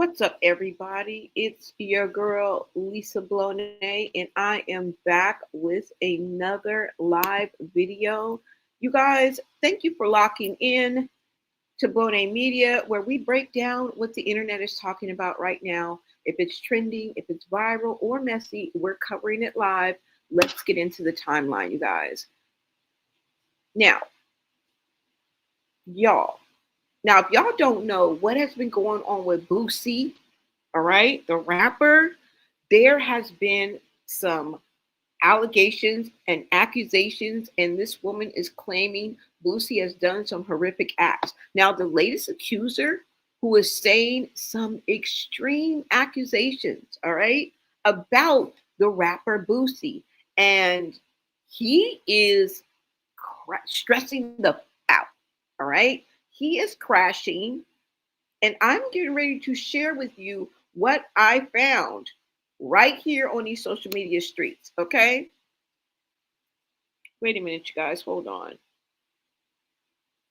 What's up, everybody? It's your girl, Lisa Blone, and I am back with another live video. You guys, thank you for locking in to Blone Media, where we break down what the internet is talking about right now. If it's trending, if it's viral or messy, we're covering it live. Let's get into the timeline, you guys. Now, if y'all don't know what has been going on with Boosie, all right, the rapper, there has been some allegations and accusations, and this woman is claiming Boosie has done some horrific acts. Now, the latest accuser, who is saying some extreme accusations, all right, about the rapper Boosie, and he is stressing the out, all right? He is crashing, and I'm getting ready to share with you what I found right here on these social media streets, okay? Wait a minute, you guys, hold on.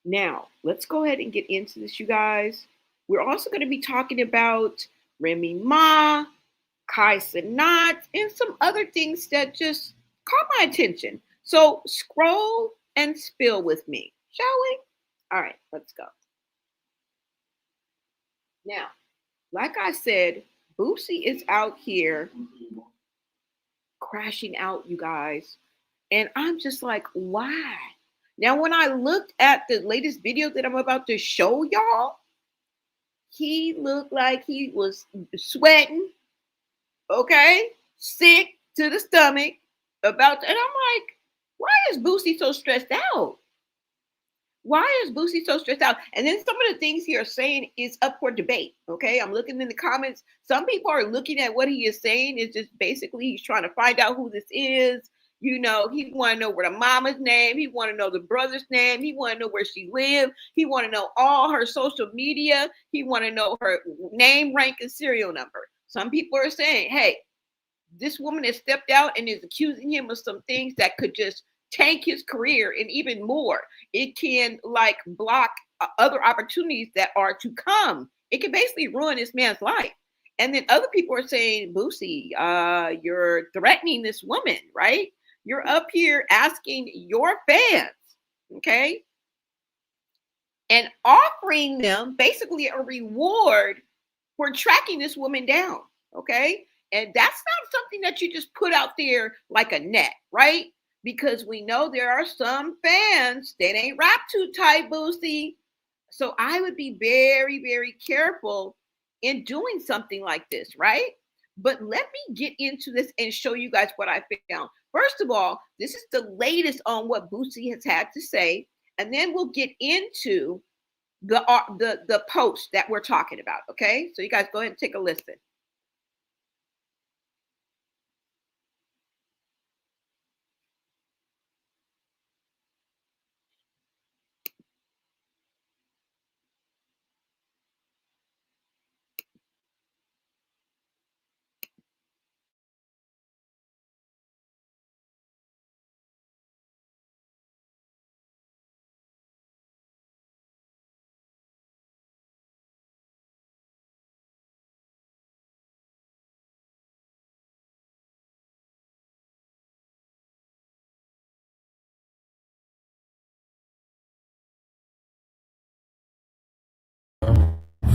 Now, let's go ahead and get into this, you guys. We're also going to be talking about Remy, Kai Cenat, and some other things that just caught my attention. So scroll and spill with me, shall we? All right, let's go. Now, like I said, Boosie is out here crashing out, you guys. And I'm just like, why? Now, when I looked at the latest video that I'm about to show y'all, he looked like he was sweating, okay? Sick to the stomach about, and I'm like, why is Boosie so stressed out? Why is Boosie so stressed out? And then some of the things he is saying is up for debate. Okay, I'm looking in the comments. Some people are looking at what he is saying is just basically he's trying to find out who this is. You know, he want to know where the mama's name. He want to know the brother's name. He want to know where she lived. He want to know all her social media. He want to know her name, rank, and serial number. Some people are saying, hey, this woman has stepped out and is accusing him of some things that could just tank his career, and even more, it can like block other opportunities that are to come. It can basically ruin this man's life. And then other people are saying, Boosie, you're threatening this woman, right? You're up here asking your fans, okay, and offering them basically a reward for tracking this woman down, okay? And that's not something that you just put out there like a net, right? Because we know there are some fans that ain't rap too tight, Boosie. So I would be very, very careful in doing something like this, right? But let me get into this and show you guys what I found. First of all, this is the latest on what Boosie has had to say, and then we'll get into the post that we're talking about. Okay, so you guys go ahead and take a listen.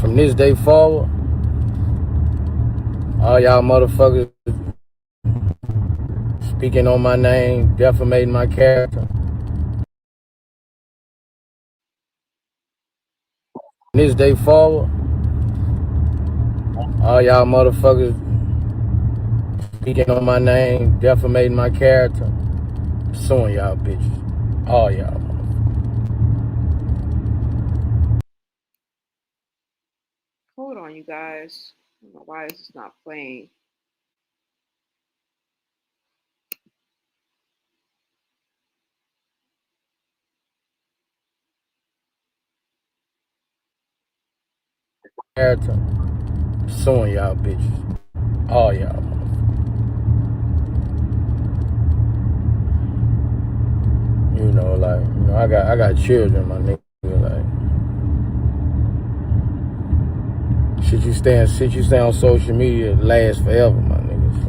From this day forward, all y'all motherfuckers speaking on my name, defamating my character. From this day forward, all y'all motherfuckers speaking on my name, defamating my character, suing y'all bitches. All y'all. Hold on, you guys. I don't know why this is not playing. Character, suing y'all bitches. All y'all. You know, like, you know, I got children, my nigga, like. Shit you stay on social media lasts forever, my niggas. So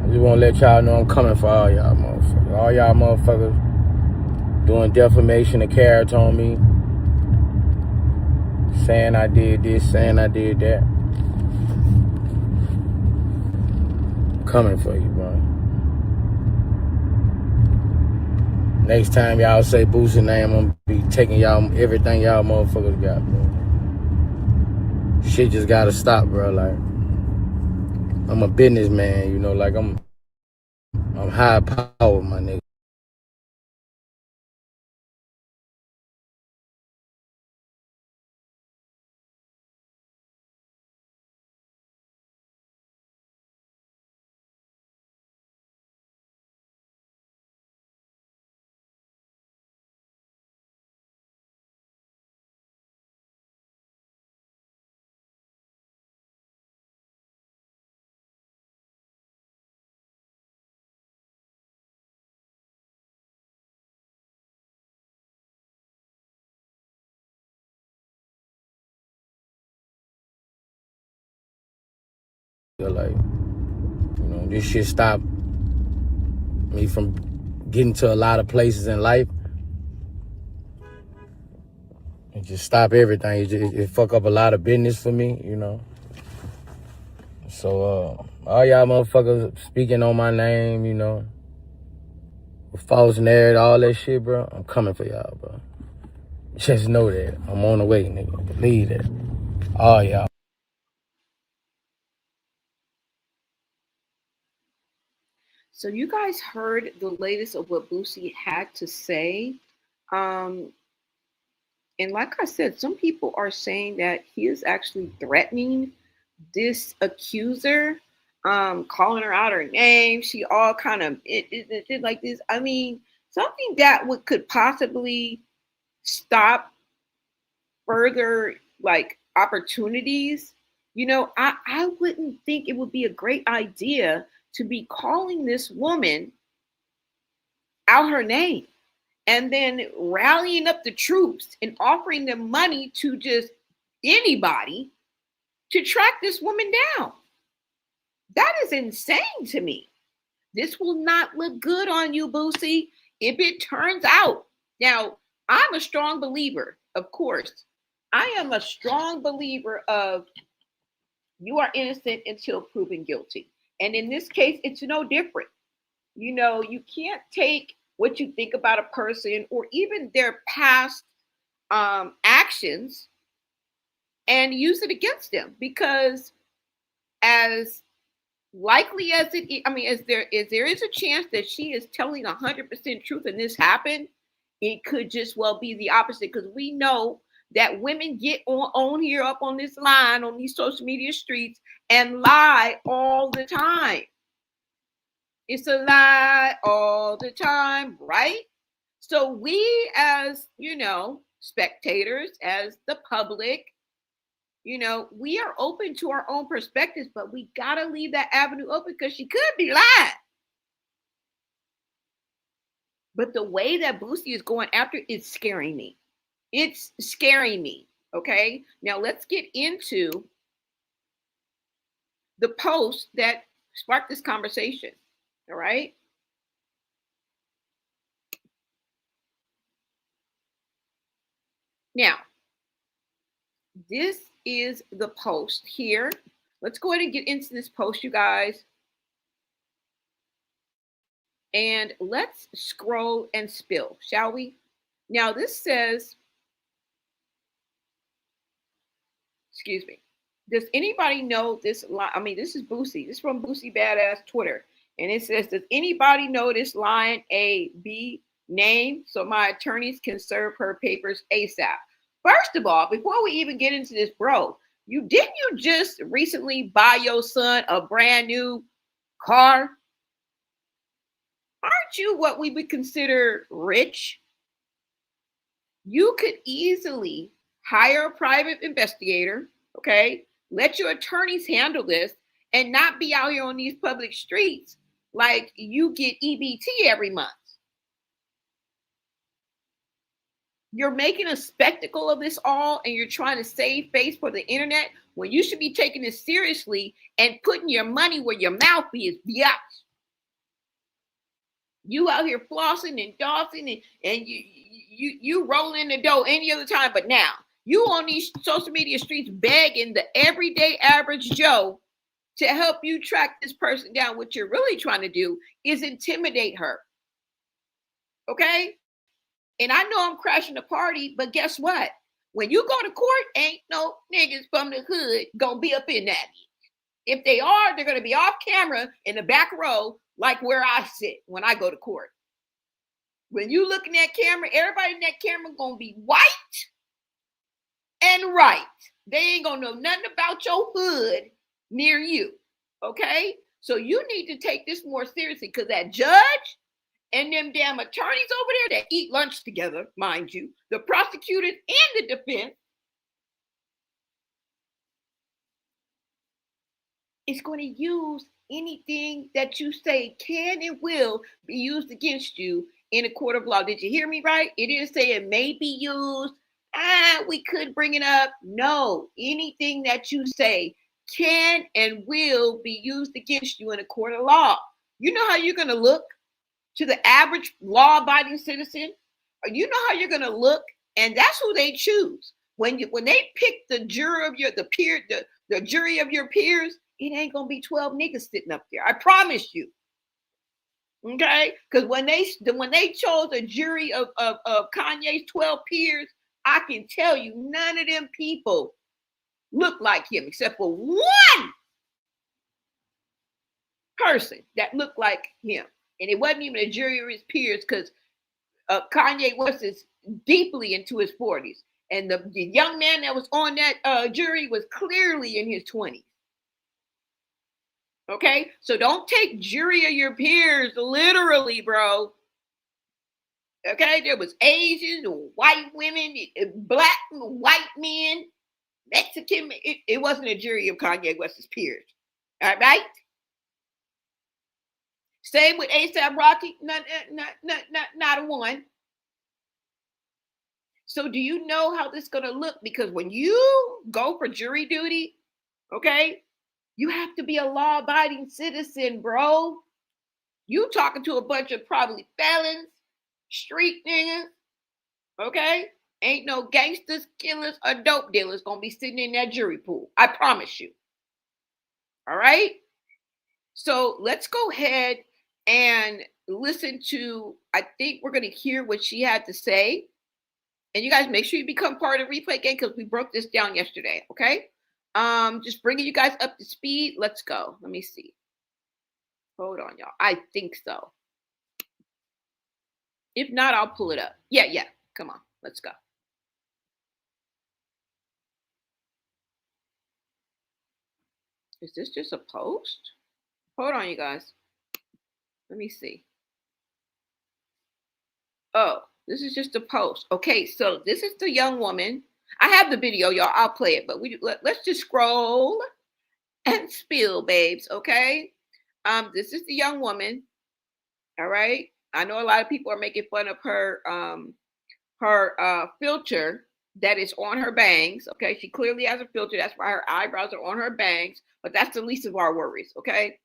I just want to let y'all know I'm coming for all y'all motherfuckers. All y'all motherfuckers doing defamation of character on me. Saying I did this, saying I did that. I'm coming for you, bro. Next time y'all say Boosie name, I'm gonna be taking y'all everything y'all motherfuckers got, bro. Shit just gotta stop, bro. Like, I'm a businessman, you know, like I'm high power, my nigga. Like, you know, this shit stop me from getting to a lot of places in life. It just stop everything. It fuck up a lot of business for me, you know. So, all y'all motherfuckers speaking on my name, you know, with false narrative, all that shit, bro, I'm coming for y'all, bro. Just know that. I'm on the way, nigga. Believe that. All y'all. So you guys heard the latest of what Boosie had to say. And like I said, some people are saying that he is actually threatening this accuser, calling her out her name. She all kind of it like this. I mean, something that could possibly stop further like opportunities. You know, I wouldn't think it would be a great idea to be calling this woman out her name and then rallying up the troops and offering them money to just anybody to track this woman down. That is insane to me. This will not look good on you, Boosie, if it turns out. Now, I'm a strong believer, of course. I am a strong believer of you are innocent until proven guilty. And in this case, it's no different. You know, you can't take what you think about a person or even their past actions and use it against them, because as likely as I mean, as there is a chance that she is telling 100% truth and this happened, it could just well be the opposite, because we know that women get on here up on this line on these social media streets and lie all the time. It's a lie all the time, right? So we, as you know, spectators, as the public, you know, we are open to our own perspectives, but we gotta leave that avenue open because she could be lying. But the way that Boosie is going after is scaring me. It's scaring me. Okay. Now let's get into the post that sparked this conversation. All right. Now, this is the post here. Let's go ahead and get into this post, you guys. And let's scroll and spill, shall we? Now, this says, excuse me, does anybody know this line? I mean, this is Boosie. This is from Boosie Badass Twitter. And it says, does anybody know this line A, B, name so my attorneys can serve her papers ASAP? First of all, before we even get into this, bro, didn't you just recently buy your son a brand new car? Aren't you what we would consider rich? You could easily hire a private investigator, okay? Let your attorneys handle this and not be out here on these public streets like you get EBT every month. You're making a spectacle of this all, and you're trying to save face for the internet when you should be taking this seriously and putting your money where your mouth is. Yeah. You out here flossing and dossing, and you rolling the dough any other time, but now you on these social media streets begging the everyday average Joe to help you track this person down. What you're really trying to do is intimidate her. Okay? And I know I'm crashing the party, but guess what? When you go to court, ain't no niggas from the hood gonna be up in that. If they are, they're gonna be off camera in the back row, like where I sit when I go to court. When you look in that camera, everybody in that camera gonna be white and right. They ain't gonna know nothing about your hood near you. Okay? So you need to take this more seriously, because that judge and them damn attorneys over there that eat lunch together, mind you, the prosecutors and the defense, is going to use anything that you say can and will be used against you in a court of law. Did you hear me right? It didn't say it may be used. We could bring it up. No, anything that you say can and will be used against you in a court of law. You know how you're going to look to the average law-abiding citizen? Or you know how you're going to look? And that's who they choose. When they pick the jury of the jury of your peers, it ain't gonna be 12 niggas sitting up there. I promise you. Okay? Because when they chose a jury of Kanye's 12 peers, I can tell you none of them people look like him, except for one person that looked like him. And it wasn't even a jury of his peers, because Kanye West is deeply into his 40s. And the young man that was on that jury was clearly in his 20s. Okay? So don't take jury of your peers literally, bro. Okay? There was Asians, white women, black and white men, Mexican. It wasn't a jury of Kanye West's peers. All right? Same with ASAP Rocky. Not a one. So do you know how this is going to look? Because when you go for jury duty, okay, you have to be a law-abiding citizen, bro. You talking to a bunch of probably felons, street niggas, okay? Ain't no gangsters, killers, or dope dealers gonna be sitting in that jury pool. I promise you. All right? So let's go ahead and listen to, I think we're gonna hear what she had to say. And you guys make sure you become part of the replay game, because we broke this down yesterday, okay? Just bringing you guys up to speed. Let's go. Let me see. Hold on, y'all. I think so. If not, I'll pull it up. Yeah. Come on. Let's go. Is this just a post? Hold on, you guys. Let me see. Oh, this is just a post. Okay, so this is the young woman. I have the video, y'all. I'll play it, but let's just scroll and spill, babes, okay? This is the young woman. All right. I know a lot of people are making fun of her filter that is on her bangs. Okay, she clearly has a filter. That's why her eyebrows are on her bangs. But that's the least of our worries. Okay,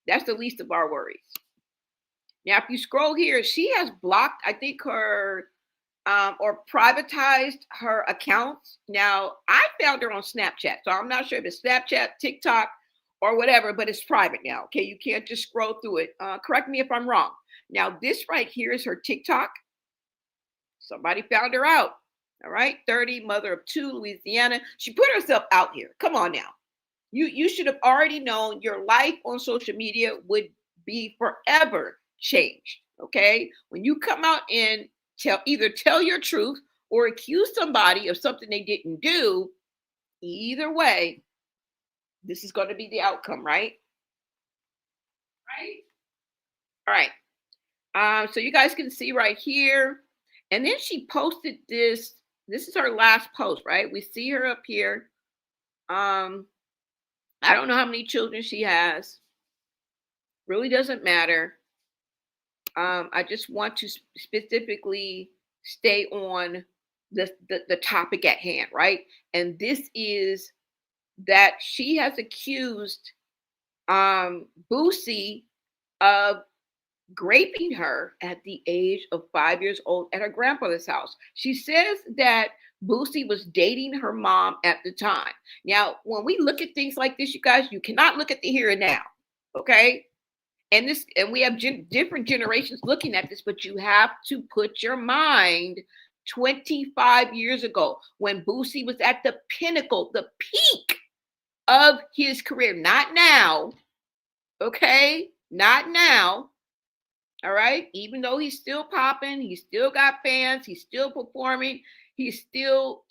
that's the least of our worries. Now, if you scroll here, she has blocked, I think, her or privatized her accounts. Now, I found her on Snapchat, so I'm not sure if it's Snapchat, TikTok, or whatever, but it's private now. Okay, you can't just scroll through it. Correct me if I'm wrong. Now, this right here is her TikTok. Somebody found her out. All right, 30, mother of 2, Louisiana. She put herself out here. Come on now. You should have already known your life on social media would be forever changed. Okay, when you come out and either tell your truth or accuse somebody of something they didn't do, either way, this is going to be the outcome, right? All right. So you guys can see right here. And then she posted this. This is her last post, right? We see her up here. I don't know how many children she has. Really doesn't matter. I just want to specifically stay on the topic at hand, right? And this is that she has accused Boosie of raping her at the age of 5 years old at her grandfather's house. She says that Boosie was dating her mom at the time. Now, when we look at things like this, you guys, you cannot look at the here and now, okay? And we have different generations looking at this, but you have to put your mind 25 years ago when Boosie was at the pinnacle, the peak of his career, not now, okay? Not now. All right. Even though he's still popping, he's still got fans, he's still performing, he's still,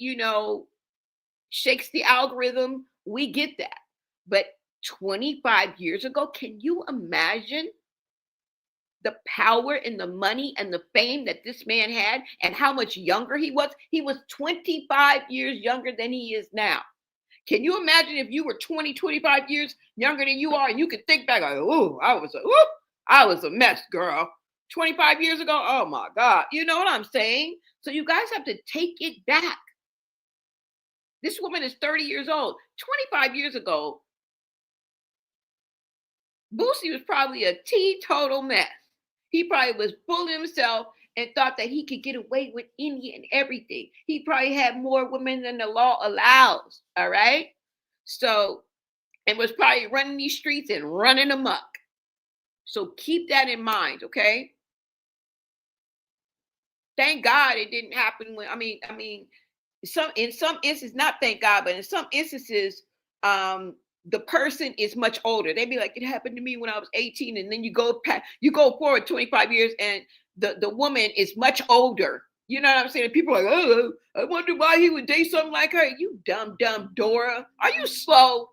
shakes the algorithm. We get that. But 25 years ago, can you imagine the power and the money and the fame that this man had and how much younger he was? He was 25 years younger than he is now. Can you imagine if you were 20, 25 years younger than you are and you could think back, like, oh, I was a mess, girl. 25 years ago, oh my God. You know what I'm saying? So you guys have to take it back. This woman is 30 years old. 25 years ago, Boosie was probably a teetotal mess. He probably was full of himself and thought that he could get away with any and everything. He probably had more women than the law allows. All right. So, and was probably running these streets and running amok. So keep that in mind, okay? Thank God it didn't happen when in some instances, not thank God, but in some instances, the person is much older. They'd be like, it happened to me when I was 18, and then you go forward 25 years, and the woman is much older. You know what I'm saying? And people are like, oh, I wonder why he would date something like her. You dumb Dora. Are you slow?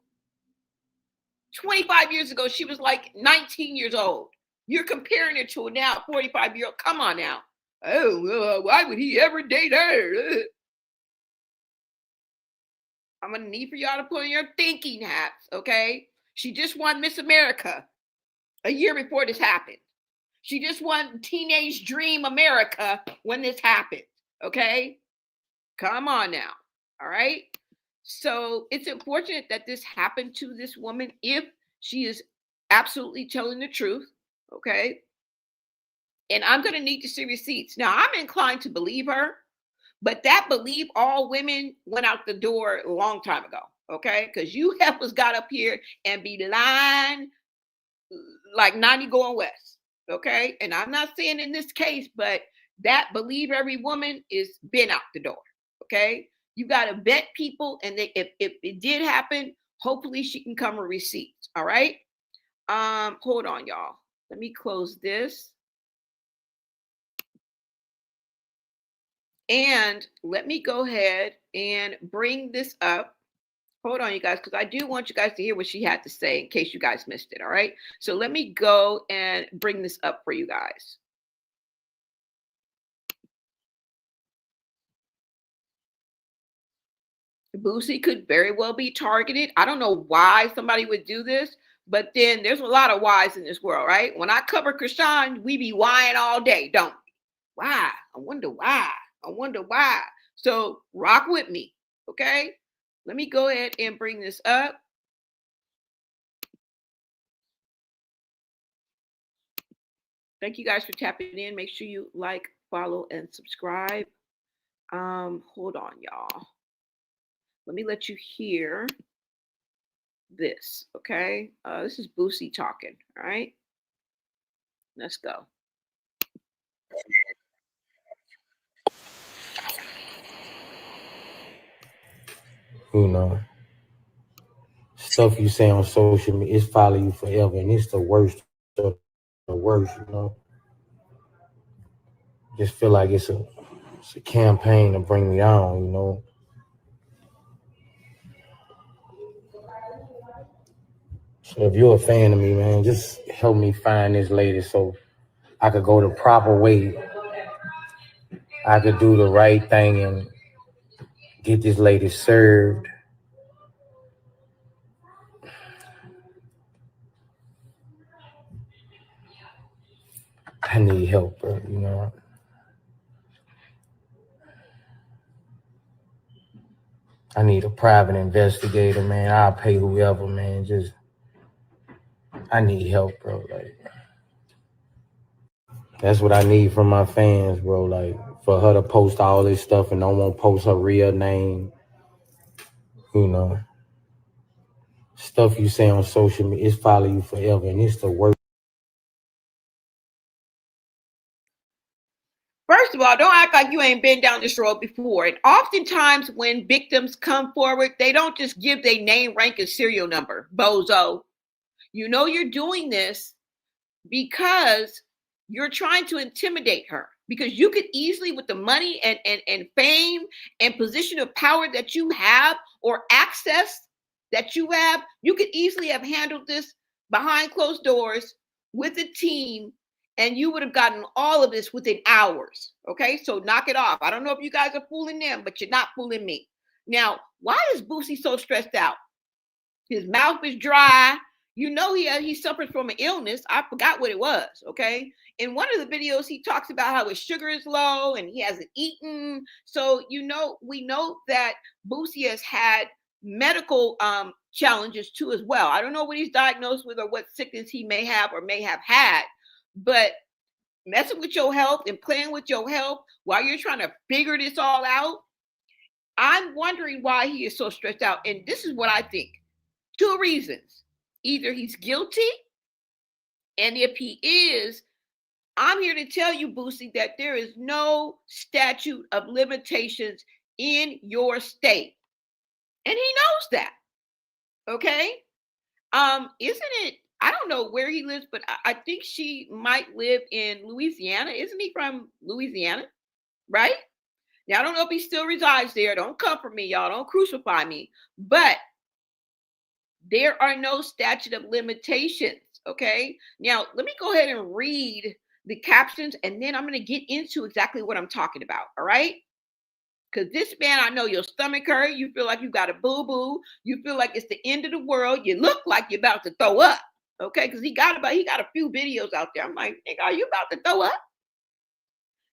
25 years ago, she was like 19 years old. You're comparing her to now 45-year-old. Come on now. Oh, why would he ever date her? I'm going to need for y'all to put on your thinking hats, okay? She just won Miss America a year before this happened. She just won Teenage Dream America when this happened, okay? Come on now, all right? So it's unfortunate that this happened to this woman if she is absolutely telling the truth, okay? And I'm going to need to see receipts. Now, I'm inclined to believe her, but that believe all women went out the door a long time ago, okay? Because you heifers got up here and be lying like 90 going west, okay? And I'm not saying in this case, but that believe every woman is been out the door, okay? You got to vet people, and if it did happen, hopefully she can come with receipts, all right? Hold on, y'all. Let me close this. And let me go ahead and bring this up. Hold on, you guys, because I do want you guys to hear what she had to say in case you guys missed it. All right. So let me go and bring this up for you guys. Boosie could very well be targeted. I don't know why somebody would do this, but then there's a lot of whys in this world, right? When I cover CRASHIN, we be whying all day, don't we? Why? I wonder why. I wonder why. So rock with me, okay? Let me go ahead and bring this up. Thank you guys for tapping in. Make sure you like, follow, and subscribe. Hold on, y'all. Let me let you hear this, okay? This is Boosie talking, all right? Let's go. You know, stuff you say on social media, it's follow you forever, and it's the worst of the worst, you know. Just feel like it's a campaign to bring me down, you know. So if you're a fan of me, man, just help me find this lady so I could go the proper way. I could do the right thing and get this lady served. I need help, bro, you know. I need a private investigator, man. I'll pay whoever, man. I need help, bro. Like, that's what I need from my fans, bro. Like, for her to post all this stuff and don't want to post her real name, you know. Stuff you say on social media, it's follow you forever, and it's the worst. First of all, don't act like you ain't been down this road before. And oftentimes when victims come forward, they don't just give their name, rank, and serial number. Bozo. You know you're doing this because you're trying to intimidate her. Because you could easily, with the money and fame and position of power that you have or access that you have, you could easily have handled this behind closed doors with a team, and you would have gotten all of this within hours. Okay, so knock it off. I don't know if you guys are fooling them, but you're not fooling me. Now, why is Boosie so stressed out? His mouth is dry. You know he suffers from an illness. I forgot what it was, okay? In one of the videos, he talks about how his sugar is low and he hasn't eaten. So, we know that Boosie has had medical challenges too as well. I don't know what he's diagnosed with or what sickness he may have or may have had, but messing with your health and playing with your health while you're trying to figure this all out, I'm wondering why he is so stressed out. And this is what I think. Two reasons. Either he's guilty, and if he is, I'm here to tell you, Boosie, that there is no statute of limitations in your state. And he knows that. Okay? Isn't it? I don't know where he lives, but I think she might live in Louisiana. Isn't he from Louisiana? Right? Now, I don't know if he still resides there. Don't come for me, y'all. Don't crucify me. But there are no statute of limitations. Okay. Now, let me go ahead and read the captions, and then I'm going to get into exactly what I'm talking about. All right. Because this man, I know your stomach hurt. You feel like you got a boo-boo. You feel like it's the end of the world. You look like you're about to throw up. Okay. Because he got a few videos out there. I'm like, nigga, are you about to throw up?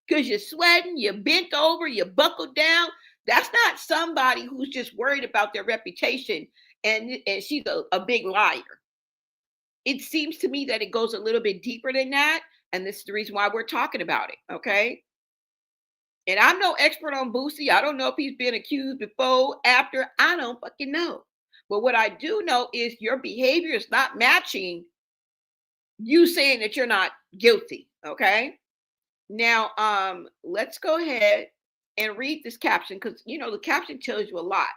Because you're sweating, you're bent over, you're buckled down. That's not somebody who's just worried about their reputation and she's a big liar. It seems to me that it goes a little bit deeper than that. And this is the reason why we're talking about it. Okay. And I'm no expert on Boosie. I don't know if he's been accused before, after. I don't fucking know. But what I do know is your behavior is not matching you saying that you're not guilty. Okay. Now, let's go ahead and read this caption because the caption tells you a lot.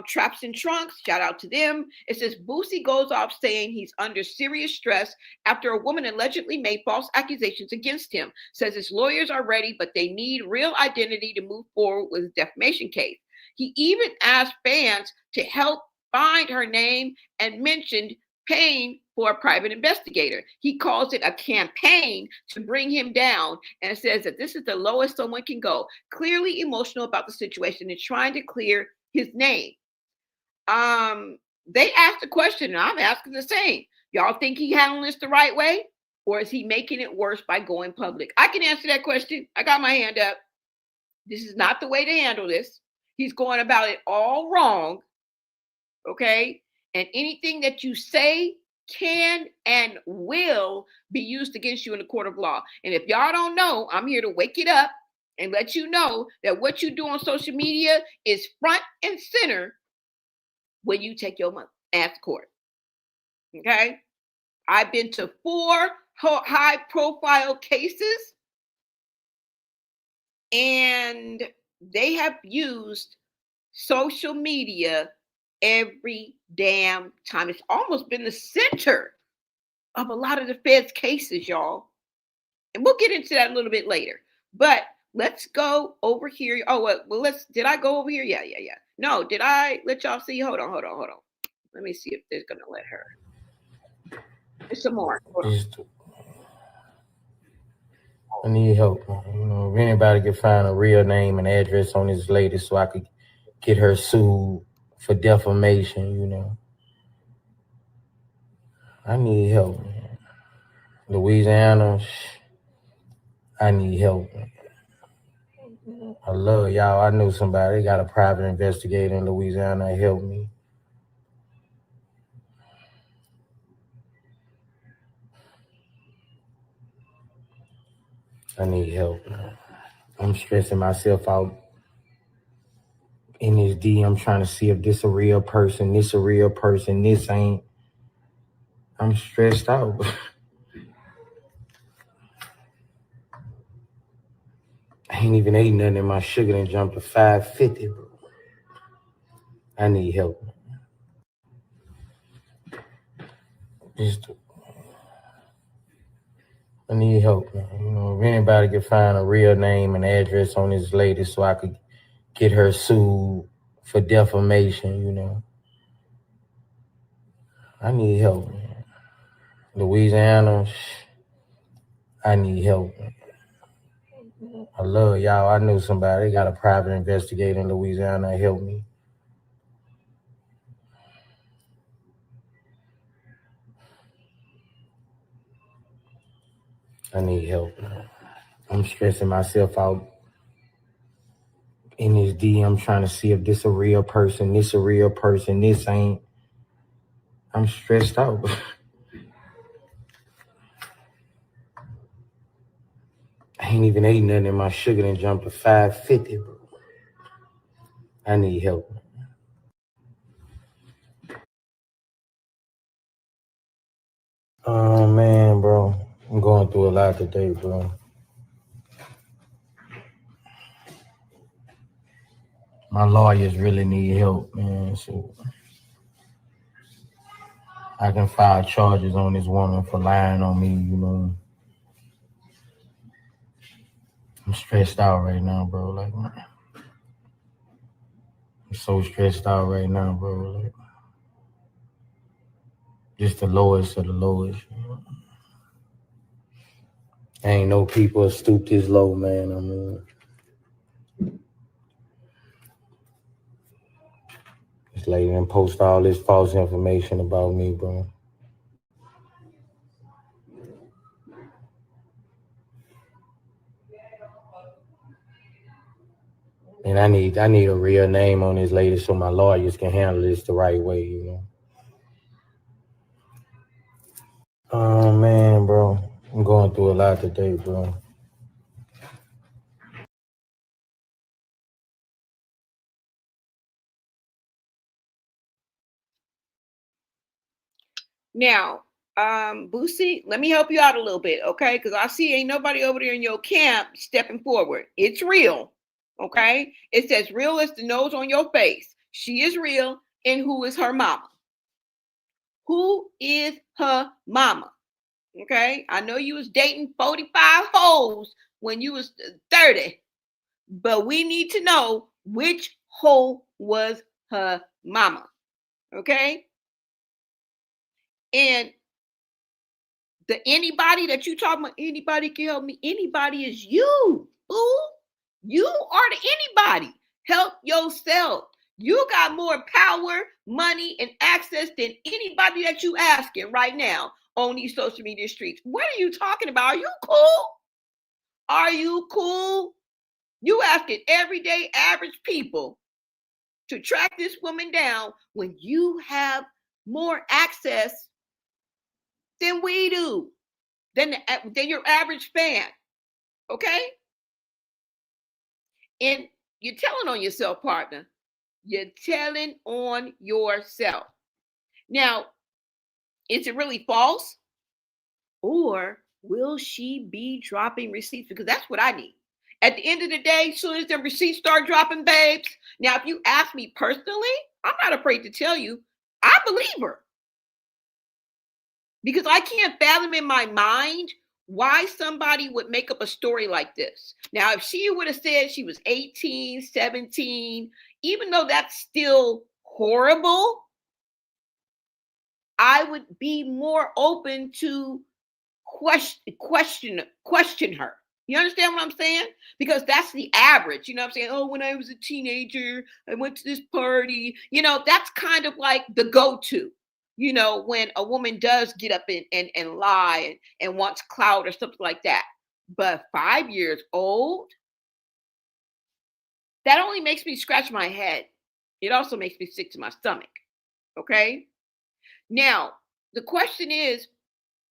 Traps and Trunks, shout out to them. It says Boosie goes off saying he's under serious stress after a woman allegedly made false accusations against him. Says his lawyers are ready, but they need real identity to move forward with his defamation case. He even asked fans to help find her name and mentioned paying for a private investigator. He calls it a campaign to bring him down and says that this is the lowest someone can go. Clearly emotional about the situation and trying to clear his name. They asked the question, and I'm asking the same. Y'all think he handled this the right way? Or is he making it worse by going public? I can answer that question. I got my hand up. This is not the way to handle this. He's going about it all wrong. Okay? And anything that you say can and will be used against you in the court of law. And if y'all don't know, I'm here to wake it up and let you know that what you do on social media is front and center when you take your money at the court. Okay? I've been to 4 high-profile cases, and they have used social media every damn time. It's almost been the center of a lot of the Fed's cases, y'all. And we'll get into that a little bit later. But let's go over here. Oh, well, did I go over here? Yeah. No, did I let y'all see? Hold on. Let me see if they're going to let her. There's some more. I need help. If anybody can find a real name and address on this lady so I could get her sued for defamation, I need help, man. Louisiana, I need help, man. I love y'all. I knew somebody. They got a private investigator in Louisiana that helped me. I need help. I'm stressing myself out in this DM trying to see if this a real person, this a real person, this ain't. I'm stressed out. I ain't even ate nothing and my sugar done jumped to 550, bro. I need help. I need help, man. You know, if anybody could find a real name and address on this lady so I could get her sued for defamation, you know. I need help, man. Louisiana, I need help, man. I love y'all. I knew somebody. They got a private investigator in Louisiana that helped me. I need help, man. I'm stressing myself out in this DM trying to see if this a real person, this a real person, this ain't. I'm stressed out. I ain't even ate nothing and my sugar done jumped to 550, bro. I need help. Oh, man, bro. I'm going through a lot today, bro. My lawyers really need help, man, so I can file charges on this woman for lying on me, you know. I'm stressed out right now, bro. Like, I'm so stressed out right now, bro. Like, just the lowest of the lowest. You know? Ain't no people stoop this low, man. I mean, this lady done post all this false information about me, bro. And I need a real name on this lady so my lawyers can handle this the right way, you know. Oh, man, bro. I'm going through a lot today, bro. Now, Boosie, let me help you out a little bit, okay? Because I see ain't nobody over there in your camp stepping forward. It's real, okay? It says real as the nose on your face. She is real, and who is her mama? Who is her mama? Okay, I know you was dating 45 hoes when you was 30, but we need to know which hoe was her mama. Okay, and the anybody that you talking about, anybody can help me. Anybody is you. Ooh, you are the anybody. Help yourself. You got more power, money, and access than anybody that you asking right now on these social media streets. What are you talking about? Are you cool? Are you cool? You asking everyday average people to track this woman down when you have more access than we do, than your average fan. Okay? And you're telling on yourself, partner. You're telling on yourself. Now, is it really false? Or will she be dropping receipts? Because that's what I need. At the end of the day, as soon as the receipts start dropping, babes. Now, if you ask me personally, I'm not afraid to tell you, I believe her. Because I can't fathom in my mind why somebody would make up a story like this. Now, if she would have said she was 18, 17, even though that's still horrible, I would be more open to question her. You understand what I'm saying? Because that's the average. You know what I'm saying? Oh, when I was a teenager, I went to this party. You know, that's kind of like the go-to. You know, when a woman does get up and lie and wants clout or something like that. But 5 years old, that only makes me scratch my head. It also makes me sick to my stomach. Okay. Now, the question is,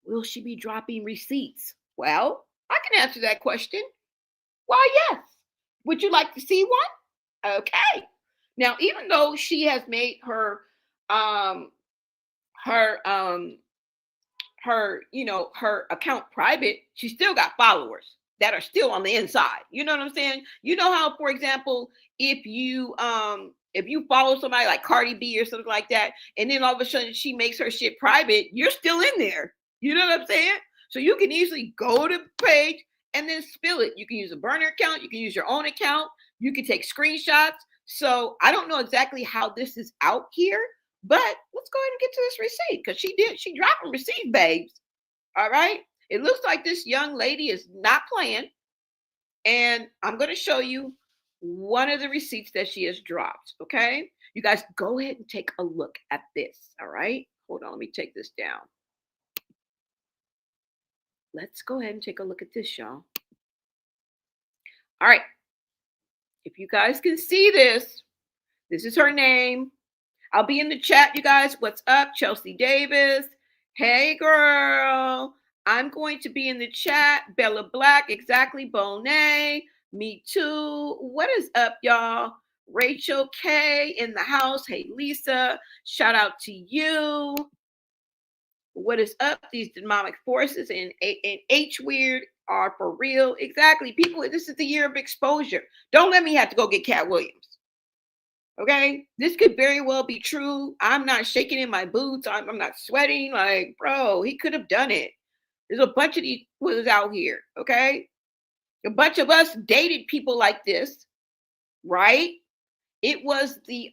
will she be dropping receipts? Well, I can answer that question. Why, yes. Would you like to see one? Okay. Now, even though she has made um her her account private, she still got followers that are still on the inside. You know what I'm saying? You know how, for example, if you follow somebody like Cardi B or something like that, and then all of a sudden she makes her shit private, you're still in there. You know what I'm saying? So you can easily go to the page and then spill it. You can use a burner account, you can use your own account, you can take screenshots. So I don't know exactly how this is out here, but let's go ahead and get to this receipt because she dropped a receipt, babes. All right. It looks like this young lady is not playing. And I'm going to show you one of the receipts that she has dropped. Okay. You guys go ahead and take a look at this. All right. Hold on. Let me take this down. Let's go ahead and take a look at this, y'all. All right. If you guys can see this, this is her name. I'll be in the chat, you guys. What's up, Chelsea Davis? Hey, girl. I'm going to be in the chat. Bella Black, exactly. Bonet, me too. What is up, y'all? Rachel K in the house. Hey, Lisa. Shout out to you. What is up? These demonic forces and H weird are for real. Exactly. People, this is the year of exposure. Don't let me have to go get Cat Williams. Okay, this could very well be true. I'm not shaking in my boots. I'm not sweating. Like, bro, he could have done it. There's a bunch of these was out here. Okay, a bunch of us dated people like this, right? It was the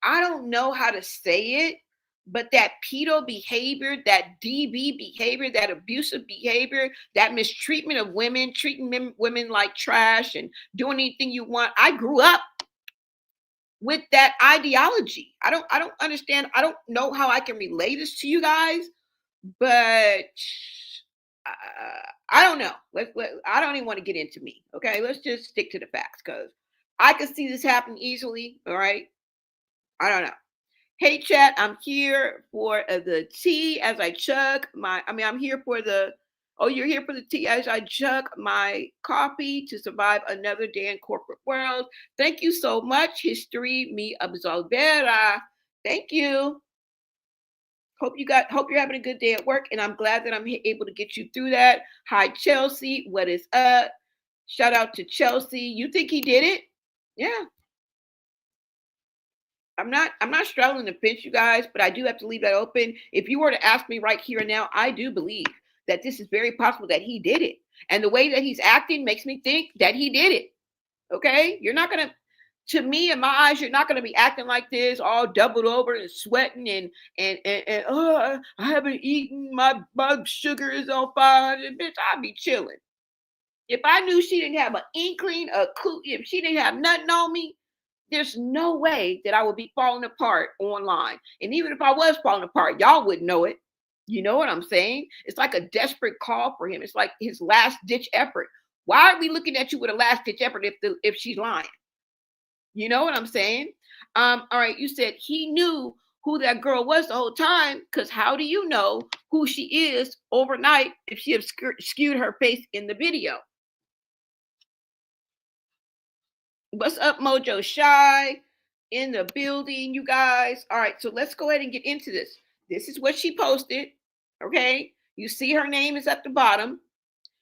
I don't know how to say it, but that pedo behavior, that DB behavior, that abusive behavior, that mistreatment of women, treating women like trash and doing anything you want. I grew up with that ideology. I don't understand. I don't know how I can relay this to you guys, but I don't know. I don't even want to get into me. Okay, let's just stick to the facts because I could see this happen easily. All right, I don't know. Hey, chat, I'm here for the tea as I chug I'm here for you're here for the tea as I chug my coffee to survive another day in corporate world. Thank you so much, History Me Absolvera. Thank you. Hope you're having a good day at work, and I'm glad that I'm able to get you through that. Hi, Chelsea. What is up? Shout out to Chelsea. You think he did it? Yeah. I'm not straddling the fence, you guys, but I do have to leave that open. If you were to ask me right here and now, I do believe that this is very possible that he did it. And the way that he's acting makes me think that he did it. Okay? You're not going to me, in my eyes, you're not going to be acting like this, all doubled over and sweating and I haven't eaten, my sugar is on fire. Bitch, I'd be chilling. If I knew she didn't have an inkling, if she didn't have nothing on me, there's no way that I would be falling apart online. And even if I was falling apart, y'all wouldn't know it. You know what I'm saying? It's like a desperate call for him. It's like his last ditch effort. Why are we looking at you with a last ditch effort if she's lying? You know what I'm saying? All right, you said he knew who that girl was the whole time, because how do you know who she is overnight if she skewed her face in the video? What's up, Mojo Shy? In the building, you guys. All right, so let's go ahead and get into this. This is what she posted. Okay, you see her name is at the bottom.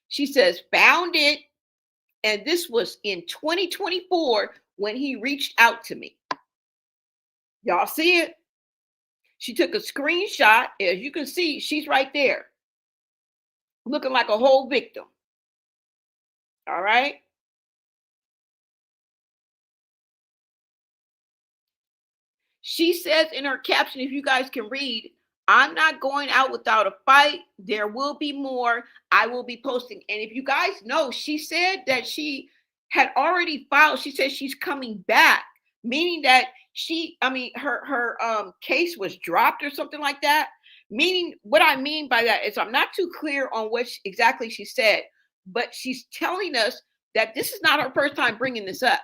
She says, found it. And this was in 2024 when he reached out to me. Y'all see it? She took a screenshot. As you can see, she's right there, looking like a whole victim. All right. She says in her caption, if you guys can read, I'm not going out without a fight. There will be more. I will be posting. And if you guys know, she said that she had already filed. She said she's coming back, meaning that her case was dropped or something like that. Meaning, what I mean by that is I'm not too clear on what exactly she said, but she's telling us that this is not her first time bringing this up.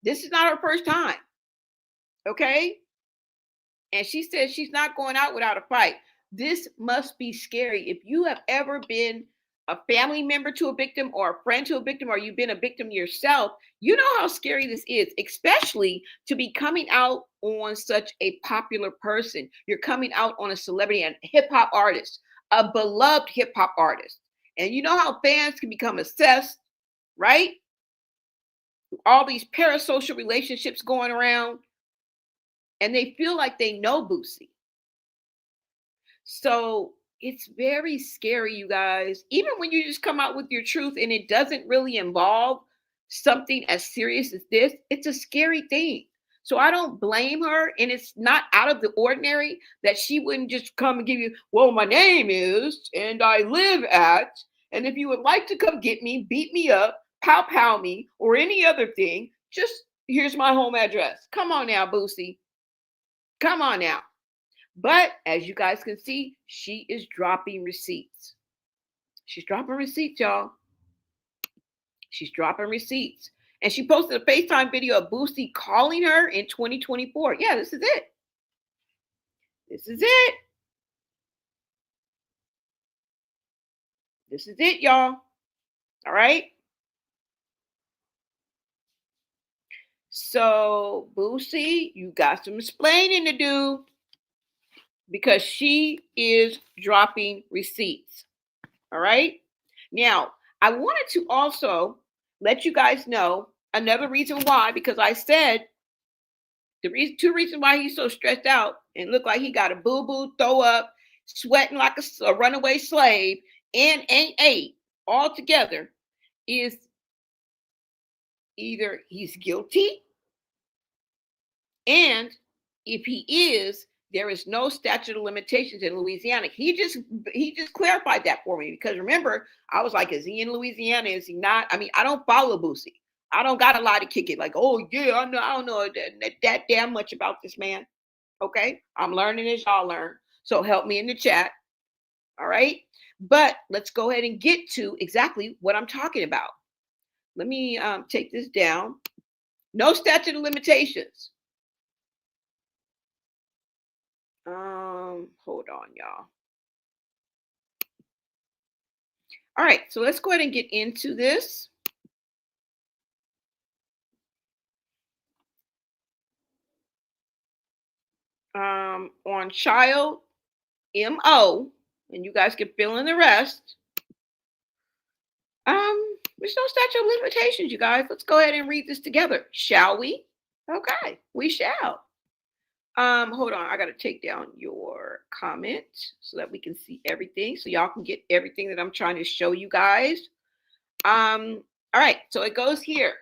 This is not her first time. Okay? And she says she's not going out without a fight. This must be scary. If you have ever been a family member to a victim or a friend to a victim, or you've been a victim yourself, you know how scary this is, especially to be coming out on such a popular person. You're coming out on a celebrity and hip hop artist, a beloved hip hop artist. And you know how fans can become obsessed, right? All these parasocial relationships going around, and they feel like they know Boosie. So it's very scary, you guys. Even when you just come out with your truth and it doesn't really involve something as serious as this, it's a scary thing. So I don't blame her. And it's not out of the ordinary that she wouldn't just come and give you, well, my name is, and I live at, and if you would like to come get me, beat me up, pow me, or any other thing, just here's my home address. Come on now, Boosie. Come on now. But as you guys can see, she is dropping receipts. She's dropping receipts, y'all. She's dropping receipts. And she posted a FaceTime video of Boosie calling her in 2024. Yeah, this is it. This is it. This is it, y'all. All right. So, Boosie, you got some explaining to do, because she is dropping receipts. All right. Now, I wanted to also let you guys know another reason why, because I said two reasons why he's so stressed out and look like he got a boo-boo, throw up, sweating like a runaway slave, and ain't ate all together is either he's guilty, and if he is, there is no statute of limitations in Louisiana. He just clarified that for me, because remember, I was like, is he in Louisiana? Is he not? I mean, I don't follow Boosie. I don't got a lot to kick it. Like, oh yeah, I don't know that damn much about this man. Okay, I'm learning as y'all learn. So help me in the chat. All right, but let's go ahead and get to exactly what I'm talking about. Let me take this down. No statute of limitations. Hold on, y'all. All right, so let's go ahead and get into this. On child MO, and you guys can fill in the rest. There's no statute of limitations, you guys. Let's go ahead and read this together, shall we? Okay, we shall. Hold on, I gotta take down your comment so that we can see everything, so y'all can get everything that I'm trying to show you guys. All right, so it goes here.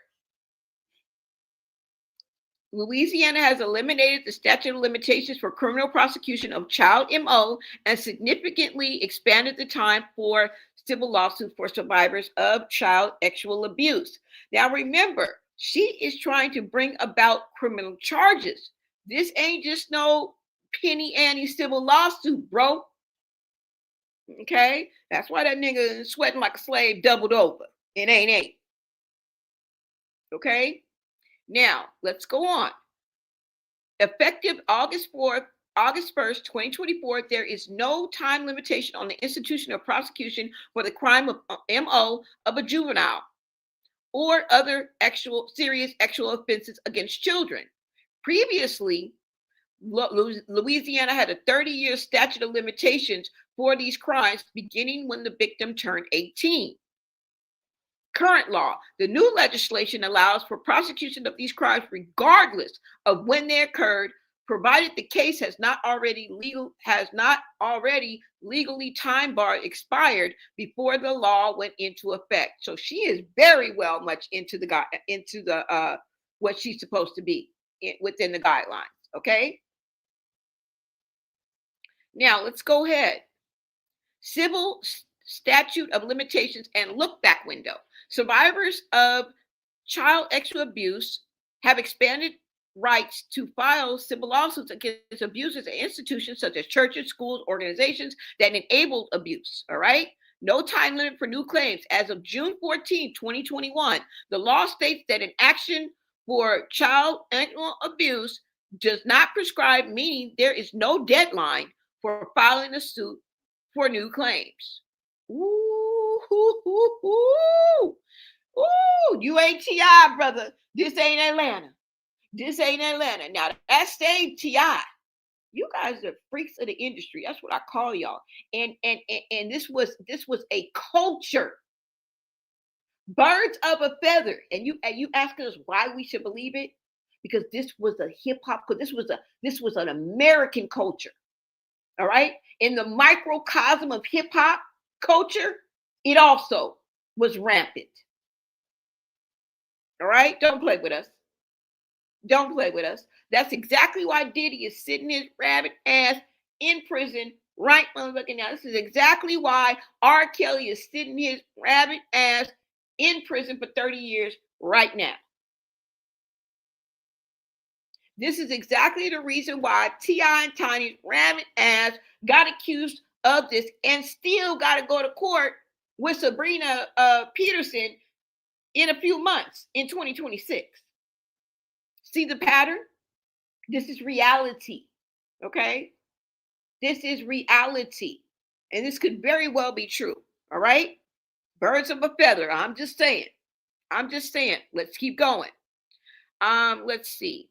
Louisiana has eliminated the statute of limitations for criminal prosecution of child MO and significantly expanded the time for civil lawsuits for survivors of child sexual abuse. Now remember, she is trying to bring about criminal charges. This ain't just no penny ante civil lawsuit, bro. Okay? That's why that nigga is sweating like a slave doubled over. It ain't. Okay? Now, let's go on. Effective August 1st, 2024, there is no time limitation on the institution of prosecution for the crime of MO of a juvenile or other serious sexual offenses against children. Previously, Louisiana had a 30-year statute of limitations for these crimes beginning when the victim turned 18. Current law, the new legislation allows for prosecution of these crimes regardless of when they occurred, provided the case has not already legally time bar expired before the law went into effect. So she is very well much into the what she's supposed to be within the guidelines. Okay. Now let's go ahead. Civil statute of limitations and look back window. Survivors of child sexual abuse have expanded rights to file civil lawsuits against abusers at institutions such as churches, schools, organizations that enable abuse. All right. No time limit for new claims. As of June 14, 2021, the law states that an action for child sexual abuse does not prescribe, meaning there is no deadline for filing a suit for new claims. Ooh, ooh, ooh, ooh. Ooh, you ain't T.I., brother. This ain't Atlanta. This ain't Atlanta. Now, that same T.I., you guys are freaks of the industry. That's what I call y'all. And this was a culture. Birds of a feather. And you asking us why we should believe it? Because this was a hip hop, because this was an American culture. All right. In the microcosm of hip hop culture, it also was rampant. All right. Don't play with us. Don't play with us. That's exactly why Diddy is sitting his rabbit ass in prison right motherfucking now. This is exactly why R. Kelly is sitting his rabbit ass in prison for 30 years right now. This is exactly the reason why T.I. and Tiny's rabbit ass got accused of this and still got to go to court with Sabrina Peterson in a few months in 2026. See the pattern? This is reality. Okay? This is reality. And this could very well be true. All right? Birds of a feather. I'm just saying. Let's keep going. Let's see.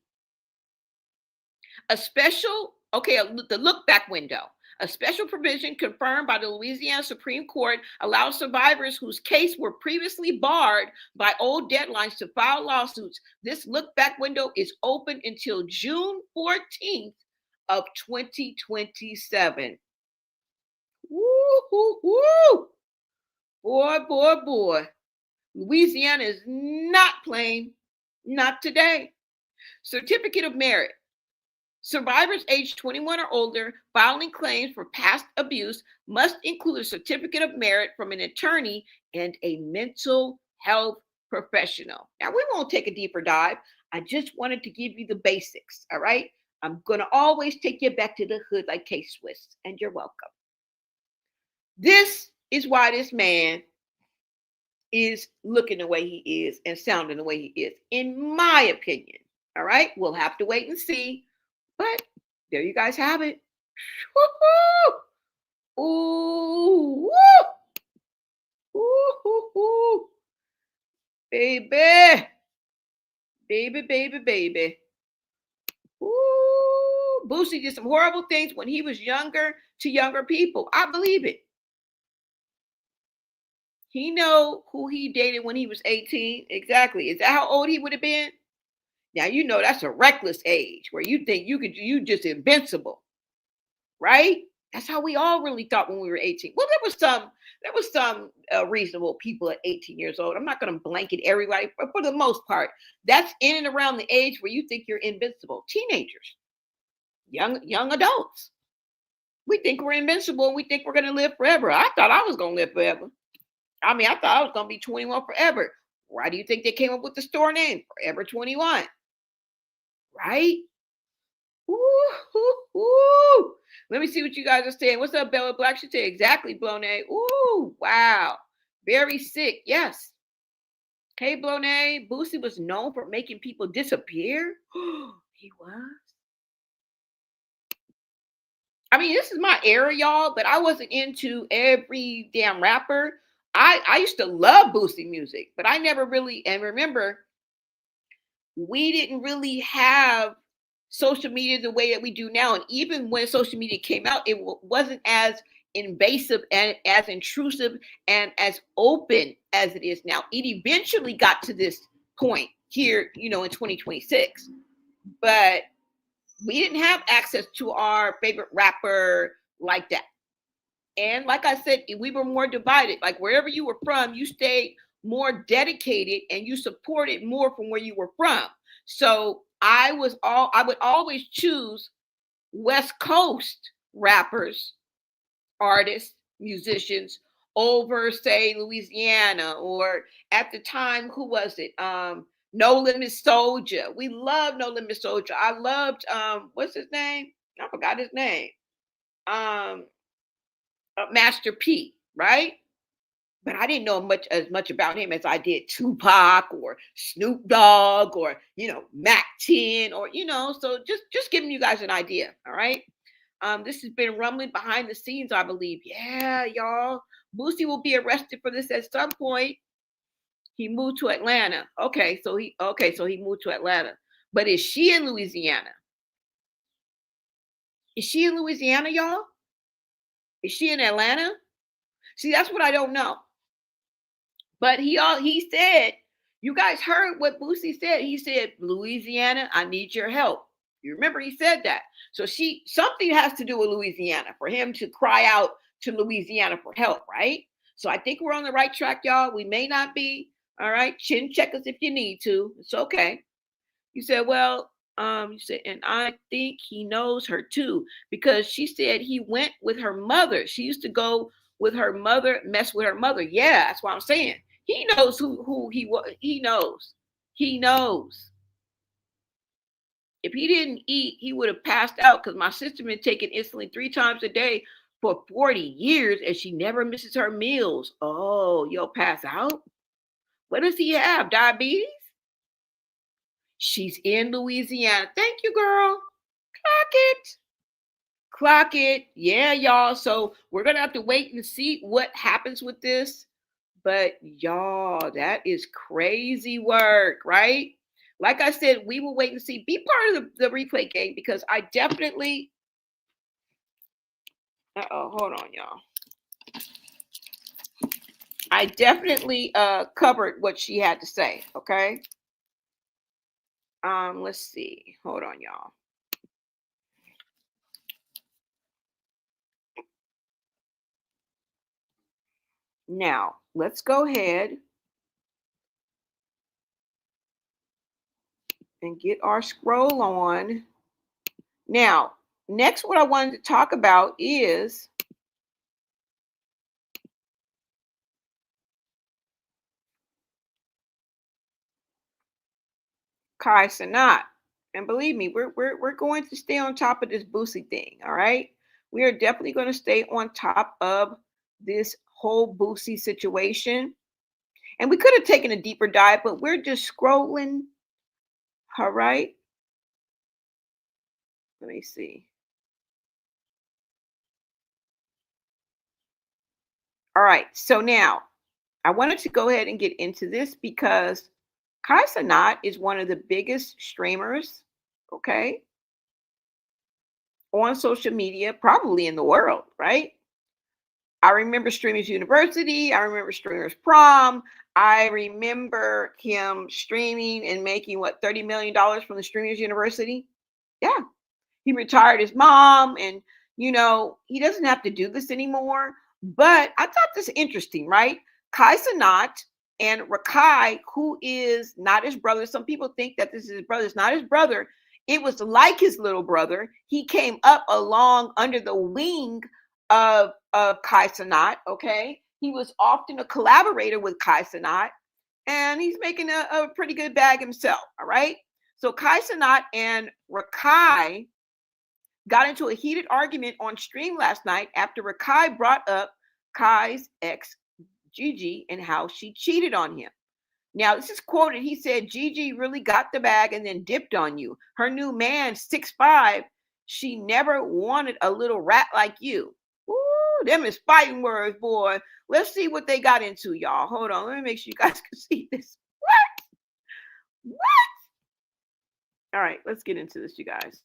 The look back window. A special provision confirmed by the Louisiana Supreme Court allows survivors whose case were previously barred by old deadlines to file lawsuits. This look back window is open until June 14th of 2027. Woo, woo, woo. Boy. Louisiana is not playing. Not today. Certificate of merit. Survivors aged 21 or older filing claims for past abuse must include a certificate of merit from an attorney and a mental health professional. Now, we won't take a deeper dive. I just wanted to give you the basics, all right? I'm going to always take you back to the hood like K-Swiss, and you're welcome. This is why this man is looking the way he is and sounding the way he is, in my opinion, all right? We'll have to wait and see. But there you guys have it. Woo-hoo! Ooh, woo! Ooh, baby. Baby. Ooh, Boosie did some horrible things when he was younger to younger people. I believe it. He know who he dated when he was 18. Exactly. Is that how old he would have been? Now, you know, that's a reckless age where you think you just invincible, right? That's how we all really thought when we were 18. Well, there was some reasonable people at 18 years old. I'm not going to blanket everybody, but for the most part, that's in and around the age where you think you're invincible. Teenagers, young adults. We think we're invincible and we think we're going to live forever. I thought I was going to live forever. I mean, I thought I was going to be 21 forever. Why do you think they came up with the store name, Forever 21? Right? Ooh. Let me see what you guys are saying. What's up, Bella Black? She said, exactly, Blonay. Ooh, wow. Very sick. Yes. Hey, Blonay. Boosie was known for making people disappear. He was. I mean, this is my era, y'all, but I wasn't into every damn rapper. I used to love Boosie music, but I never really, and remember, we didn't really have social media the way that we do now. And even when social media came out, it wasn't as invasive and as intrusive and as open as it is now. It eventually got to this point here, in 2026. But we didn't have access to our favorite rapper like that. And like I said, we were more divided. Like wherever you were from, you stayed more dedicated and you supported more from where you were from. So I would always choose West Coast rappers, artists, musicians over, say, Louisiana, or at the time, who was it? No Limit Soldier. We loved No Limit Soldier. I loved what's his name? I forgot his name. Master P, right? but I didn't know as much about him as I did Tupac or Snoop Dogg or, Mac 10 or, so just giving you guys an idea. All right. This has been rumbling behind the scenes, I believe. Yeah, y'all. Boosie will be arrested for this at some point. He moved to Atlanta. Okay, so he moved to Atlanta. But is she in Louisiana? Is she in Louisiana, y'all? Is she in Atlanta? See, that's what I don't know. But he said, you guys heard what Boosie said. He said, Louisiana, I need your help. You remember he said that. So something has to do with Louisiana for him to cry out to Louisiana for help, right? So I think we're on the right track, y'all. We may not be. All right. Chin check us if you need to. It's okay. You said, well, you said, and I think he knows her too, because she said he went with her mother. She used to go with her mother, mess with her mother. Yeah, that's what I'm saying. He knows who he was. He knows. He knows. If he didn't eat, he would have passed out, because my sister been taking insulin 3 times a day for 40 years and she never misses her meals. Oh, you'll pass out? What does he have? Diabetes? She's in Louisiana. Thank you, girl. Clock it. Clock it. Yeah, y'all. So we're going to have to wait and see what happens with this. But y'all, that is crazy work, right? Like I said, we will wait and see. Be part of the replay game, because I definitely. Hold on, y'all. I definitely covered what she had to say. Okay. Let's see. Hold on, y'all. Now, let's go ahead and get our scroll on. Now, next, what I wanted to talk about is Kai Cenat. And believe me, we're going to stay on top of this Boosie thing. All right. We are definitely going to stay on top of this whole Boosie situation. And we could have taken a deeper dive, but we're just scrolling. All right. Let me see. All right. So now I wanted to go ahead and get into this because Kai Cenat is one of the biggest streamers, okay, on social media, probably in the world, right? I remember Streamers University. I remember Streamers Prom. I remember him streaming and making $30 million from the Streamers University. Yeah. He retired his mom, and he doesn't have to do this anymore. But I thought this interesting, right? Kai Cenat and Rakai, who is not his brother. Some people think that this is his brother. It's not his brother. It was like his little brother. He came up along under the wing of Kai Cenat, okay? He was often a collaborator with Kai Cenat, and he's making a pretty good bag himself, all right? So Kai Cenat and Rakai got into a heated argument on stream last night after Rakai brought up Kai's ex, Gigi, and how she cheated on him. Now, this is quoted. He said, Gigi really got the bag and then dipped on you. Her new man, 6'5", she never wanted a little rat like you. Ooh, them is fighting words, boy. Let's see what they got into, y'all. Hold on. Let me make sure you guys can see this. What? All right, let's get into this, you guys.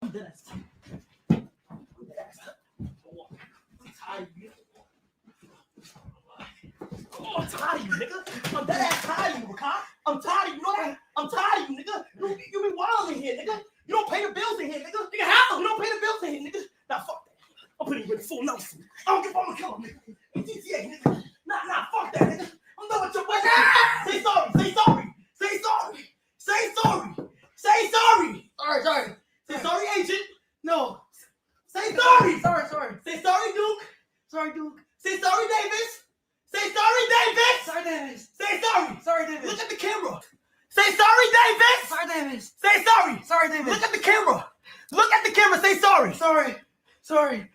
I'm tired of you, nigga. I'm dead ass tired of you, Rakai. I'm tired of you, know that? I'm tired of you, nigga. You be wild in here, nigga. You don't pay the bills in here, nigga. Nigga, how? You don't pay the bills in here, nigga. Nah, fuck that. I'm putting you in full Nelson. I don't give a fuck, I'm gonna kill him, nigga. In GTA, nigga. Nah, fuck that, nigga. I'm done with your butt. Say sorry. Say sorry. Say sorry. Say sorry. Say sorry. Sorry. Say sorry, agent. No. Say sorry. Sorry. Say sorry, Duke. Sorry, Duke. Say sorry, Davis. Say sorry, Davis. Sorry, Davis. Say sorry. Sorry, Davis. Look at the camera. Say sorry, Davis. Sorry, Davis. Say sorry. Sorry, Davis. Look at the camera. Look at the camera. Say sorry. Sorry. Sorry.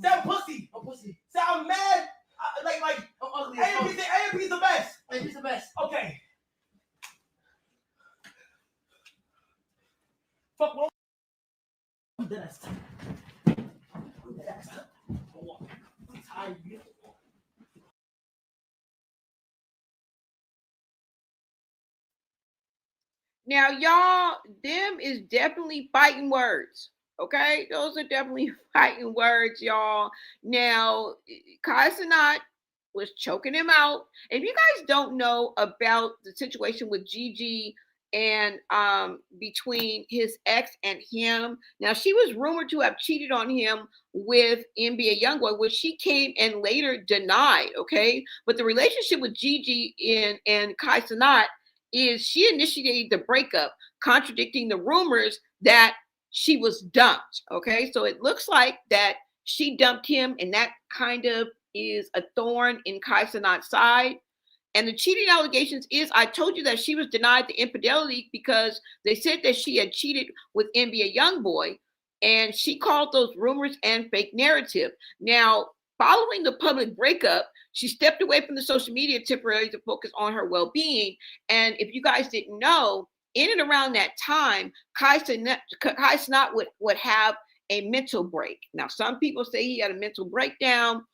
Sound pussy. I'm pussy. Sound mad. Like I'm ugly. AMP's the best. AMP's the best. Okay. Fuck. Well, I'm dead ass. I'm dead ass. I'm tired. Now, y'all, them is definitely fighting words. Okay, those are definitely fighting words, y'all. Now, Kai Cenat was choking him out. If you guys don't know about the situation with Gigi and between his ex and him, now she was rumored to have cheated on him with NBA YoungBoy, which she came and later denied. Okay, but the relationship with Gigi and Kai Cenat is she initiated the breakup, contradicting the rumors that she was dumped. Okay, so it looks like that she dumped him, and that kind of is a thorn in Kai Cenat's side. And the cheating allegations is, I told you that she was denied the infidelity because they said that she had cheated with NBA YoungBoy, and she called those rumors and fake narrative. Now, following the public breakup, she stepped away from the social media temporarily to focus on her well-being. And if you guys didn't know, in and around that time, Kai Cenat would have a mental break. Now, some people say he had a mental breakdown.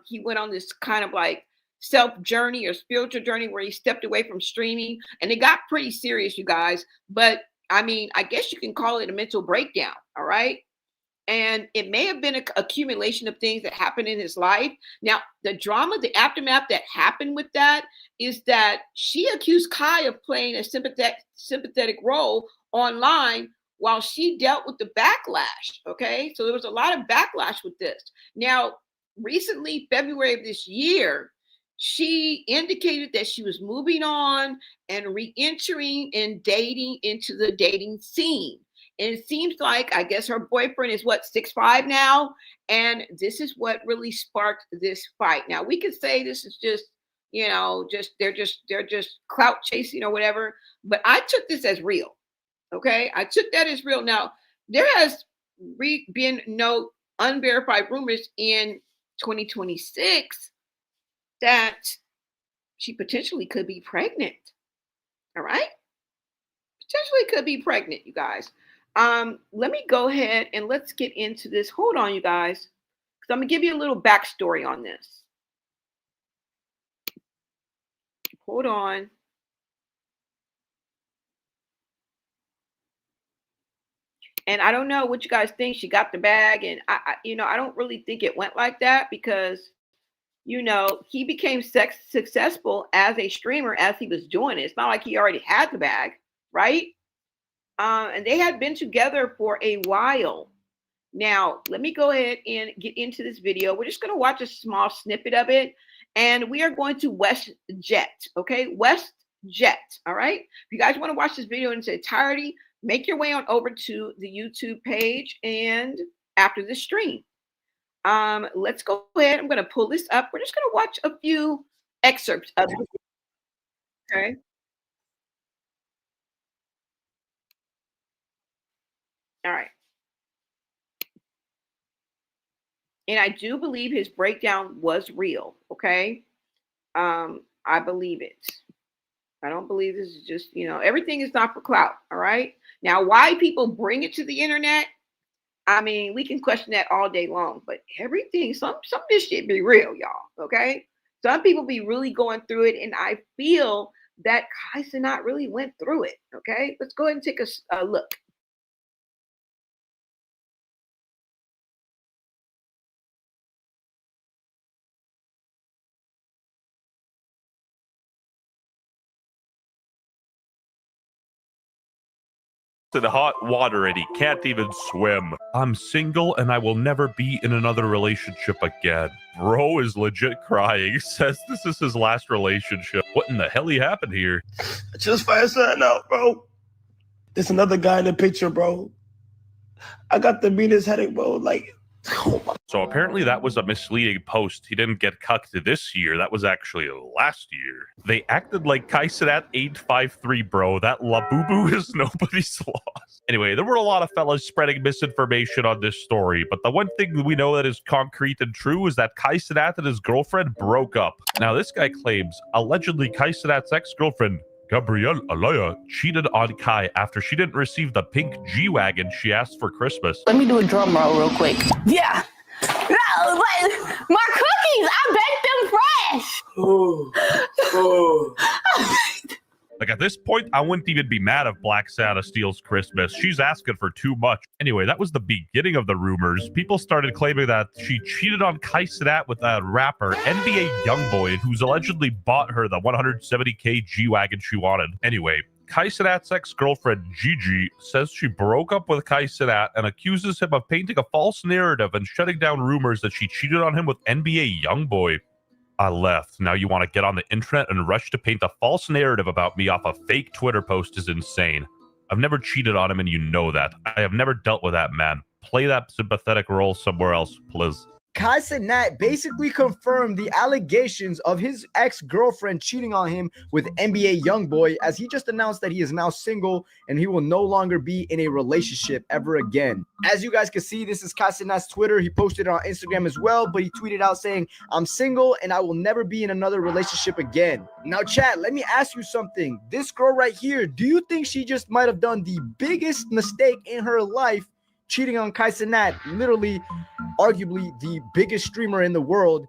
He went on this kind of like self-journey or spiritual journey where he stepped away from streaming, and it got pretty serious, you guys. But I mean, I guess you can call it a mental breakdown, all right? And it may have been an accumulation of things that happened in his life. Now, the drama, the aftermath that happened with that is that she accused Kai of playing a sympathetic role online while she dealt with the backlash. Okay, so there was a lot of backlash with this. Now, recently, February of this year, she indicated that she was moving on and re-entering and dating into the dating scene. And it seems like, I guess her boyfriend is what, 6'5" now? And this is what really sparked this fight. Now, we could say this is just, you know, they're just clout chasing or whatever. But I took this as real. Okay, I took that as real. Now, there has been no unverified rumors in 2026 that she potentially could be pregnant. All right, potentially could be pregnant, you guys. Let me go ahead and let's get into this. Hold on, you guys, because I'm gonna give you a little backstory on this. Hold on. And I don't know what you guys think. She got the bag, and I don't really think it went like that because, he became successful as a streamer as he was doing it. It's not like he already had the bag, right? And they had been together for a while. Now, let me go ahead and get into this video. We're just going to watch a small snippet of it, and we are going to WestJet, okay? WestJet, all right? If you guys want to watch this video in its entirety, make your way on over to the YouTube page and after the stream. Let's go ahead. I'm going to pull this up. We're just going to watch a few excerpts of it. Okay. All right. And I do believe his breakdown was real. Okay. I believe it. I don't believe this is just, everything is not for clout. All right. Now, why people bring it to the internet, I mean, we can question that all day long, but everything, some of this shit be real, y'all. Okay. Some people be really going through it. And I feel that Kai Cenat really went through it. Okay. Let's go ahead and take a look. In hot water and he can't even swim. I'm single and I will never be in another relationship again. Bro is legit crying. Says this is his last relationship. What in the hell happened here? I just found something out, bro. There's another guy in the picture, bro. I got the meanest headache, bro. Like, So apparently that was a misleading post. He didn't get cucked this year. That was actually last year. They acted like Kai Cenat 853, bro. That Labubu is nobody's loss. Anyway, there were a lot of fellas spreading misinformation on this story, but the one thing we know that is concrete and true is that Kai Cenat and his girlfriend broke up. Now, this guy claims, allegedly Kai Cenat's ex-girlfriend, Gabrielle Alaya, cheated on Kai after she didn't receive the pink G-Wagon she asked for Christmas. Let me do a drum roll real quick. Yeah. No, but my cookies, I baked them fresh. Oh. Like, at this point, I wouldn't even be mad if Black Santa steals Christmas. She's asking for too much. Anyway, that was the beginning of the rumors. People started claiming that she cheated on Kai Cenat with a rapper, NBA YoungBoy, who's allegedly bought her the 170K G-Wagon she wanted. Anyway, Kai Cenat's ex-girlfriend, Gigi, says she broke up with Kai Cenat and accuses him of painting a false narrative and shutting down rumors that she cheated on him with NBA YoungBoy. I left. Now you want to get on the internet and rush to paint a false narrative about me off a fake Twitter post is insane. I've never cheated on him and you know that. I have never dealt with that man. Play that sympathetic role somewhere else, please. Kai Cenat basically confirmed the allegations of his ex-girlfriend cheating on him with NBA YoungBoy, as he just announced that he is now single and he will no longer be in a relationship ever again. As you guys can see, this is Kai Cenat's Twitter. He posted it on Instagram as well, but he tweeted out saying, "I'm single and I will never be in another relationship again." Now, chat, let me ask you something. This girl right here, do you think she just might have done the biggest mistake in her life, cheating on Kai Cenat, literally, arguably the biggest streamer in the world?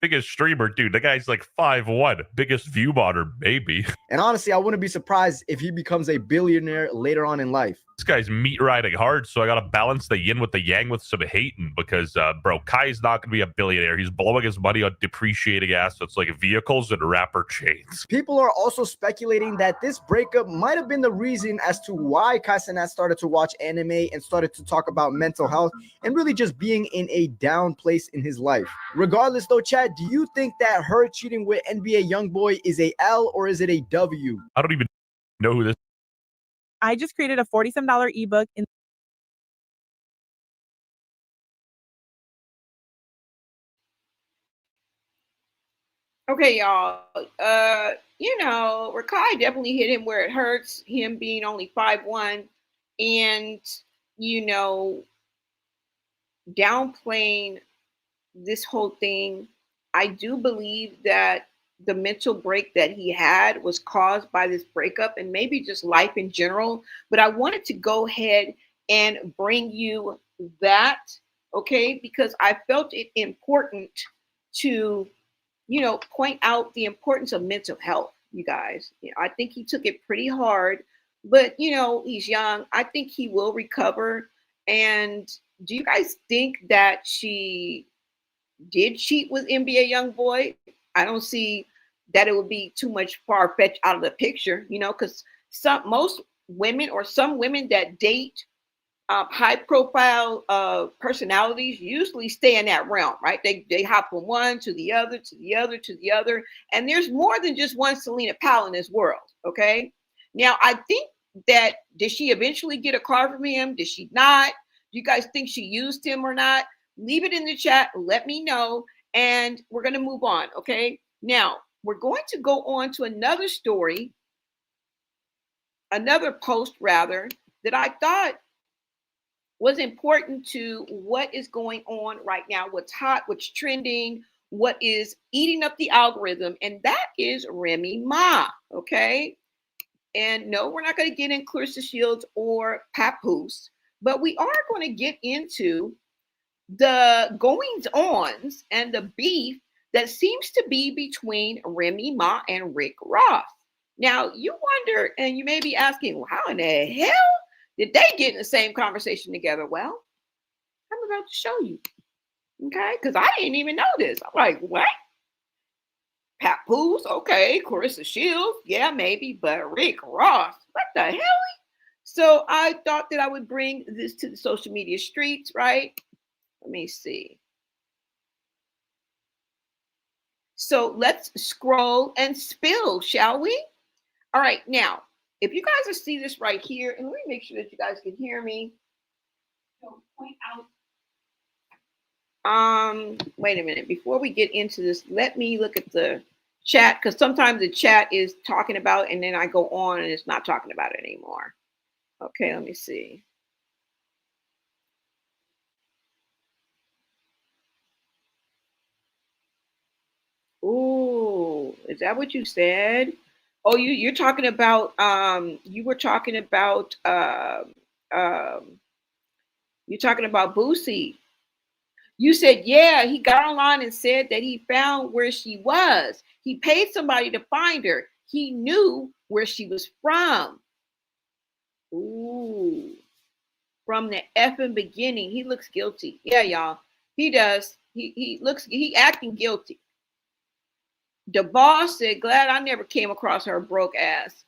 Biggest streamer, dude. The guy's like 5'1", biggest view modder, maybe. And honestly, I wouldn't be surprised if he becomes a billionaire later on in life. This guy's meat riding hard, so I gotta balance the yin with the yang with some hating because, bro, Kai's not gonna be a billionaire. He's blowing his money on depreciating assets like vehicles and rapper chains. People are also speculating that this breakup might have been the reason as to why Kai Cenat started to watch anime and started to talk about mental health and really just being in a down place in his life. Regardless though, Chad, do you think that her cheating with NBA YoungBoy is a L or is it a W? I don't even know who this. I just created a $40-some ebook. Okay, y'all. Rakai definitely hit him where it hurts, him being only 5'1", and, downplaying this whole thing. I do believe that the mental break that he had was caused by this breakup and maybe just life in general. But I wanted to go ahead and bring you that, okay? Because I felt it important to, point out the importance of mental health, you guys. I think he took it pretty hard, but, he's young. I think he will recover. And do you guys think that she did cheat with NBA YoungBoy? I don't see that it would be too much far-fetched out of the picture, because most women or some women that date high-profile personalities usually stay in that realm, right? They hop from one to the other, to the other, to the other, and there's more than just one Selena Powell in this world, okay? Now, I think that, did she eventually get a car from him? Did she not? Do you guys think she used him or not? Leave it in the chat. Let me know, and we're going to move on, okay? Now, we're going to go on to another story, another post rather, that I thought was important to what is going on right now, what's hot, what's trending, what is eating up the algorithm, and that is Remy Ma, okay? And no, we're not going to get in Clarissa Shields or Papoose, but we are going to get into the goings-ons and the beef that seems to be between Remy Ma and Rick Ross. Now, you wonder, and you may be asking, well, how in the hell did they get in the same conversation together? Well, I'm about to show you, okay? Because I didn't even know this. I'm like, what? Papoose, okay. Clarissa Shields, yeah, maybe. But Rick Ross, what the hell? So I thought that I would bring this to the social media streets, right? Let me see. So let's scroll and spill, shall we? All right, now, if you guys will see this right here, and let me make sure that you guys can hear me. So point out Wait a minute. Before we get into this, let me look at the chat, because sometimes the chat is talking about and then I go on and it's not talking about it anymore. Okay, let me see. Ooh, is that what you said? Oh, you're talking about you were talking about you're talking about Boosie. You said, yeah, he got online and said that he found where she was. He paid somebody to find her. He knew where she was from. Ooh, from the effing beginning. He looks guilty. Yeah, y'all. He does. He acting guilty. The boss said, glad I never came across her broke ass.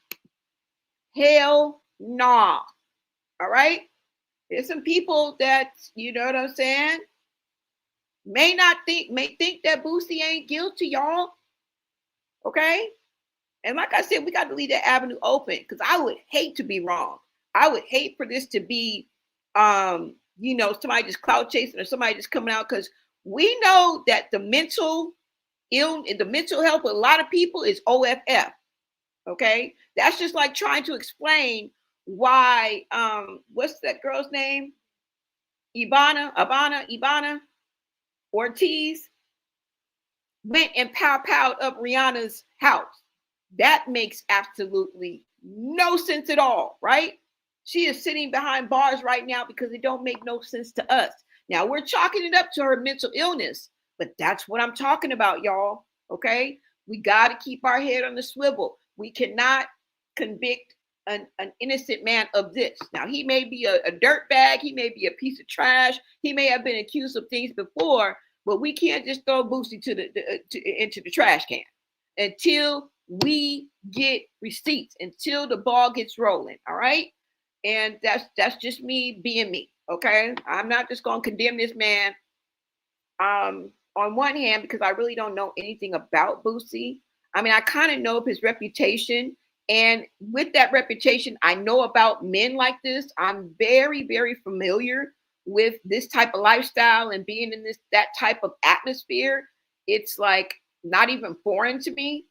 Hell nah. All right. There's some people that, you know what I'm saying, may think that Boosie ain't guilty, y'all. Okay. And like I said, we got to leave that avenue open, because I would hate to be wrong. I would hate for this to be somebody just clout chasing or somebody just coming out, because we know that the mental health of a lot of people is OFF. Okay. That's just like trying to explain why what's that girl's name? Ibana Ortiz went and powed up Rihanna's house. That makes absolutely no sense at all, right? She is sitting behind bars right now because it don't make no sense to us. Now, we're chalking it up to her mental illness, but that's what I'm talking about, y'all, okay? We got to keep our head on the swivel. We cannot convict an innocent man of this. Now, he may be a dirt bag. He may be a piece of trash. He may have been accused of things before, but we can't just throw Boosie into the trash can until we get receipts, until the ball gets rolling. All right. And that's just me being me. Okay. I'm not just going to condemn this man. On one hand, because I really don't know anything about Boosie. I mean, I kind of know of his reputation. And with that reputation, I know about men like this. I'm very, very familiar with this type of lifestyle and being in that type of atmosphere. It's like not even foreign to me.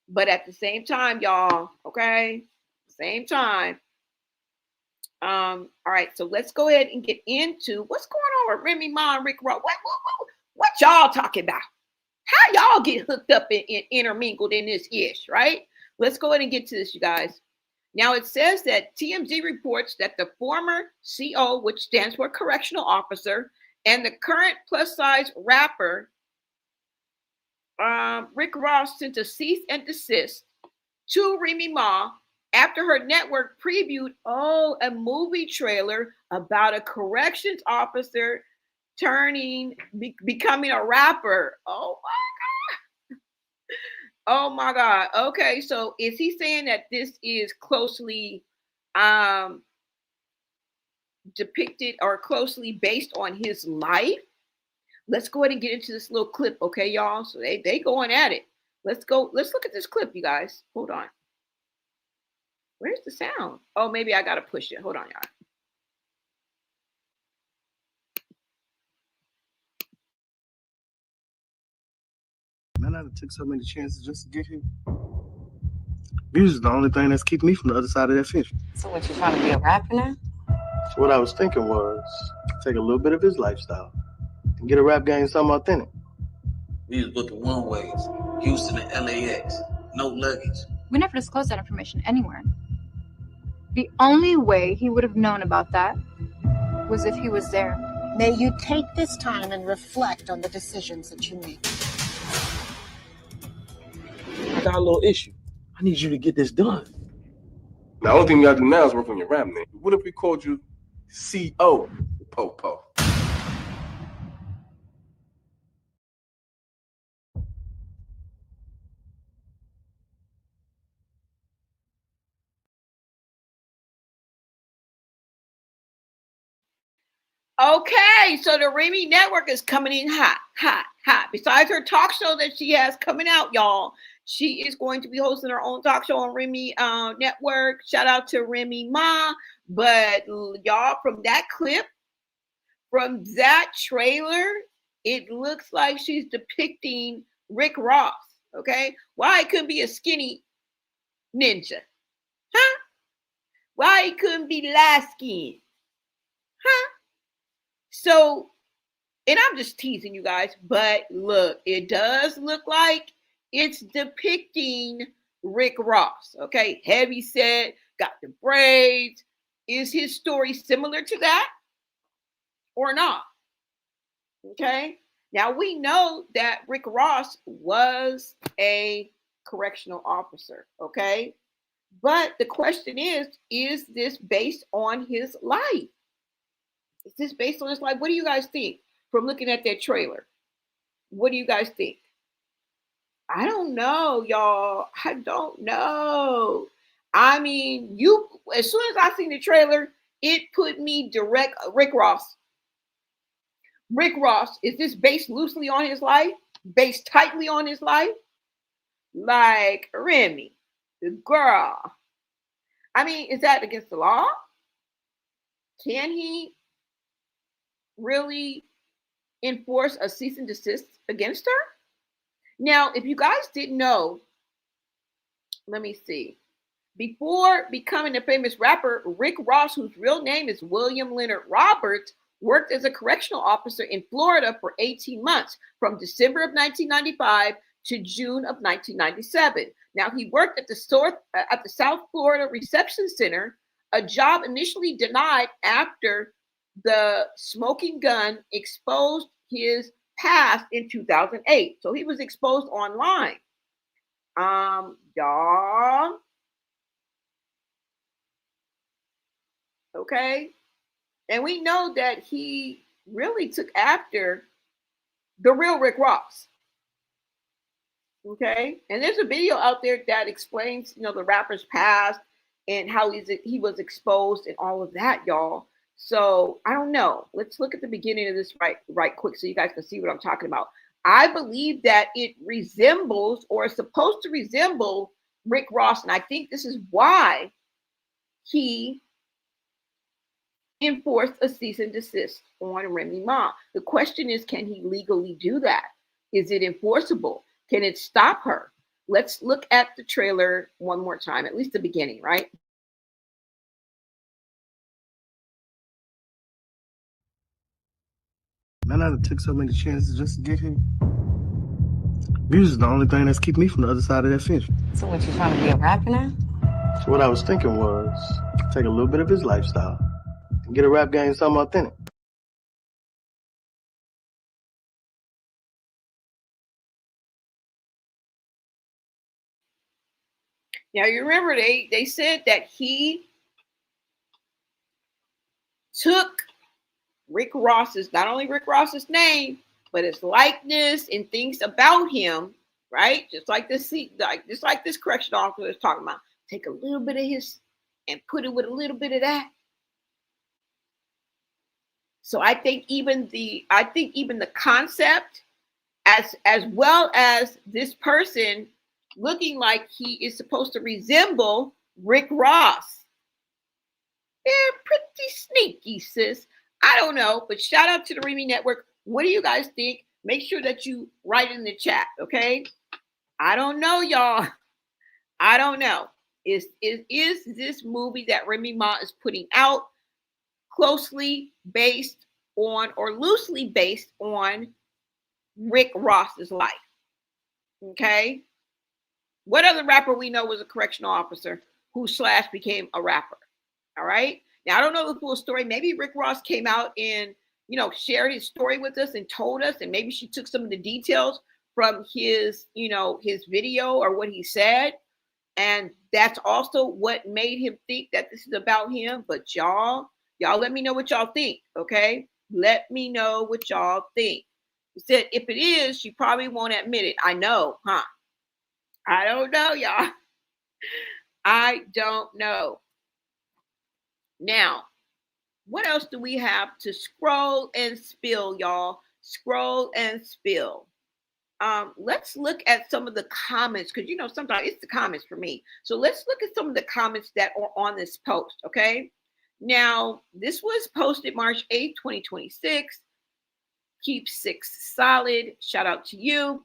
But at the same time, y'all, okay, same time. All right, so let's go ahead and get into what's going on with Remy Ma and Rick Ross. What y'all talking about? How y'all get hooked up and intermingled in this ish, right? Let's go ahead and get to this, you guys. Now, it says that TMZ reports that the former CO, which stands for correctional officer, and the current plus-size rapper, Rick Ross, sent a cease and desist to Remy Ma after her network previewed a movie trailer about a corrections officer becoming a rapper. Oh my God. Oh my God. Okay, so is he saying that this is closely depicted or closely based on his life? Let's go ahead and get into this little clip, okay, y'all? So they going at it. Let's look at this clip, you guys. Hold on. Where's the sound? Oh, maybe I gotta push it. Hold on, y'all. Man, I took so many chances just to get here. Music's the only thing that's keeping me from the other side of that fish. So what, you trying to be a rapper now? So what I was thinking was take a little bit of his lifestyle and get a rap game something authentic. We was booking one-ways, Houston and LAX, no luggage. We never disclosed that information anywhere. The only way he would have known about that was if he was there. May you take this time and reflect on the decisions that you make. I got a little issue. I need you to get this done. Now, the only thing you gotta do now is work on your rap name. What if we called you C.O. Popo? Okay, so the Remy Network is coming in hot. Besides her talk show that she has coming out, y'all, she is going to be hosting her own talk show on Remy Network. Shout out to Remy Ma. But y'all, from that clip, from that trailer, it looks like she's depicting Rick Ross. Okay, why it couldn't be a skinny ninja? Huh? Why it couldn't be light skin? Huh? So, and I'm just teasing you guys, but look, it does look like it's depicting Rick Ross. Okay, heavy set, got the braids. Is his story similar to that or not? Okay, now we know that Rick Ross was a correctional officer. Okay, but the question is this based on his life? Is this based on his life? What do you guys think from looking at that trailer? What do you guys think? I don't know, y'all. I don't know. I mean, as soon as I seen the trailer, it put me direct Rick Ross. Rick Ross, is this based loosely on his life? Based tightly on his life? Like Remy, the girl. I mean, is that against the law? Can he really enforce a cease and desist against her? Now, if you guys didn't know, let me see. Before becoming a famous rapper, Rick Ross, whose real name is William Leonard Roberts, worked as a correctional officer in Florida for 18 months, from December of 1995 to June of 1997. Now, he worked at the South Florida Reception Center, a job initially denied after the smoking gun exposed his past in 2008. So he was exposed online. Y'all. Okay. And we know that he really took after the real Rick Ross. Okay. And there's a video out there that explains, the rapper's past and how he was exposed and all of that, y'all. So I don't know. Let's look at the beginning of this right quick so you guys can see what I'm talking about. I believe that it resembles or is supposed to resemble Rick Ross. And I think this is why he enforced a cease and desist on Remy Ma. The question is, can he legally do that? Is it enforceable? Can it stop her? Let's look at the trailer one more time, at least the beginning, right? Man, I done took so many chances just to get here. Music is the only thing that's keeping me from the other side of that fence. So what, you trying to be a rapper now? So what I was thinking was take a little bit of his lifestyle and get a rap game something authentic. Now, you remember they said that he took Rick Ross's, not only Rick Ross's name, but his likeness and things about him, right? Just like this correction officer is talking about. Take a little bit of his and put it with a little bit of that. So I think even the concept, as well as this person looking like he is supposed to resemble Rick Ross, they're pretty sneaky, sis. I don't know, but shout out to the Remy Network. What do you guys think? Make sure that you write in the chat, okay? I don't know, y'all. I don't know. Is this movie that Remy Ma is putting out closely based on or loosely based on Rick Ross's life? Okay. What other rapper we know was a correctional officer who / became a rapper? All right. Now, I don't know the full story. Maybe Rick Ross came out and, shared his story with us and told us, and maybe she took some of the details from his, his video or what he said. And that's also what made him think that this is about him. But y'all let me know what y'all think, okay? Let me know what y'all think. He said if it is, she probably won't admit it. I know, huh? I don't know, y'all. I don't know. Now, what else do we have to scroll and spill, y'all? Scroll and spill. Let's look at some of the comments, because sometimes it's the comments for me. So let's look at some of the comments that are on this post, okay? Now, this was posted March 8th, 2026. Keep 6 solid. Shout out to you.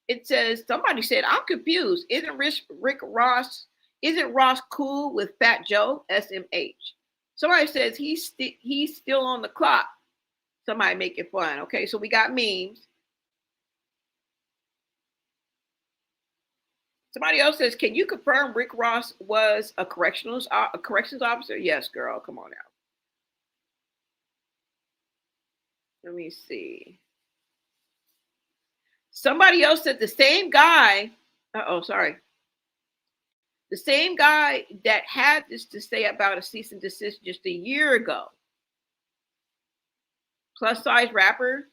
It says, somebody said, I'm confused. Isn't Ross cool with Fat Joe? SMH. Somebody says he's still on the clock. Somebody make it fun. Okay, so we got memes. Somebody else says, can you confirm Rick Ross was a corrections officer? Yes, girl. Come on now. Let me see. Somebody else said the same guy. The same guy that had this to say about a cease and desist just a year ago. Plus size rapper.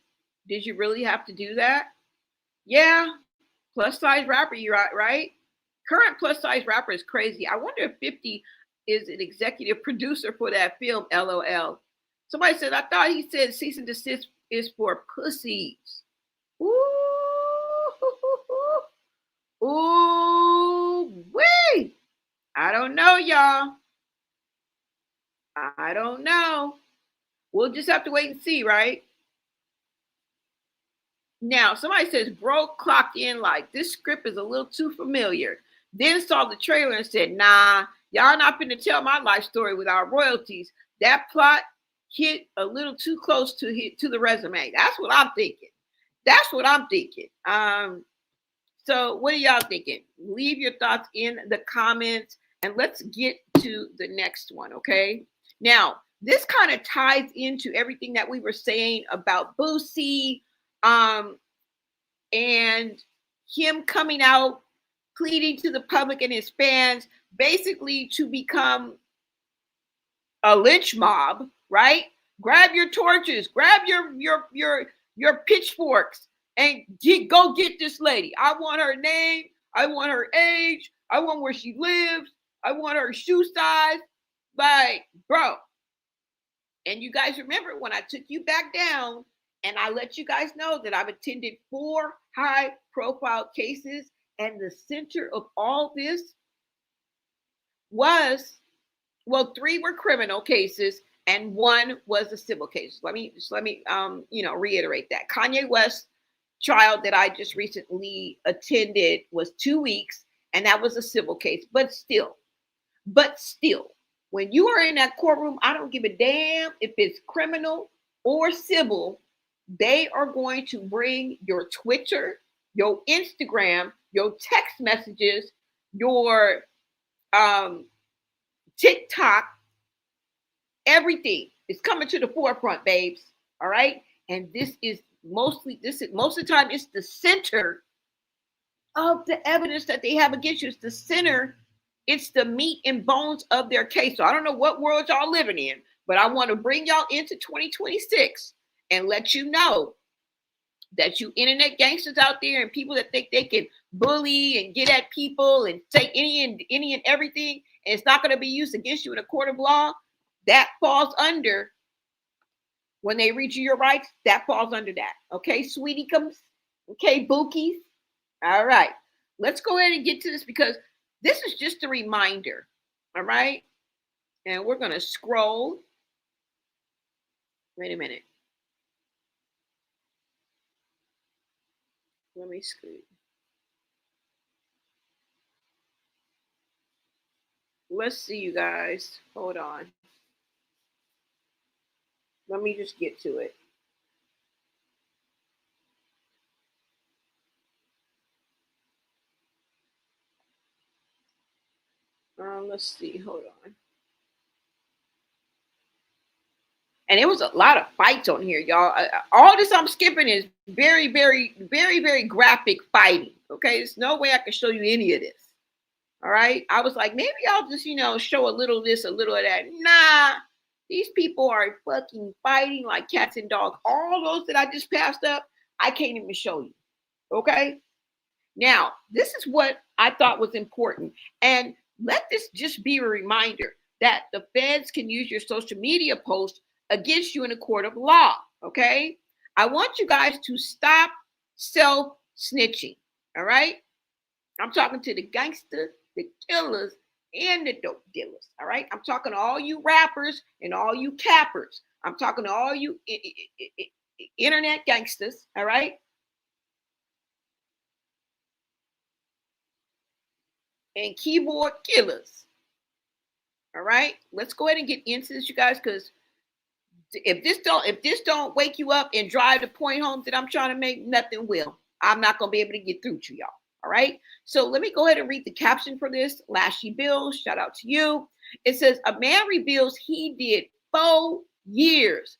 Did you really have to do that? Yeah. Plus size rapper, you're right. Current plus size rapper is crazy. I wonder if 50 is an executive producer for that film, LOL. Somebody said, I thought he said cease and desist is for pussies. Ooh, wait. I don't know, y'all. I don't know. We'll just have to wait and see, right? Now, somebody says, bro clocked in like this script is a little too familiar. Then saw the trailer and said, nah, y'all not finna tell my life story without royalties. That plot hit a little too close to the resume. That's what I'm thinking. So what are y'all thinking? Leave your thoughts in the comments and let's get to the next one, okay? Now, this kind of ties into everything that we were saying about Boosie, and him coming out, pleading to the public and his fans, basically to become a lynch mob, right? Grab your torches, grab your pitchforks, and go get this lady. I want her name. I want her age. I want where she lives. I want her shoe size. Like, bro. And you guys remember when I took you back down and I let you guys know that I've attended 4 high-profile cases, and the center of all this was, well, 3 were criminal cases and 1 was a civil case. Let me reiterate that. Kanye West trial that I just recently attended was 2 weeks, and that was a civil case. But still, when you are in that courtroom, I don't give a damn if it's criminal or civil. They are going to bring your Twitter, your Instagram, your text messages, your TikTok, everything is coming to the forefront, babes. All right. And most of the time, it's the center of the evidence that they have against you. It's the center. It's the meat and bones of their case. So I don't know what world y'all living in, but I want to bring y'all into 2026 and let you know that you internet gangsters out there and people that think they can bully and get at people and say any and everything, and it's not going to be used against you in a court of law, that falls under, when they read you your rights, that falls under that. Okay, sweetie comes. Okay, bookies. All right. Let's go ahead and get to this because this is just a reminder. All right. And we're going to scroll. Wait a minute. Let me scroll. Let's see, you guys. Hold on. Let me just get to it. Let's see. Hold on. And it was a lot of fights on here, y'all. All this I'm skipping is very, very, very, very graphic fighting. Okay, there's no way I can show you any of this. All right. I was like, maybe I'll just, show a little of this, a little of that. Nah, these people are fucking fighting like cats and dogs. All those that I just passed up, I can't even show you. Okay. Now, this is what I thought was important. And let this just be a reminder that the feds can use your social media posts against you in a court of law. Okay. I want you guys to stop self-snitching. All right. I'm talking to the gangsters, the killers, and the dope dealers. All right. I'm talking to all you rappers and all you cappers. I'm talking to all you internet gangsters, all right? And keyboard killers. All right, let's go ahead and get into this, you guys, because if this don't wake you up and drive the point home that I'm trying to make, nothing will. I'm not gonna be able to get through to y'all. All right, so let me go ahead and read the caption for this. Lashy Bill, shout out to you. It says a man reveals he did 4 years.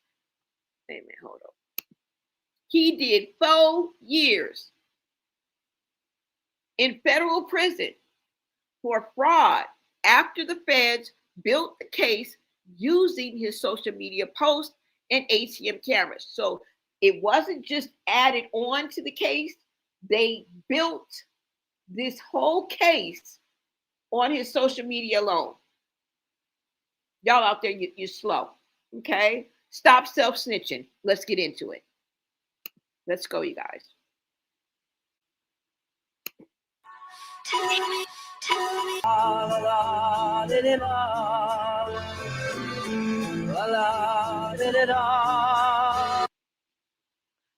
Wait a minute, hold on. He did 4 years in federal prison for fraud after the feds built the case using his social media posts and ATM cameras. So it wasn't just added on to the case. They built this whole case on his social media alone. Y'all out there, you're slow. Okay? Stop self-snitching. Let's get into it. Let's go, you guys.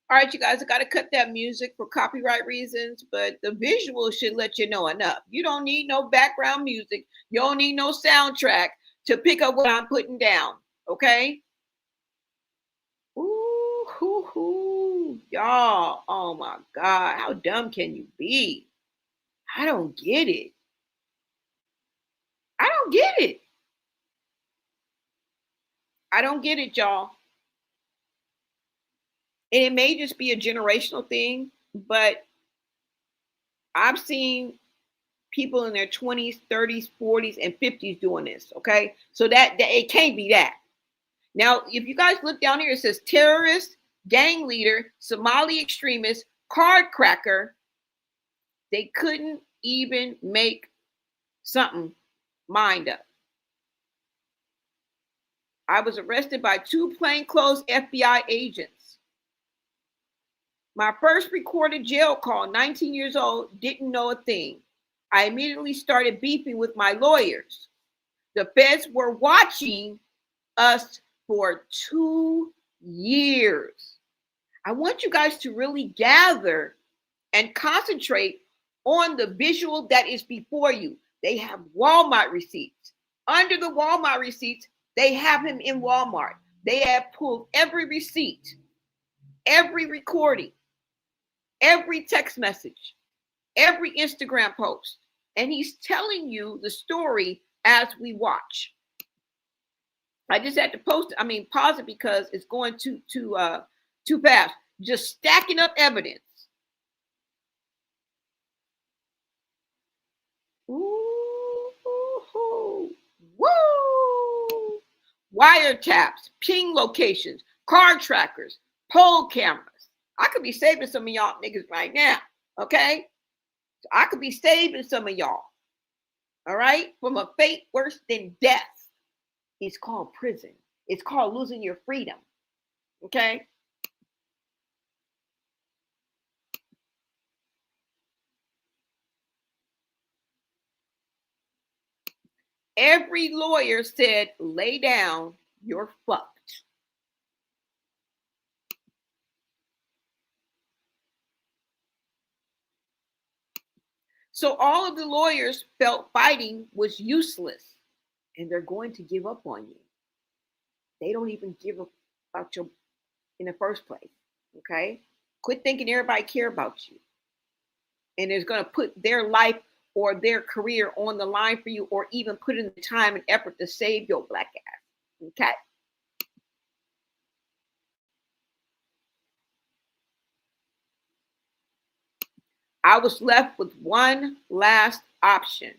All right, you guys, I got to cut that music for copyright reasons, but the visual should let you know enough. You don't need no background music. You don't need no soundtrack to pick up what I'm putting down, okay? Ooh, hoo, hoo. Y'all, oh my God, how dumb can you be? I don't get it. I don't get it. I don't get it, y'all. And it may just be a generational thing, but I've seen people in their 20s, 30s, 40s, and 50s doing this, okay? So that it can't be that. Now, if you guys look down here, it says terrorist, gang leader, Somali extremist, card cracker. They couldn't even make something mind up. I was arrested by 2 plainclothes FBI agents. My first recorded jail call, 19 years old, didn't know a thing. I immediately started beefing with my lawyers. The feds were watching us for 2 years. I want you guys to really gather and concentrate on the visual that is before you. They have Walmart receipts. Under the Walmart receipts, they have him in Walmart. They have pulled every receipt, every recording, every text message, every Instagram post. And he's telling you the story as we watch. I just had to pause it because it's going too fast. Just stacking up evidence. Ooh, woo! Wiretaps, ping locations, car trackers, pole cameras. I could be saving some of y'all niggas right now, okay? So I could be saving some of y'all, all right? From a fate worse than death. It's called prison. It's called losing your freedom, okay? Every lawyer said, lay down, you're fucked. So all of the lawyers felt fighting was useless, and they're going to give up on you. They don't even give up about you in the first place, okay? Quit thinking everybody care about you. And is going to put their life or their career on the line for you, or even put in the time and effort to save your black ass, okay? I was left with one last option.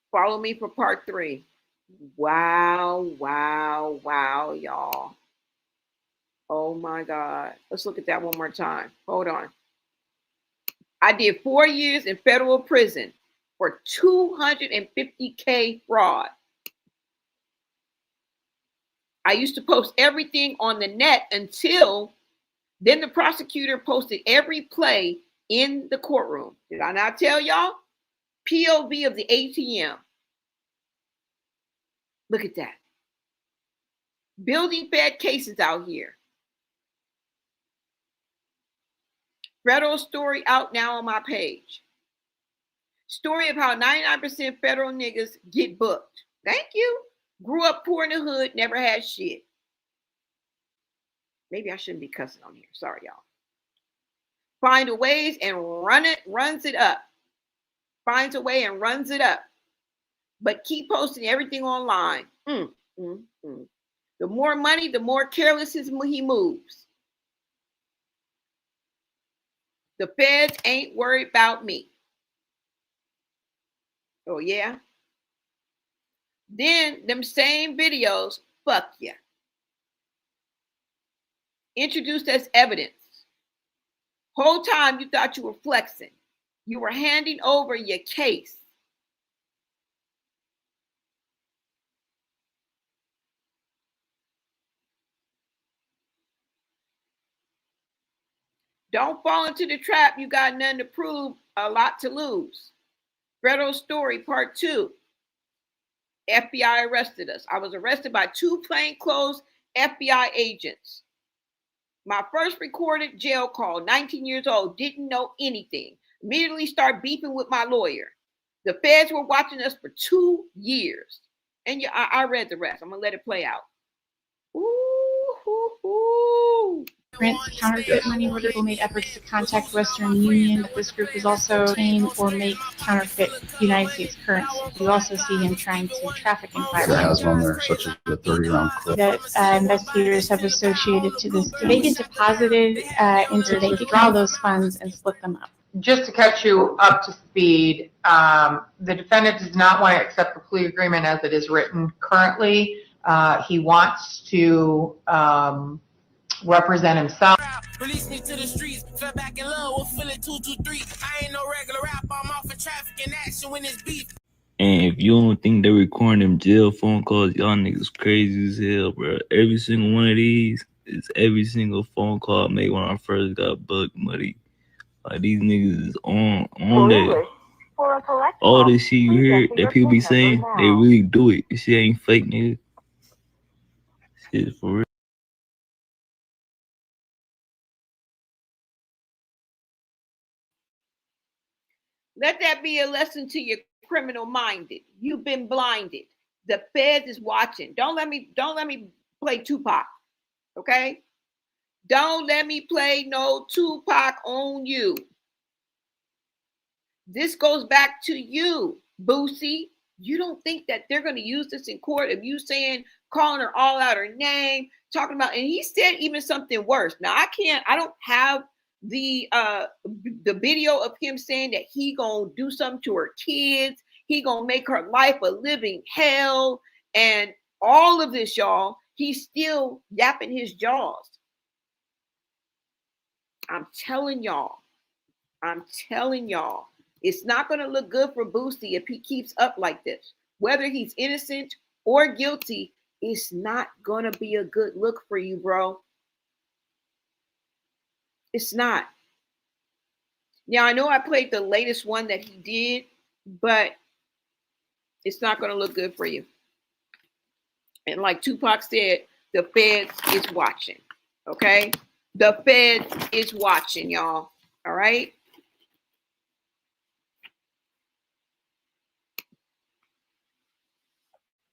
Follow me for part 3. Wow, wow, wow, y'all. Oh my God. Let's look at that one more time. Hold on. I did 4 years in federal prison for $250K fraud. I used to post everything on the net until Then the prosecutor posted every play in the courtroom. Did I not tell y'all? POV of the ATM. Look at that. Building fed cases out here. Federal story out now on my page. Story of how 99% federal niggas get booked. Thank you. Grew up poor in the hood, never had shit. Maybe I shouldn't be cussing on here. Sorry, y'all. Find a ways and runs it up. Finds a way and runs it up. But keep posting everything online. The more money, the more careless he moves. The feds ain't worried about me. Oh, yeah? Then them same videos, fuck ya. Introduced as evidence. Whole time you thought you were flexing. You were handing over your case. Don't fall into the trap. You got nothing to prove, a lot to lose. Federal story part 2. FBI arrested us. I was arrested by 2 plainclothes FBI agents. My first recorded jail call, 19 years old, didn't know anything. Immediately start beefing with my lawyer. The feds were watching us for 2 years. And yeah, I read the rest. I'm going to let it play out. Ooh. Print counterfeit money where people made efforts to contact Western Union, but this group was also obtain or make counterfeit United States currency. You also see him trying to traffic in firearms. That has on there, such as the 30-round clip. That investigators have associated to this. They get deposited into they withdraw those funds and split them up. Just to catch you up to speed, the defendant does not want to accept the plea agreement as it is written currently. He wants to represent himself. Release me to the streets, fell back in love with Philly 223. I ain't no regular rap, I'm off of traffic in action when it's beef. And if you don't think they're recording them jail phone calls, y'all niggas crazy as hell, bro. Every single one of these is every single phone call I made when I first got booked, buddy. Like, these niggas is on there. All this shit you hear that people be saying, they really do it. This shit ain't fake, nigga. Shit is for real. Let that be a lesson to your criminal minded. You've been blinded. The feds is watching. Don't let me play Tupac. Okay? Don't let me play no Tupac on you. This goes back to you, Boosie. You don't think that they're going to use this in court of you calling her all out her name, talking about, and he said even something worse. Now I don't have the video of him saying that he gonna do something to her kids, he gonna make her life a living hell, and all of this, y'all. He's still yapping his jaws. I'm telling y'all, it's not gonna look good for Boosie if he keeps up like this. Whether he's innocent or guilty, it's not gonna be a good look for you, bro. It's not. Now, I know I played the latest one that he did, but it's not going to look good for you. And like Tupac said, the feds is watching, okay? The feds is watching, y'all, all right?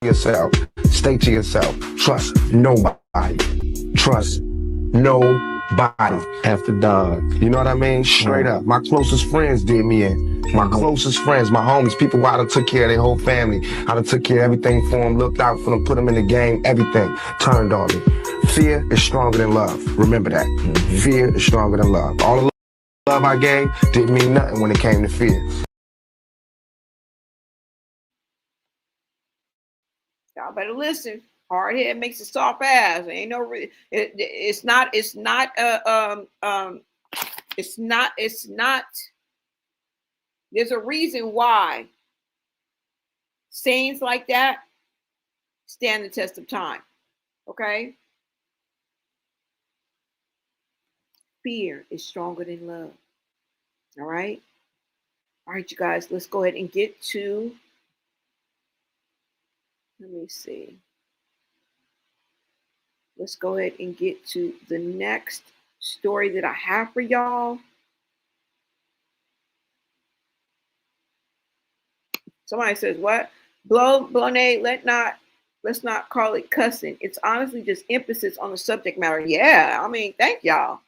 Yourself. Stay to yourself. Trust nobody. Trust nobody. After dog. You know what I mean? Straight up. My closest friends did me in. My closest friends, my homies, people I done took care of their whole family. I done took care of everything for them, looked out for them, put them in the game, everything. Turned on me. Fear is stronger than love. Remember that. Fear is stronger than love. All the love I gave didn't mean nothing when it came to fear. Y'all better listen. Hard head makes a soft ass. Ain't no. It's not. There's a reason why sayings like that stand the test of time. Okay. fear is stronger than love. All right. All right, you guys, let's go ahead and get to, let me see. Let's go ahead and get to the next story that I have for y'all. Somebody says, what? Blonay, let's not call it cussing. It's honestly just emphasis on the subject matter. Yeah, I mean, thank y'all.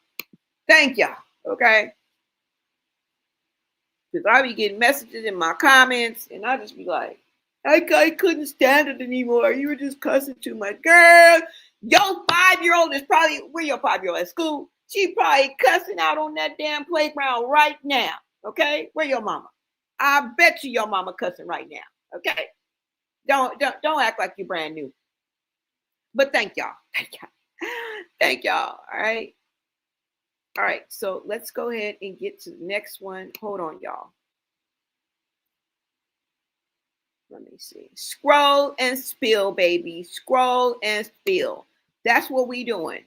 Thank y'all. Okay. Because I be getting messages in my comments, and I just be like, I couldn't stand it anymore. You were just cussing too much. Girl, your 5-year-old is probably, where your 5-year-old at school? She probably cussing out on that damn playground right now. Okay? Where your mama? I bet you your mama cussing right now. Okay? Don't act like you're brand new. But thank y'all. Thank y'all. Thank y'all. All right. All right. So let's go ahead and get to the next one. Hold on, y'all. Let me see. Scroll and spill, baby. Scroll and spill. That's what we doing.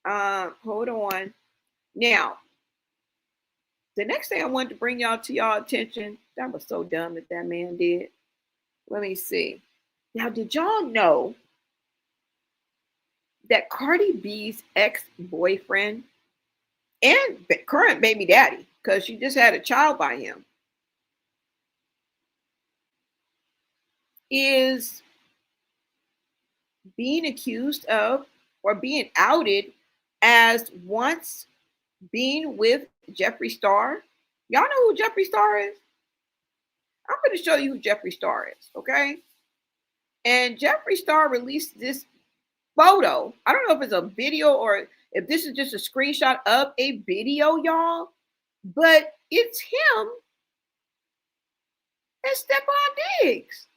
Hold on. Now, the next thing I wanted to bring y'all to y'all attention, that was so dumb that man did. Let me see. Now, did y'all know that Cardi B's ex-boyfriend and current baby daddy, because she just had a child by him, is being accused of or being outed as once being with Jeffree Star? Y'all know who Jeffree Star is? I'm going to show you who Jeffree Star is, okay? And Jeffree Star released this photo. I don't know if it's a video or if this is just a screenshot of a video, y'all, but it's him and Stephon Diggs.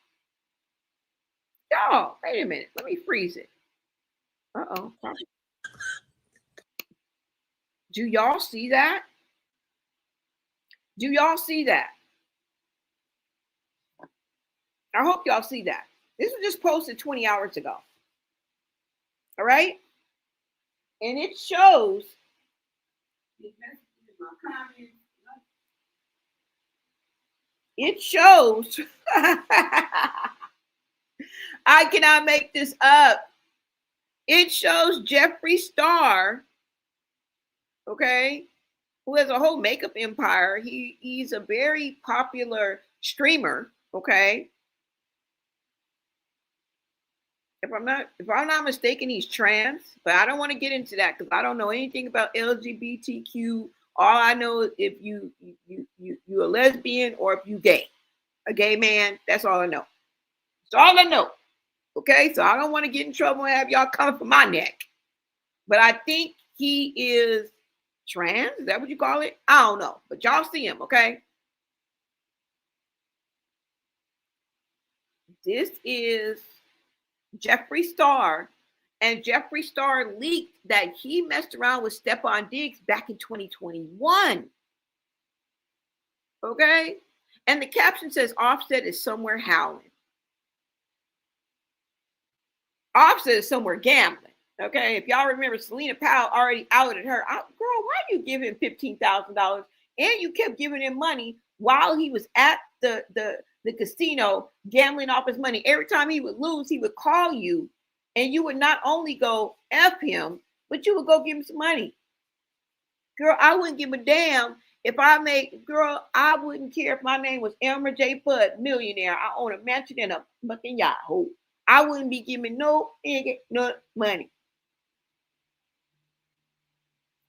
Y'all, wait a minute. Let me freeze it. Uh-oh. Do y'all see that? Do y'all see that? I hope y'all see that. This was just posted 20 hours ago. All right? And it shows, I cannot make this up. It shows Jeffree Star, okay, who has a whole makeup empire. He's a very popular streamer, okay. If I'm not mistaken, he's trans, but I don't want to get into that because I don't know anything about LGBTQ. All I know is if you a lesbian or if you gay, a gay man, that's all I know. That's all I know. Okay, so I don't want to get in trouble and have y'all coming for my neck. But I think he is trans. Is that what you call it? I don't know. But y'all see him, okay? This is Jeffree Star. And Jeffree Star leaked that he messed around with Stephon Diggs back in 2021. Okay? And the caption says Offset is somewhere howling. Offset is somewhere gambling. Okay, if y'all remember, Selena Powell already outed her. Girl, why you give him $15,000 and you kept giving him money while he was at the casino gambling off his money? Every time he would lose, he would call you, and you would not only go F him, but you would go give him some money. Girl, I wouldn't give a damn if I wouldn't care if my name was Elmer J. Fudd, millionaire. I own a mansion and a fucking Yahoo. I wouldn't be giving no nigga no money.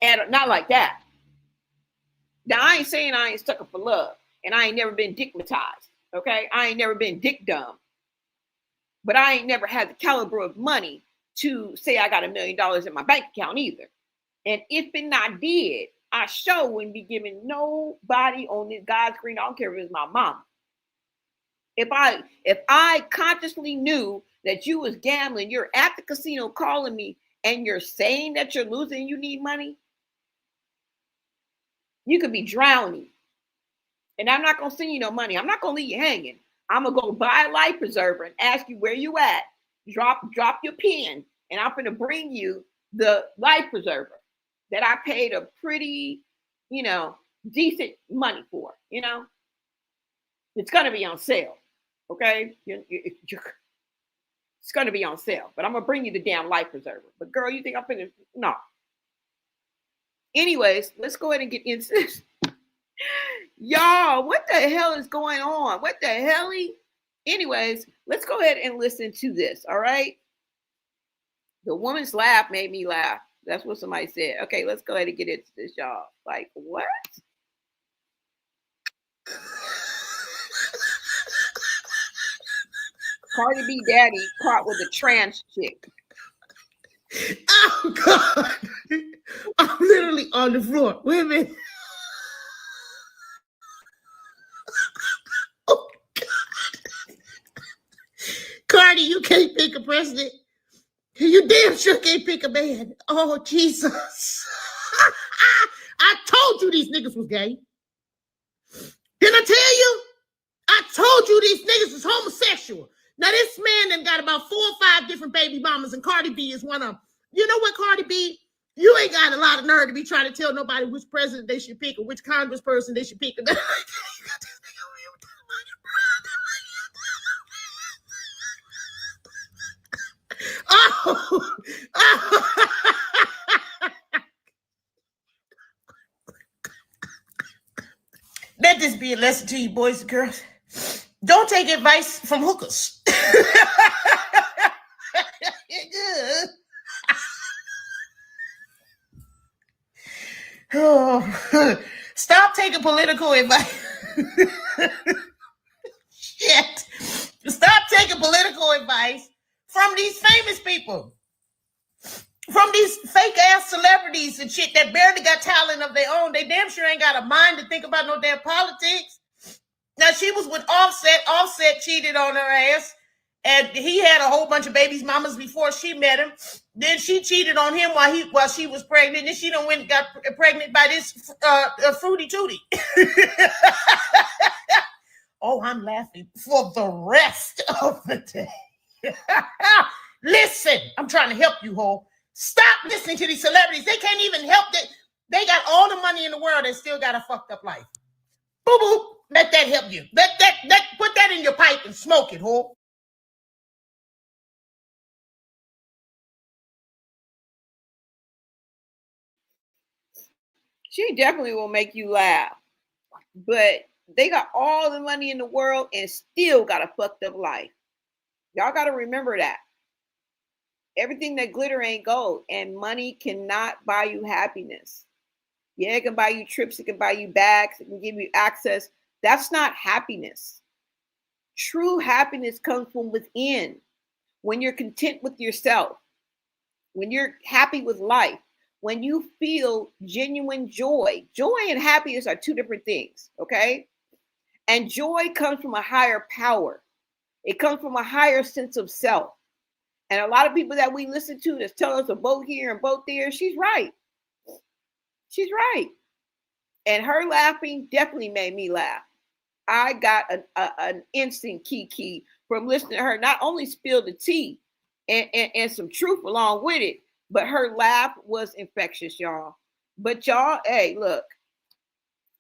And not like that. Now, I ain't saying I ain't stuck up for love, and I ain't never been dickmatized, okay? I ain't never been dick dumb. But I ain't never had the caliber of money to say I got $1 million in my bank account either. And if I did, I sure wouldn't be giving nobody on this God's green. I don't care if it's my mama. If I consciously knew that you was gambling, you're at the casino calling me, and you're saying that you're losing and you need money, you could be drowning. And I'm not going to send you no money. I'm not going to leave you hanging. I'm going to go buy a life preserver and ask you where you at. Drop your pin, and I'm going to bring you the life preserver. that I paid a pretty, decent money for, it's going to be on sale. Okay. It's going to be on sale, but I'm going to bring you the damn life preserver. But girl, you think I'm going to, no. Anyways, let's go ahead and get into this. Y'all, what the hell is going on? What the hell? Anyways, let's go ahead and listen to this. All right. The woman's laugh made me laugh. That's what somebody said. Okay, let's go ahead and get into this, y'all. Like, what? Cardi B daddy caught with a trans chick. Oh, God. I'm literally on the floor. Wait a minute. Oh, God. Cardi, you can't pick a president. You damn sure can't pick a man. Oh, Jesus. I told you these niggas was gay. Didn't I tell you? I told you these niggas is homosexual. Now, this man done got about 4 or 5 different baby mamas, and Cardi B is one of them. You know what, Cardi B? You ain't got a lot of nerve to be trying to tell nobody which president they should pick or which congressperson they should pick. Oh. Let this be a lesson to you, boys and girls. Don't take advice from hookers. Oh. Stop taking political advice. Shit. Stop taking political advice from these famous people. From these fake ass celebrities and shit that barely got talent of their own. They damn sure ain't got a mind to think about no damn politics. Now, she was with Offset. Offset cheated on her ass. And he had a whole bunch of babies mamas before she met him. Then she cheated on him while she was pregnant. Then she done went and got pregnant by this Fruity Tooty. Oh, I'm laughing for the rest of the day. Listen, I'm trying to help you, ho. Stop listening to these celebrities. They can't even help it. They got all the money in the world and still got a fucked up life. Boo boo. Let that help you. Put that in your pipe and smoke it, ho. She definitely will make you laugh. But they got all the money in the world and still got a fucked up life. Y'all got to remember that. Everything that glitter ain't gold, and money cannot buy you happiness. Yeah, it can buy you trips, it can buy you bags, it can give you access. That's not happiness. True happiness comes from within. When you're content with yourself, when you're happy with life, when you feel genuine joy. Joy and happiness are 2 different things, okay? And joy comes from a higher power. It comes from a higher sense of self. And a lot of people that we listen to that's telling us a boat here and boat there, she's right. She's right. And her laughing definitely made me laugh. I got an instant kiki from listening to her not only spill the tea and some truth along with it, but her laugh was infectious, y'all. But y'all, hey, look.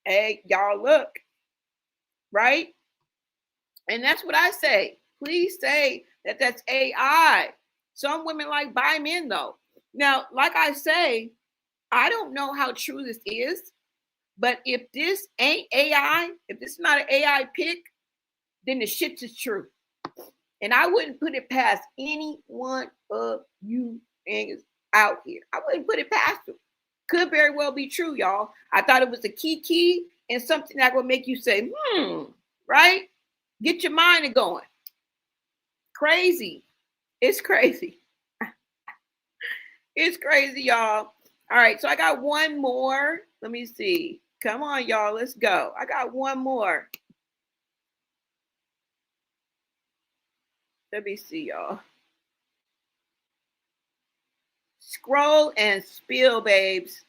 Hey, y'all, look. Right? And that's what I say. Please say that that's AI. Some women like buy men, though. Now, like I say, I don't know how true this is, but if this ain't AI, if this is not an AI pick, then the shit is true. And I wouldn't put it past any one of you niggas out here. I wouldn't put it past them. Could very well be true, y'all. I thought it was a key and something that would make you say, right? Get your mind going. Crazy. It's crazy. It's crazy, y'all. All right, so I got one more. Let me see. Come on, y'all. Let's go. I got one more. Let me see, y'all. Scroll and spill, babes.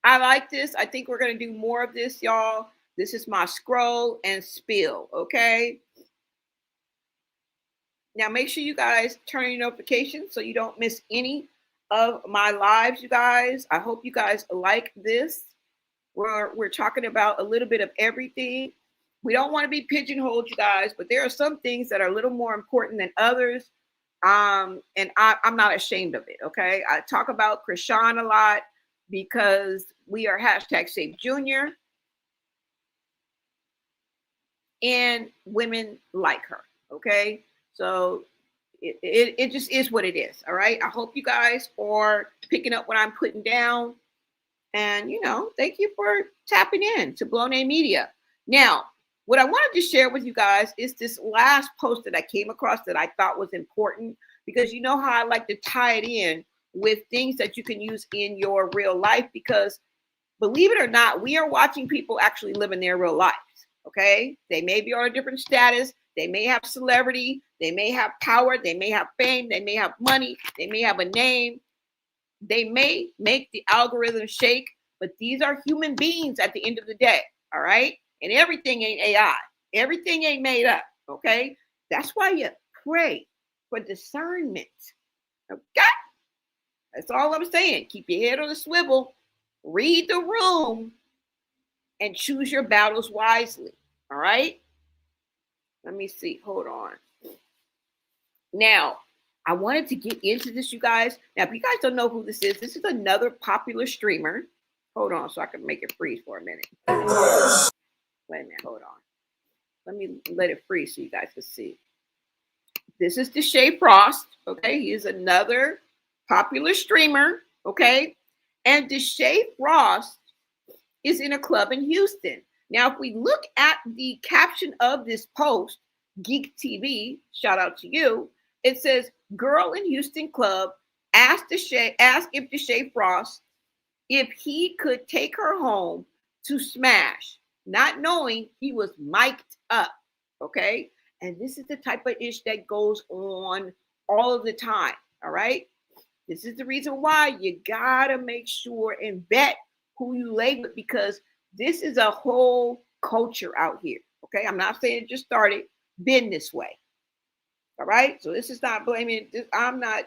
I like this. I think we're going to do more of this, y'all. This is my scroll and spill, okay? Now, make sure you guys turn your notifications so you don't miss any of my lives, you guys. I hope you guys like this. We're talking about a little bit of everything. We don't want to be pigeonholed, you guys, but there are some things that are a little more important than others. And I'm not ashamed of it, okay? I talk about CRASHIN a lot because we are #SaveJunior. And women like her, okay? So it just is what it is, all right? I hope you guys are picking up what I'm putting down. And, you know, thank you for tapping in to Blown A Media. Now, what I wanted to share with you guys is this last post that I came across that I thought was important, because you know how I like to tie it in with things that you can use in your real life, because believe it or not, we are watching people actually living their real lives, okay? They may be on a different status. They may have celebrity. They may have power. They may have fame. They may have money. They may have a name. They may make the algorithm shake, but these are human beings at the end of the day, all right? And everything ain't AI. Everything ain't made up, okay? That's why you pray for discernment, okay? That's all I'm saying. Keep your head on the swivel, read the room, and choose your battles wisely, all right? Let me see. Hold on. Now, I wanted to get into this, you guys. Now, if you guys don't know who this is another popular streamer. Hold on so I can make it freeze for a minute. Wait a minute. Hold on. Let me let it freeze so you guys can see. This is the Shay Frost, okay? He is another popular streamer, okay? And the Shay Frost is in a club in Houston. Now, if we look at the caption of this post, Geek TV, shout out to you, it says, girl in Houston club asked if the Shay Frost if he could take her home to smash, not knowing he was mic'd up, okay? And this is the type of ish that goes on all of the time, all right? This is the reason why you gotta make sure and vet who you lay with, because this is a whole culture out here, okay? I'm not saying it just started, been this way. All right, so this is not blaming this. I'm not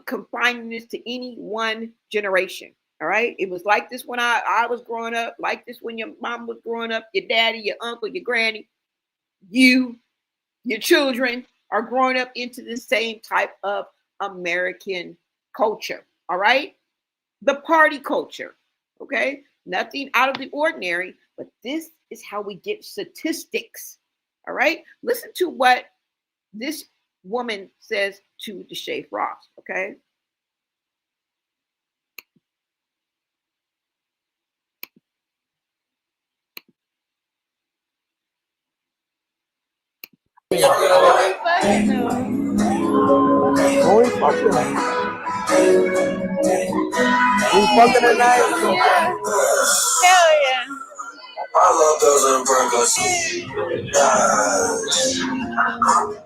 confining this to any one generation. All right, it was like this when I was growing up, like this when your mom was growing up, your daddy, your uncle, your granny, your children are growing up into the same type of American culture. All right, the party culture. Okay, nothing out of the ordinary, but this is how we get statistics. All right, listen to what this woman says to the Shay Frost, okay? Who we fucking? We fucking tonight? Yeah. Hell yeah. I love those and burgers.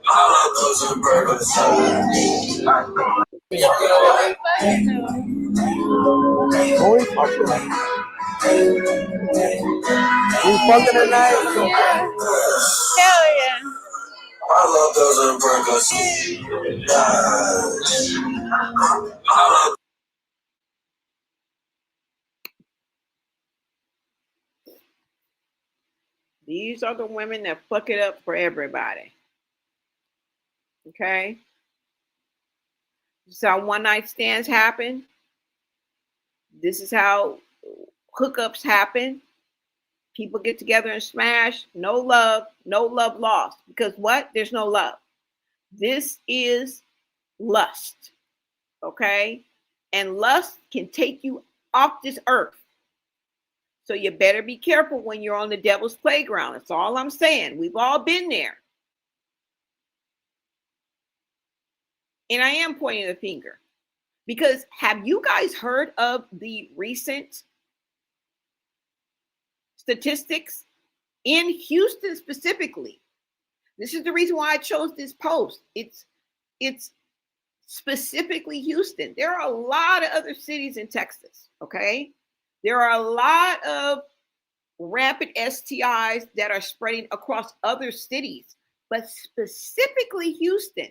I love those and burgers. Who we fucking? We fucking tonight? Yeah. Hell yeah. I love those and burgers. These are the women that fuck it up for everybody. Okay? This is how one-night stands happen. This is how hookups happen. People get together and smash. No love lost. Because what? There's no love. This is lust. Okay? And lust can take you off this earth. So you better be careful when you're on the devil's playground. That's all I'm saying. We've all been there. And I am pointing the finger. Because have you guys heard of the recent statistics in Houston specifically? This is the reason why I chose this post. It's specifically Houston. There are a lot of other cities in Texas, okay? There are a lot of rampant STIs that are spreading across other cities, but specifically Houston.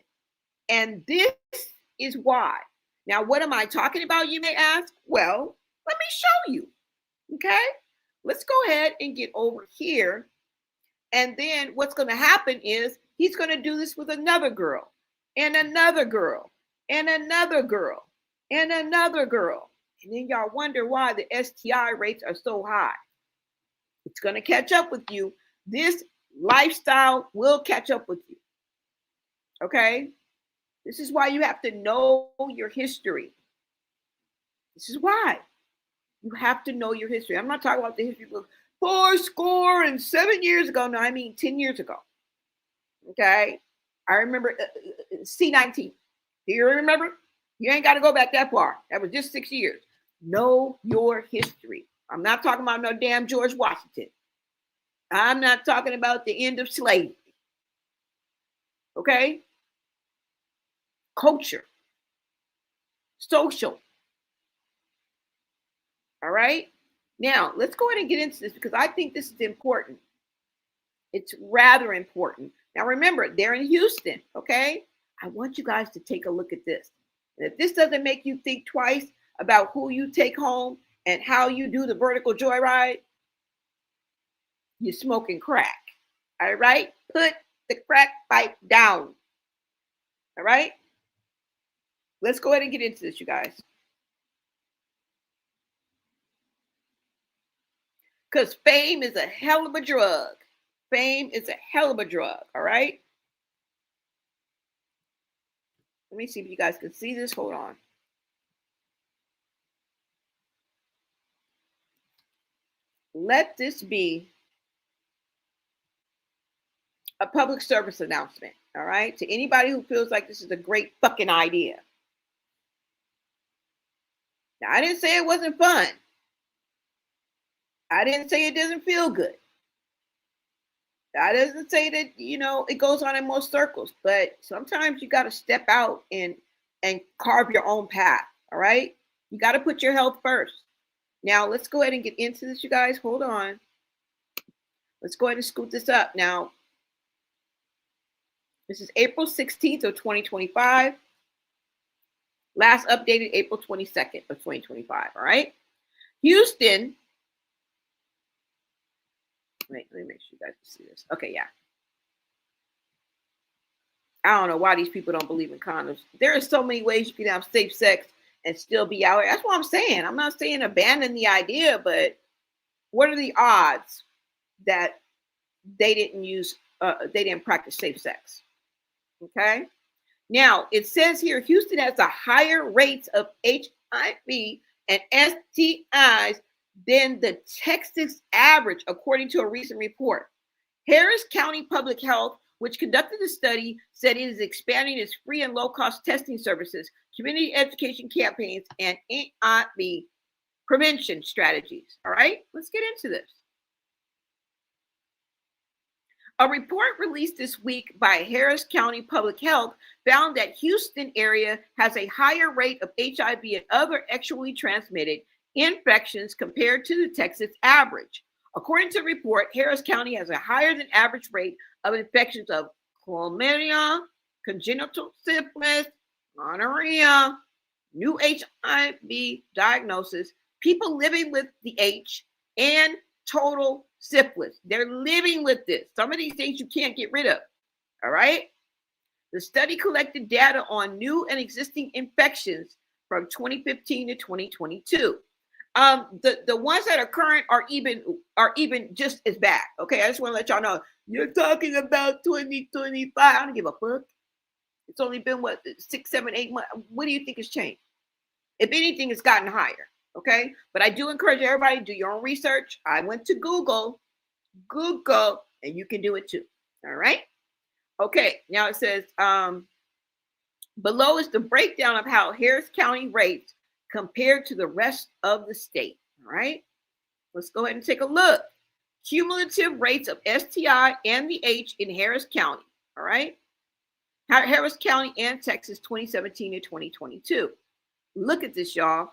And this is why. Now, what am I talking about, you may ask? Well, let me show you. Okay, let's go ahead and get over here. And then what's going to happen is he's going to do this with another girl and another girl and another girl and another girl. And then y'all wonder why the STI rates are so high. It's going to catch up with you. This lifestyle will catch up with you. Okay? This is why you have to know your history. This is why. You have to know your history. I'm not talking about the history of 7 years ago. No, I mean 10 years ago. Okay? I remember C-19. Do you remember? You ain't got to go back that far. That was just 6 years. Know your history. I'm not talking about no damn George Washington. I'm not talking about the end of slavery. Okay? Culture. Social. All right? Now, let's go ahead and get into this because I think this is important. It's rather important. Now, remember, they're in Houston, okay? I want you guys to take a look at this. And if this doesn't make you think twice about who you take home and how you do the vertical joyride, you're smoking crack. All right? Put the crack pipe down. All right? Let's go ahead and get into this, you guys. Because fame is a hell of a drug. Fame is a hell of a drug, all right? Let me see if you guys can see this. Hold on. Let this be a public service announcement, all right? To anybody who feels like this is a great fucking idea. Now, I didn't say it wasn't fun. I didn't say it doesn't feel good. I doesn't say that, you know, it goes on in most circles, but sometimes you got to step out and carve your own path, all right? You got to put your health first. Now, let's go ahead and get into this, you guys. Hold on. Let's go ahead and scoot this up. Now, this is April 16th of 2025. Last updated April 22nd of 2025, all right? Houston. Wait, let me make sure you guys can see this. Okay, yeah. I don't know why these people don't believe in condoms. There are so many ways you can have safe sex and still be out here. That's what I'm saying. I'm not saying abandon the idea, but what are the odds that they didn't practice safe sex? Okay. Now, it says here, Houston has a higher rates of HIV and STIs than the Texas average, according to a recent report. Harris County Public Health, which conducted the study, said it is expanding its free and low-cost testing services, community education campaigns, and HIV prevention strategies. All right, let's get into this. A report released this week by Harris County Public Health found that Houston area has a higher rate of HIV and other sexually transmitted infections compared to the Texas average. According to the report, Harris County has a higher than average rate of infections of chlamydia, congenital syphilis, gonorrhea, new HIV diagnosis, people living with the H, and total syphilis. They're living with this. Some of these things you can't get rid of. All right. The study collected data on new and existing infections from 2015 to 2022. The ones that are current are even just as bad. Okay, I just want to let y'all know. You're talking about 2025. I don't give a fuck. It's only been what 6, 7, 8 months. What do you think has changed? If anything, it's gotten higher. Okay, but I do encourage everybody to do your own research. I went to Google, and you can do it too. All right. Okay, now it says below is the breakdown of how Harris County rates compared to the rest of the state. All right, let's go ahead and take a look. Cumulative rates of STI and the H in Harris County. All right, Harris County and Texas 2017 to 2022. Look at this, y'all.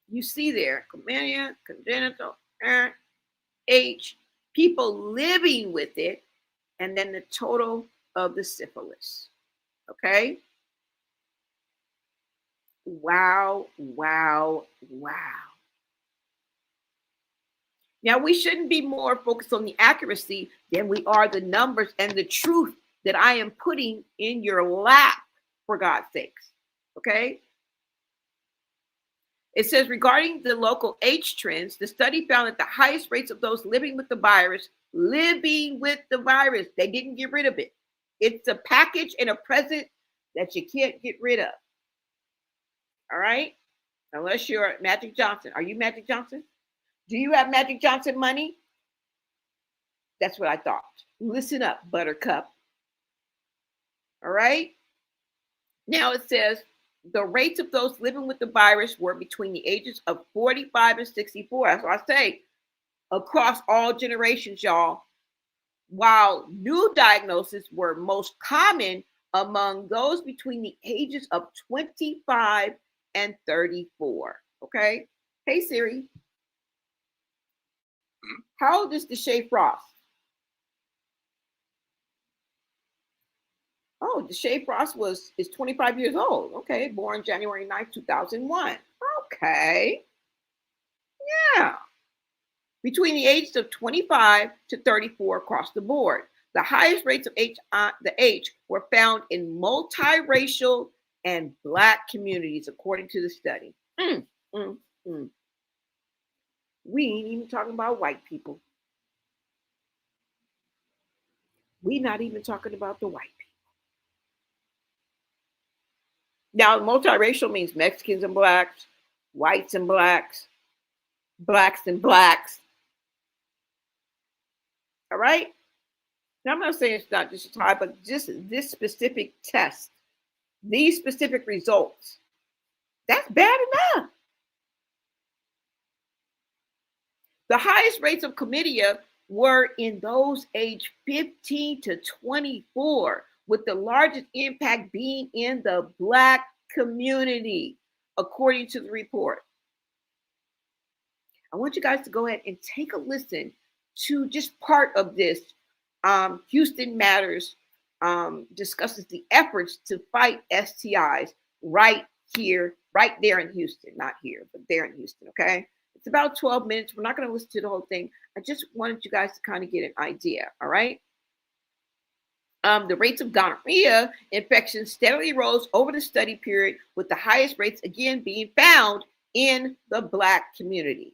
You see there, chlamydia, congenital, H, people living with it, and then the total of the syphilis. Okay. Wow, wow, wow. Now, we shouldn't be more focused on the accuracy than we are the numbers and the truth that I am putting in your lap, for God's sakes. Okay? It says, regarding the local age trends, the study found that the highest rates of those living with the virus, they didn't get rid of it. It's a package and a present that you can't get rid of. All right? Unless you're Magic Johnson. Are you Magic Johnson? Do you have Magic Johnson money? That's what I thought. Listen up, Buttercup. All right? Now it says the rates of those living with the virus were between the ages of 45 and 64. That's what I say. Across all generations, y'all. While new diagnoses were most common among those between the ages of 25 and 34. Okay? Hey, Siri. How old is the Shay Frost? Oh, the Shay Frost is 25 years old. Okay, born January 9th, 2001. Okay. Yeah. Between the ages of 25 to 34 across the board. The highest rates of the age were found in multiracial and Black communities, according to the study. We ain't even talking about white people. We're not even talking about the white people. Now, multiracial means Mexicans and Blacks, whites and Blacks, Blacks and Blacks. All right? Now, I'm not saying it's not just a type, but just this specific test, these specific results, that's bad enough. The highest rates of chlamydia were in those aged 15 to 24, with the largest impact being in the Black community, according to the report. I want you guys to go ahead and take a listen to just part of this. Houston Matters discusses the efforts to fight STIs right there in Houston, not here, but there in Houston, okay? It's about 12 minutes. We're not going to listen to the whole thing. I just wanted you guys to kind of get an idea, all right? The rates of gonorrhea infections steadily rose over the study period, with the highest rates again being found in the Black community.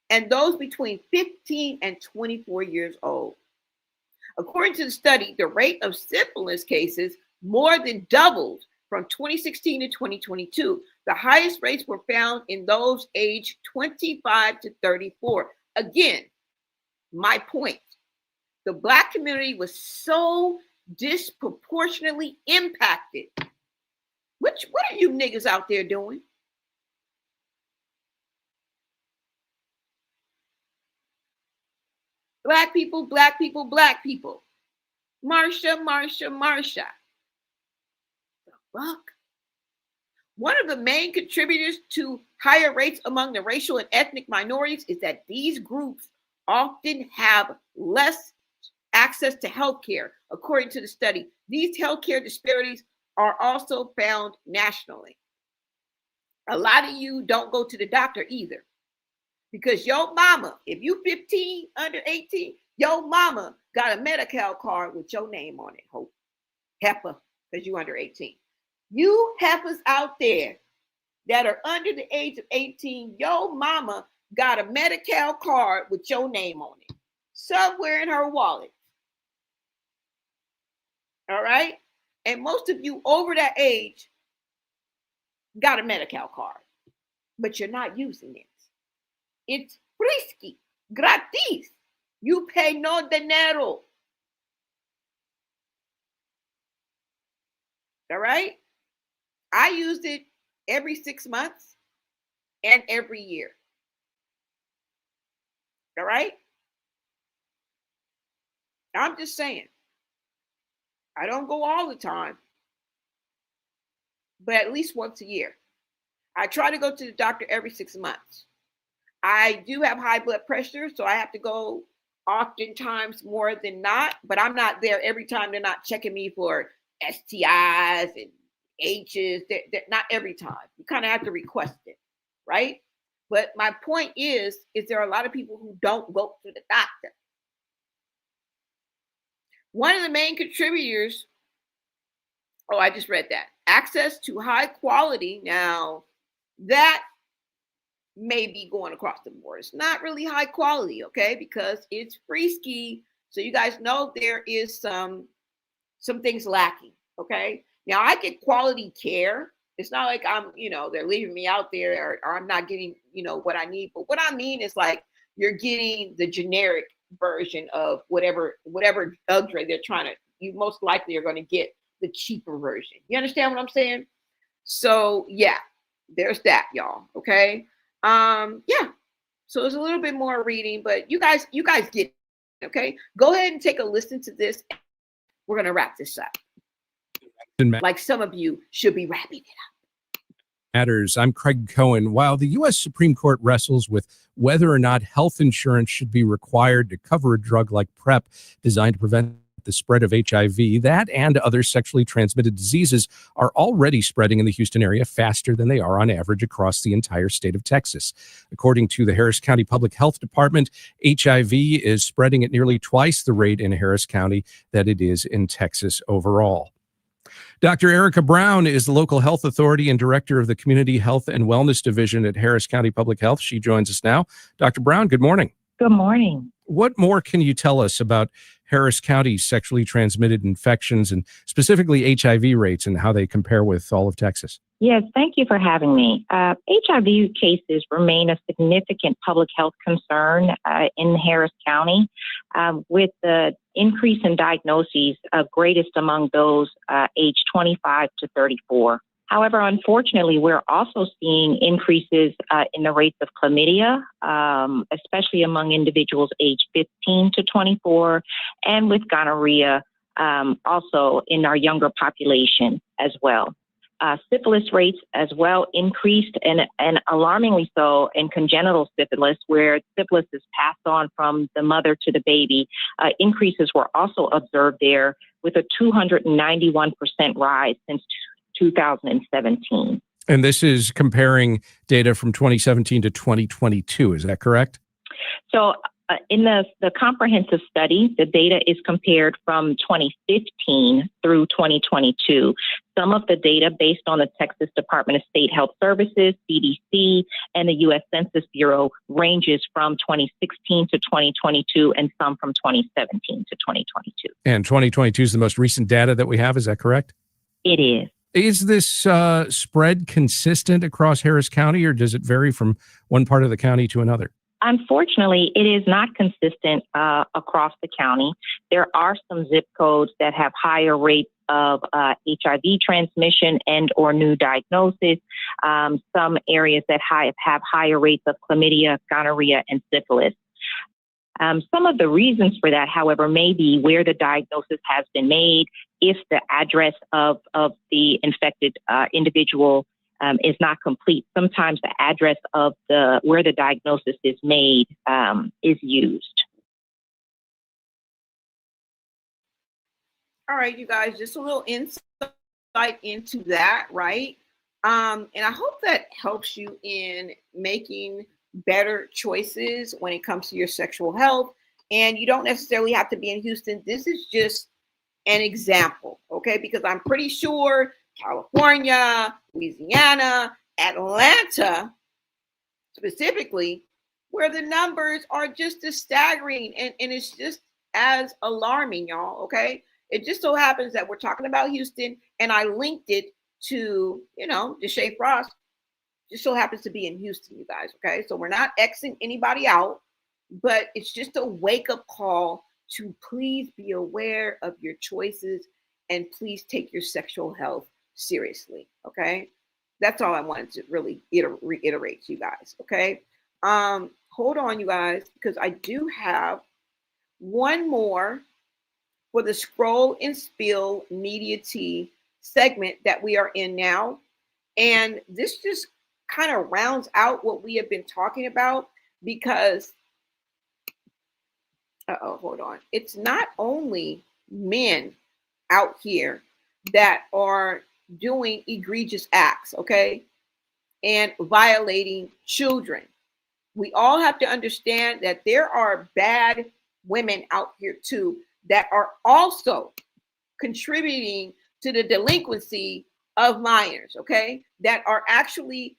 And those between 15 and 24 years old. According to the study, the rate of syphilis cases more than doubled from 2016 to 2022. The highest rates were found in those aged 25 to 34. Again, my point. The Black community was so disproportionately impacted. What are you niggas out there doing? Black people, Black people, Black people. Marsha. The fuck? One of the main contributors to higher rates among the racial and ethnic minorities is that these groups often have less access to healthcare. According to the study, these healthcare disparities are also found nationally. A lot of you don't go to the doctor either. Because your mama, if you 15, under 18, your mama got a Medi-Cal card with your name on it, Hope. HEPA, because you under 18. You heifers out there that are under the age of 18, your mama got a Medi-Cal card with your name on it. Somewhere in her wallet. All right? And most of you over that age got a Medi-Cal card. But you're not using it. It's frisky, gratis. You pay no dinero. All right? I use it every 6 months and every year. All right? I'm just saying. I don't go all the time, but at least once a year. I try to go to the doctor every 6 months. I do have high blood pressure, so I have to go oftentimes more than not, but I'm not there every time. They're not checking me for STIs and H's. They're not every time. You kind of have to request it, right? But my point is there are a lot of people who don't go to the doctor. One of the main contributors, oh, I just read that. Access to high quality. Now, that may be going across the board. It's not really high quality, okay? Because it's free ski. So you guys know there is some things lacking, okay? Now, I get quality care. It's not like I'm, they're leaving me out there or I'm not getting, what I need. But what I mean is like you're getting the generic version of whatever upgrade they're trying to, you most likely are going to get the cheaper version. You understand what I'm saying? So yeah, there's that, y'all. Okay. Yeah. So it's a little bit more reading, but you guys get it. Okay. Go ahead and take a listen to this. We're going to wrap this up. Like some of you should be wrapping it up. Matters. I'm Craig Cohen. While the U.S. Supreme Court wrestles with whether or not health insurance should be required to cover a drug like PrEP designed to prevent the spread of HIV, that and other sexually transmitted diseases are already spreading in the Houston area faster than they are on average across the entire state of Texas. According to the Harris County Public Health Department, HIV is spreading at nearly twice the rate in Harris County that it is in Texas overall. Dr. Erica Brown is the local health authority and director of the Community Health and Wellness Division at Harris County Public Health. She joins us now. Dr. Brown, good morning. Good morning. What more can you tell us about Harris County's sexually transmitted infections and specifically HIV rates and how they compare with all of Texas? Yes, thank you for having me. HIV cases remain a significant public health concern in Harris County, with the increase in diagnoses greatest among those aged 25 to 34. However, unfortunately, we're also seeing increases in the rates of chlamydia, especially among individuals aged 15 to 24, and with gonorrhea also in our younger population as well. Syphilis rates as well increased, and alarmingly so in congenital syphilis, where syphilis is passed on from the mother to the baby. Increases were also observed there with a 291% rise since 2017. And this is comparing data from 2017 to 2022. Is that correct? So in the comprehensive study, the data is compared from 2015 through 2022. Some of the data based on the Texas Department of State Health Services, CDC, and the U.S. Census Bureau ranges from 2016 to 2022 and some from 2017 to 2022. And 2022 is the most recent data that we have. Is that correct? It is. Is this spread consistent across Harris County, or does it vary from one part of the county to another? Unfortunately, it is not consistent across the county. There are some zip codes that have higher rates of HIV transmission and or new diagnosis. Some areas that have higher rates of chlamydia, gonorrhea, and syphilis. Some of the reasons for that, however, may be where the diagnosis has been made, if the address of the infected individual is not complete. Sometimes the address of where the diagnosis is made is used. All right, you guys, just a little insight into that, right? And I hope that helps you in making better choices when it comes to your sexual health. And you don't necessarily have to be in Houston. This is just an example, okay? Because I'm pretty sure California, Louisiana, Atlanta, specifically, where the numbers are just as staggering and it's just as alarming, y'all, okay? It just so happens that we're talking about Houston and I linked it to, the Shay Frost. Just so happens to be in Houston, you guys, okay? So we're not Xing anybody out, but it's just a wake-up call to please be aware of your choices and please take your sexual health seriously, okay? That's all I wanted to really reiterate to you guys, okay? Hold on, you guys, because I do have one more for the Scroll and Spill Media Tea segment that we are in now. And this just kind of rounds out what we have been talking about because, hold on. It's not only men out here that are doing egregious acts, okay, and violating children. We all have to understand that there are bad women out here too that are also contributing to the delinquency of minors, okay, that are actually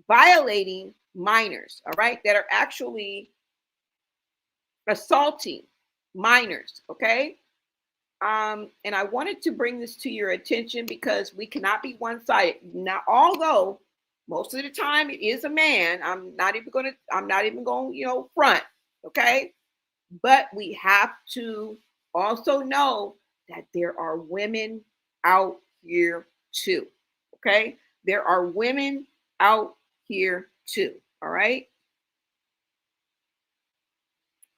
violating minors, all right, that are actually assaulting minors, okay. And I wanted to bring this to your attention because we cannot be one-sided. Now, although most of the time it is a man, I'm not even going, you know, front, okay? But we have to also know that there are women out here too, okay? There are women out here too, all right?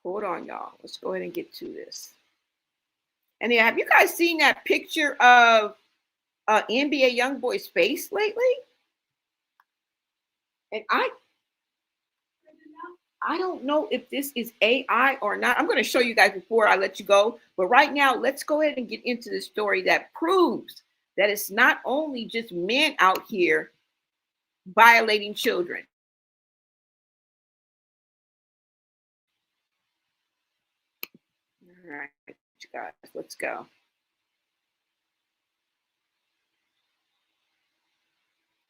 Hold on, y'all. Let's go ahead and get to this. And yeah, have you guys seen that picture of NBA YoungBoy's face lately? And I don't know if this is AI or not. I'm going to show you guys before I let you go. But right now, let's go ahead and get into the story that proves that it's not only just men out here violating children. All right, guys, let's go.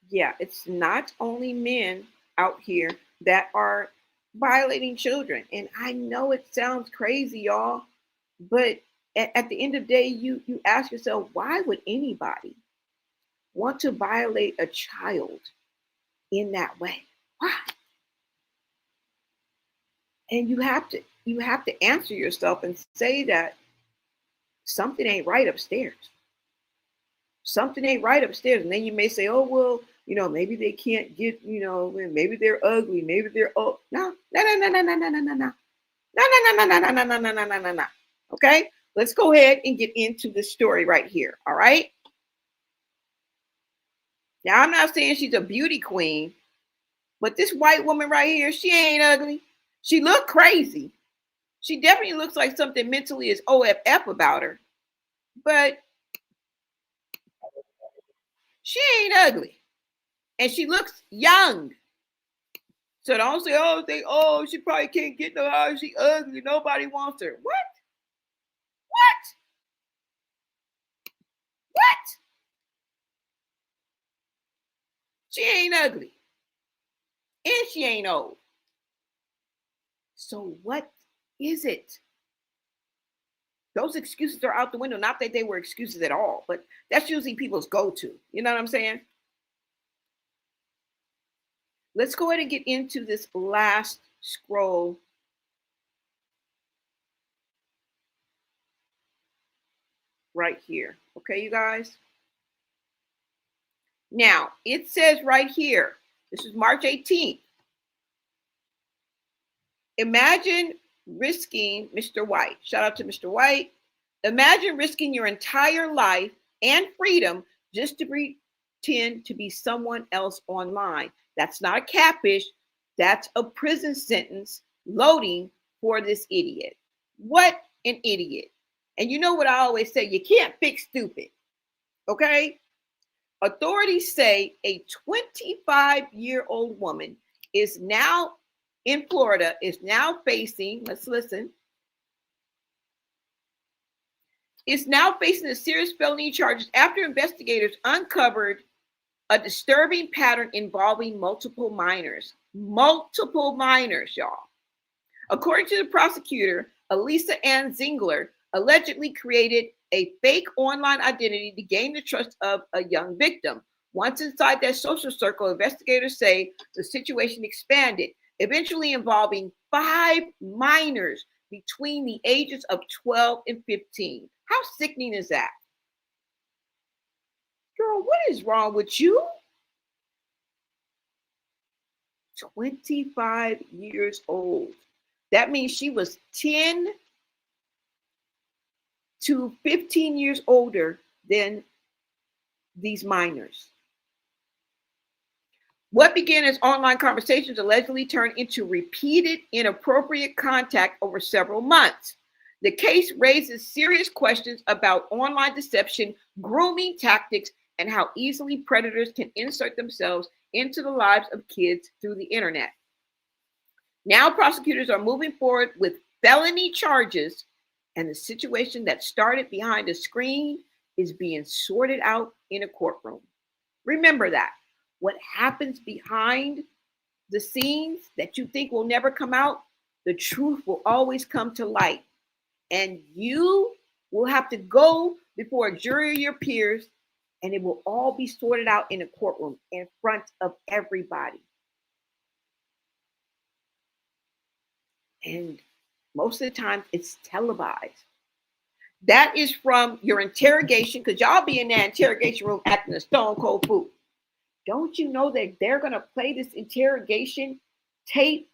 Yeah, it's not only men out here that are violating children. And I know it sounds crazy, y'all, but at the end of the day, you ask yourself, why would anybody want to violate a child in that way? Why? And you have to answer yourself and say that something ain't right upstairs. Something ain't right upstairs. And then you may say, oh, well, you know, maybe they can't get, you know, maybe they're ugly, maybe they're no. Okay, let's go ahead and get into the story right here. All right. Now, I'm not saying she's a beauty queen, but this white woman right here, she ain't ugly. She look crazy. She definitely looks like something mentally is OFF about her, but she ain't ugly. And she looks young. So don't say, oh, she probably can't get no house. She ugly. Nobody wants her. What? She ain't ugly. And she ain't old. So what is it? Those excuses are out the window. Not that they were excuses at all, but that's usually people's go-to. You know what I'm saying? Let's go ahead and get into this last scroll. Right here. Okay, you guys? Now, it says right here, this is March 18th. Imagine risking Mr. White. Shout out to Mr. White. Imagine risking your entire life and freedom just to pretend to be someone else online. That's not a catfish. That's a prison sentence loading for this idiot. What an idiot. And you know what I always say, you can't fix stupid. Okay? Authorities say a 25-year-old woman is now in Florida, is now facing, let's listen, is now facing a serious felony charges after investigators uncovered a disturbing pattern involving multiple minors. Multiple minors, y'all. According to the prosecutor, Elisa Ann Zingler allegedly created a fake online identity to gain the trust of a young victim. Once inside that social circle, investigators say the situation expanded, eventually involving 5 minors between the ages of 12 and 15. How sickening is that? Girl, what is wrong with you? 25 years old. That means she was 10 to 15 years older than these minors. What began as online conversations allegedly turned into repeated inappropriate contact over several months. The case raises serious questions about online deception, grooming tactics, and how easily predators can insert themselves into the lives of kids through the internet. Now prosecutors are moving forward with felony charges, and the situation that started behind a screen is being sorted out in a courtroom. Remember that. What happens behind the scenes that you think will never come out, the truth will always come to light. And you will have to go before a jury of your peers, and it will all be sorted out in a courtroom in front of everybody. And most of the time, it's televised. That is from your interrogation, because y'all be in that interrogation room acting a stone cold fool. Don't you know that they're going to play this interrogation tape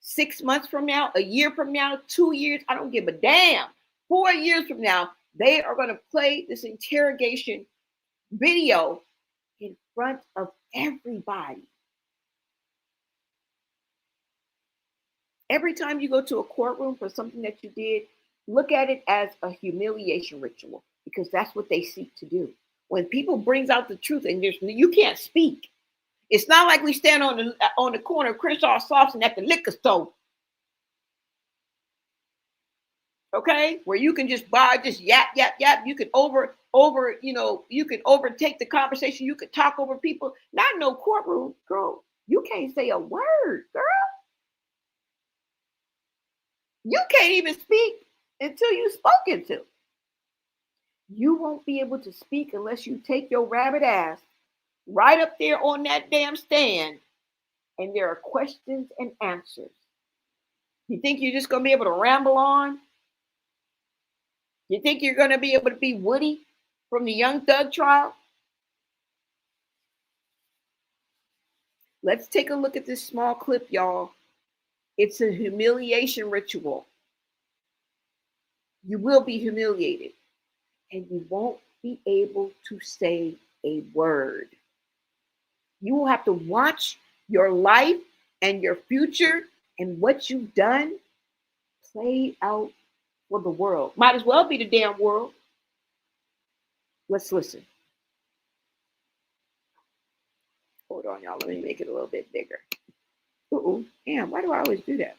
6 months from now, a year from now, 2 years? I don't give a damn. 4 years from now, they are going to play this interrogation video in front of everybody. Every time you go to a courtroom for something that you did, look at it as a humiliation ritual, because that's what they seek to do. When people brings out the truth and you can't speak, it's not like we stand on the corner of Crenshaw Slauson at the liquor store, okay, where you can just buy, just yap. You can you can overtake the conversation. You could talk over people. Not no courtroom, girl. You can't say a word, girl. You can't even speak until you're spoken to. You won't be able to speak unless you take your rabbit ass right up there on that damn stand, and there are questions and answers. You think you're just going to be able to ramble on? You think you're going to be able to be Woody from the Young Thug trial? Let's take a look at this small clip, y'all. It's a humiliation ritual. You will be humiliated, and you won't be able to say a word. You will have to watch your life and your future and what you've done play out for the world. Might as well be the damn world. Let's listen. Hold on, y'all. Let me make it a little bit bigger. Uh-oh. Damn, why do I always do that?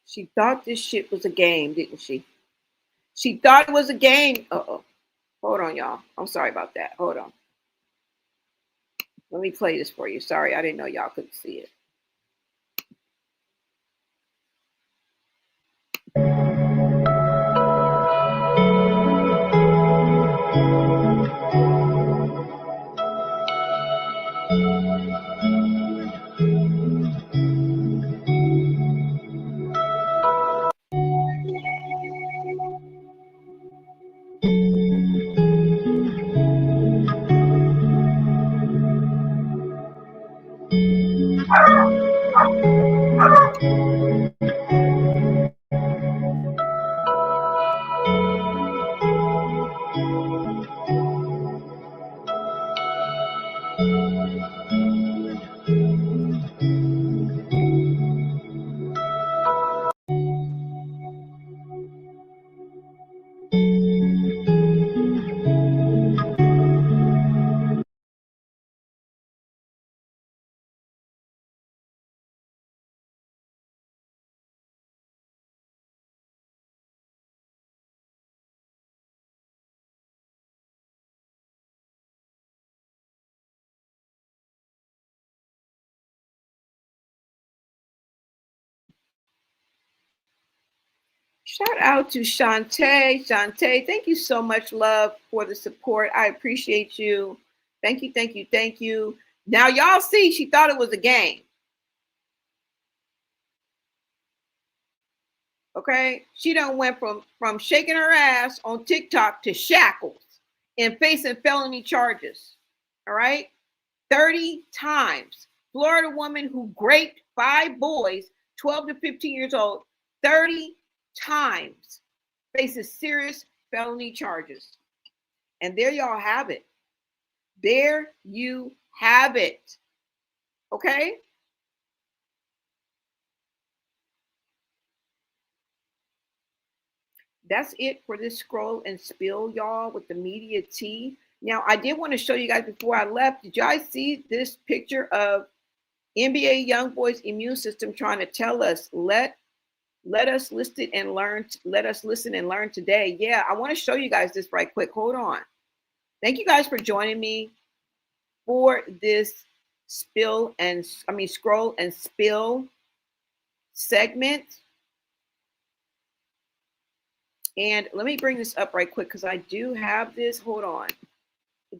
She thought this shit was a game, didn't she? She thought it was a game. Uh-oh. Hold on, y'all. I'm sorry about that. Hold on. Let me play this for you. Sorry, I didn't know y'all couldn't see it. Shout out to Shantae. Shantae, thank you so much, love, for the support. I appreciate you. Thank you, thank you, thank you. Now, y'all see, she thought it was a game. Okay? She done went from shaking her ass on TikTok to shackles and facing felony charges. All right? 30 times. Florida woman who raped 5 boys, 12 to 15 years old, 30 times faces serious felony charges. And there y'all have it. There you have it. Okay? That's it for this scroll and spill, y'all, with the media tea. Now, I did want to show you guys before I left. Did you guys see this picture of NBA YoungBoy's immune system trying to tell us, let us listen and learn. Let us listen and learn today. Yeah, I want to show you guys this right quick. Hold on. Thank you guys for joining me for this scroll and spill segment. And let me bring this up right quick because I do have this. Hold on.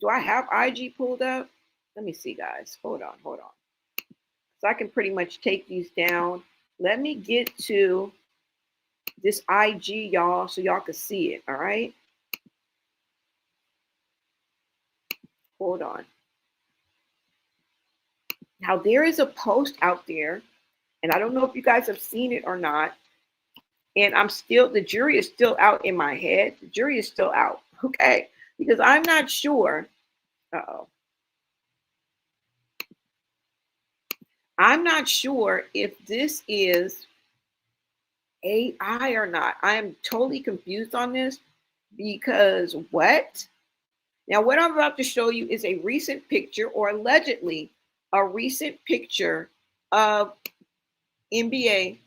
Do I have IG pulled up? Let me see, guys. Hold on. So I can pretty much take these down. Let me get to this IG, y'all, so y'all can see it. All right. Hold on. Now, there is a post out there, and I don't know if you guys have seen it or not. And the jury is still out in my head. The jury is still out, okay? Because I'm not sure. I'm not sure if this is AI or not. I am totally confused on this because what? Now, what I'm about to show you is a recent picture, or allegedly a recent picture of NBA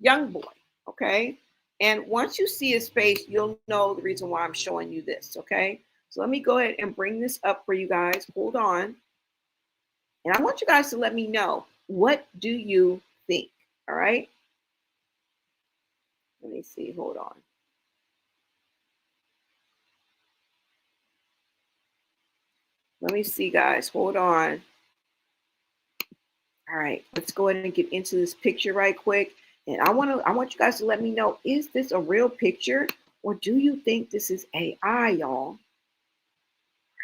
YoungBoy. Okay. And once you see his face, you'll know the reason why I'm showing you this. Okay. So let me go ahead and bring this up for you guys. Hold on. And I want you guys to let me know, what do you think? All right. Let me see. Hold on. Let me see, guys. Hold on. All right. Let's go ahead and get into this picture right quick. And I want you guys to let me know, is this a real picture or do you think this is AI, y'all?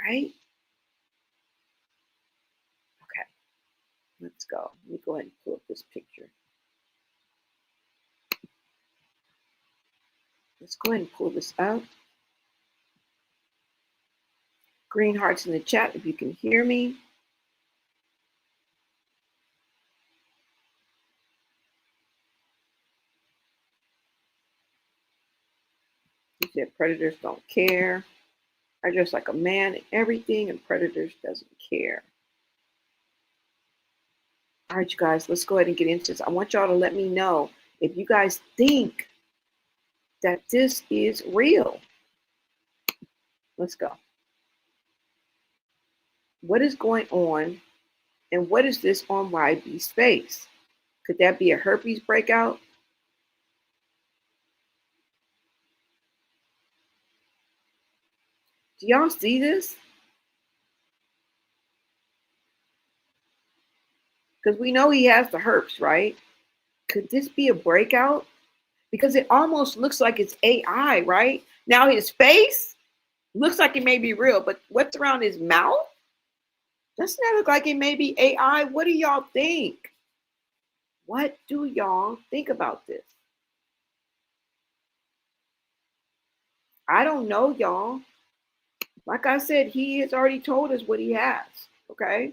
Right? Okay. Let's go. Let me go ahead and pull up this picture. Let's go ahead and pull this up. Green hearts in the chat if you can hear me. He said predators don't care. I dress like a man and everything, and predators doesn't care. All right, you guys, let's go ahead and get into this. I want y'all to let me know if you guys think that this is real. Let's go. What is going on, and what is this on YB's face? Could that be a herpes breakout? Do y'all see this? Because we know he has the herpes, right? Could this be a breakout? Because it almost looks like it's AI, right? Now his face looks like it may be real, but what's around his mouth? Doesn't that look like it may be AI? What do y'all think? What do y'all think about this? I don't know, y'all. Like I said, he has already told us what he has, okay?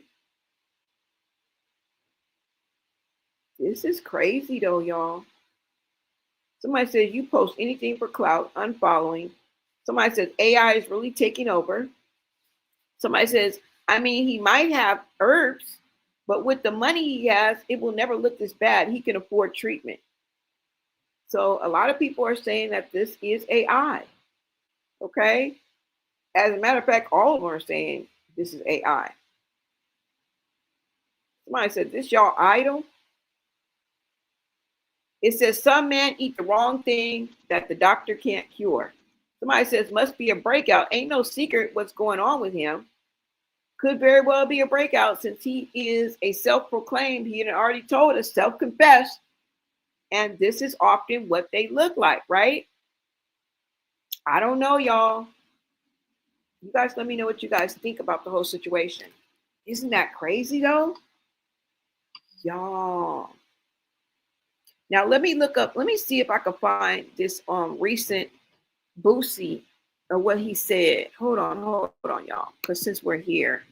This is crazy though, y'all. Somebody says you post anything for clout, unfollowing. Somebody says AI is really taking over. Somebody says, I mean, he might have herbs, but with the money he has, it will never look this bad. He can afford treatment. So a lot of people are saying that this is AI, okay? As a matter of fact, all of them are saying this is AI. Somebody said, this y'all idol? It says some men eat the wrong thing that the doctor can't cure. Somebody says must be a breakout. Ain't no secret what's going on with him. Could very well be a breakout since he is a self-proclaimed, he had already told us, self-confessed. And this is often what they look like, right? I don't know, y'all. You guys let me know what you guys think about the whole situation. Isn't that crazy though? Y'all. Now let me look up, let me see if I can find this recent Boosie or what he said. Hold on, y'all. Because since we're here.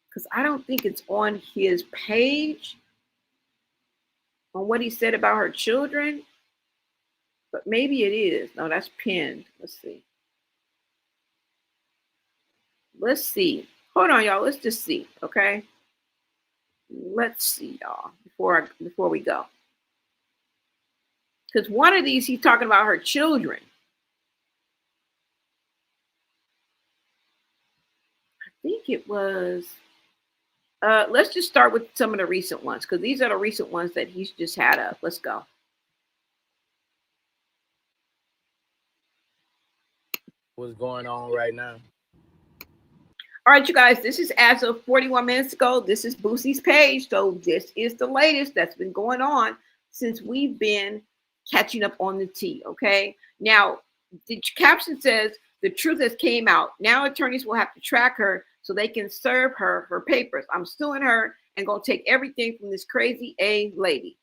Because I don't think it's on his page on what he said about her children. But maybe it is. No, that's pinned. Let's see. Let's see. Hold on, y'all. Let's just see, okay? Let's see, y'all, before we go. Because one of these, he's talking about her children. I think it was, let's just start with some of the recent ones, because these are the recent ones that he's just had up. Let's go. What's going on right now? All right, you guys, this is as of 41 minutes ago. This is Boosie's page. So this is the latest that's been going on since we've been catching up on the tea, okay? Now, the caption says, the truth has came out. Now attorneys will have to track her so they can serve her her papers. I'm suing her and going to take everything from this crazy A lady.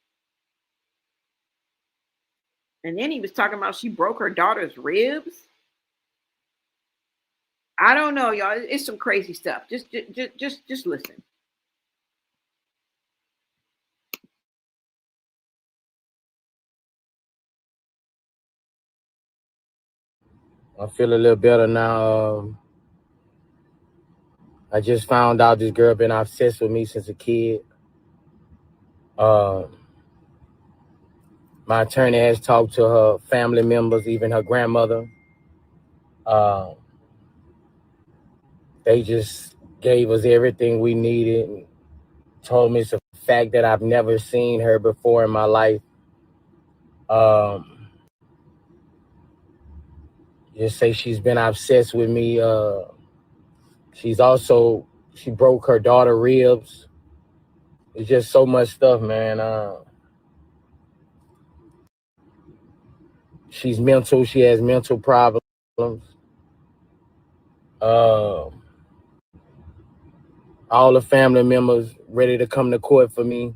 And then he was talking about she broke her daughter's ribs. I don't know, y'all. It's some crazy stuff. Just listen. I feel a little better now. I just found out this girl been obsessed with me since a kid. My attorney has talked to her family members, even her grandmother. They just gave us everything we needed and told me it's a fact that I've never seen her before in my life. Just say she's been obsessed with me. She broke her daughter ribs. It's just so much stuff, man. She's mental. She has mental problems. All the family members ready to come to court for me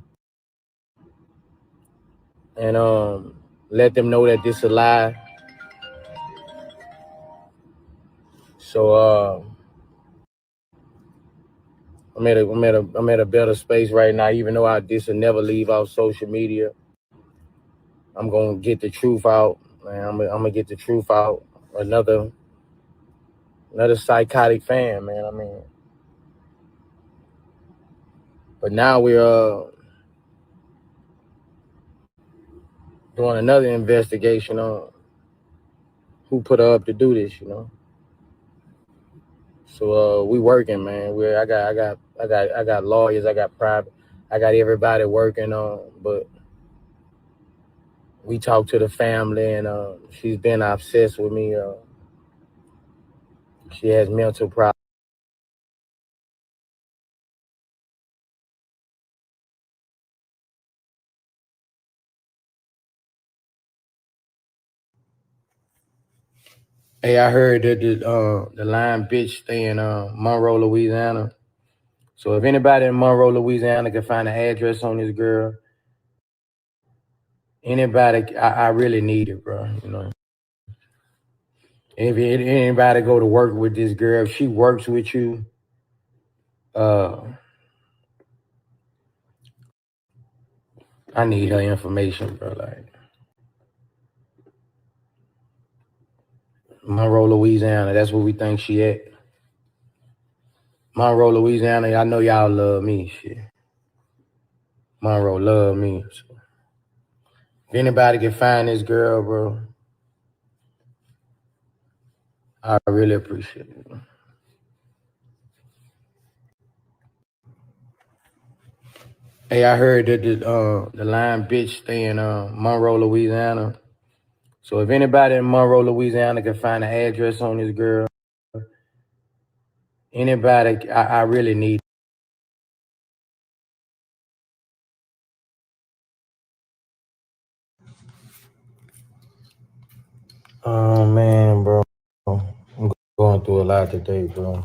and let them know that this is a lie. So I'm at a better space right now, even though this will never leave out social media. I'm gonna get the truth out, man. I'm gonna get the truth out. Another psychotic fan, man. I mean, but now we're doing another investigation on who put her up to do this, you know. So we working, man. I got lawyers, I got everybody working on, but we talked to the family and she's been obsessed with me. She has mental problems. Hey, I heard that the lying bitch stay in Monroe, Louisiana. So if anybody in Monroe, Louisiana can find an address on this girl, anybody, I really need it, bro. You know, if anybody go to work with this girl, if she works with you, I need her information, bro. Like Monroe, Louisiana, that's where we think she at. Monroe, Louisiana, I know y'all love me, shit. Monroe love me. So if anybody can find this girl, bro, I really appreciate it. Hey, I heard that the line bitch stay in Monroe, Louisiana. So if anybody in Monroe, Louisiana can find an address on this girl, anybody, I really need. Oh man, bro, I'm going through a lot today, bro.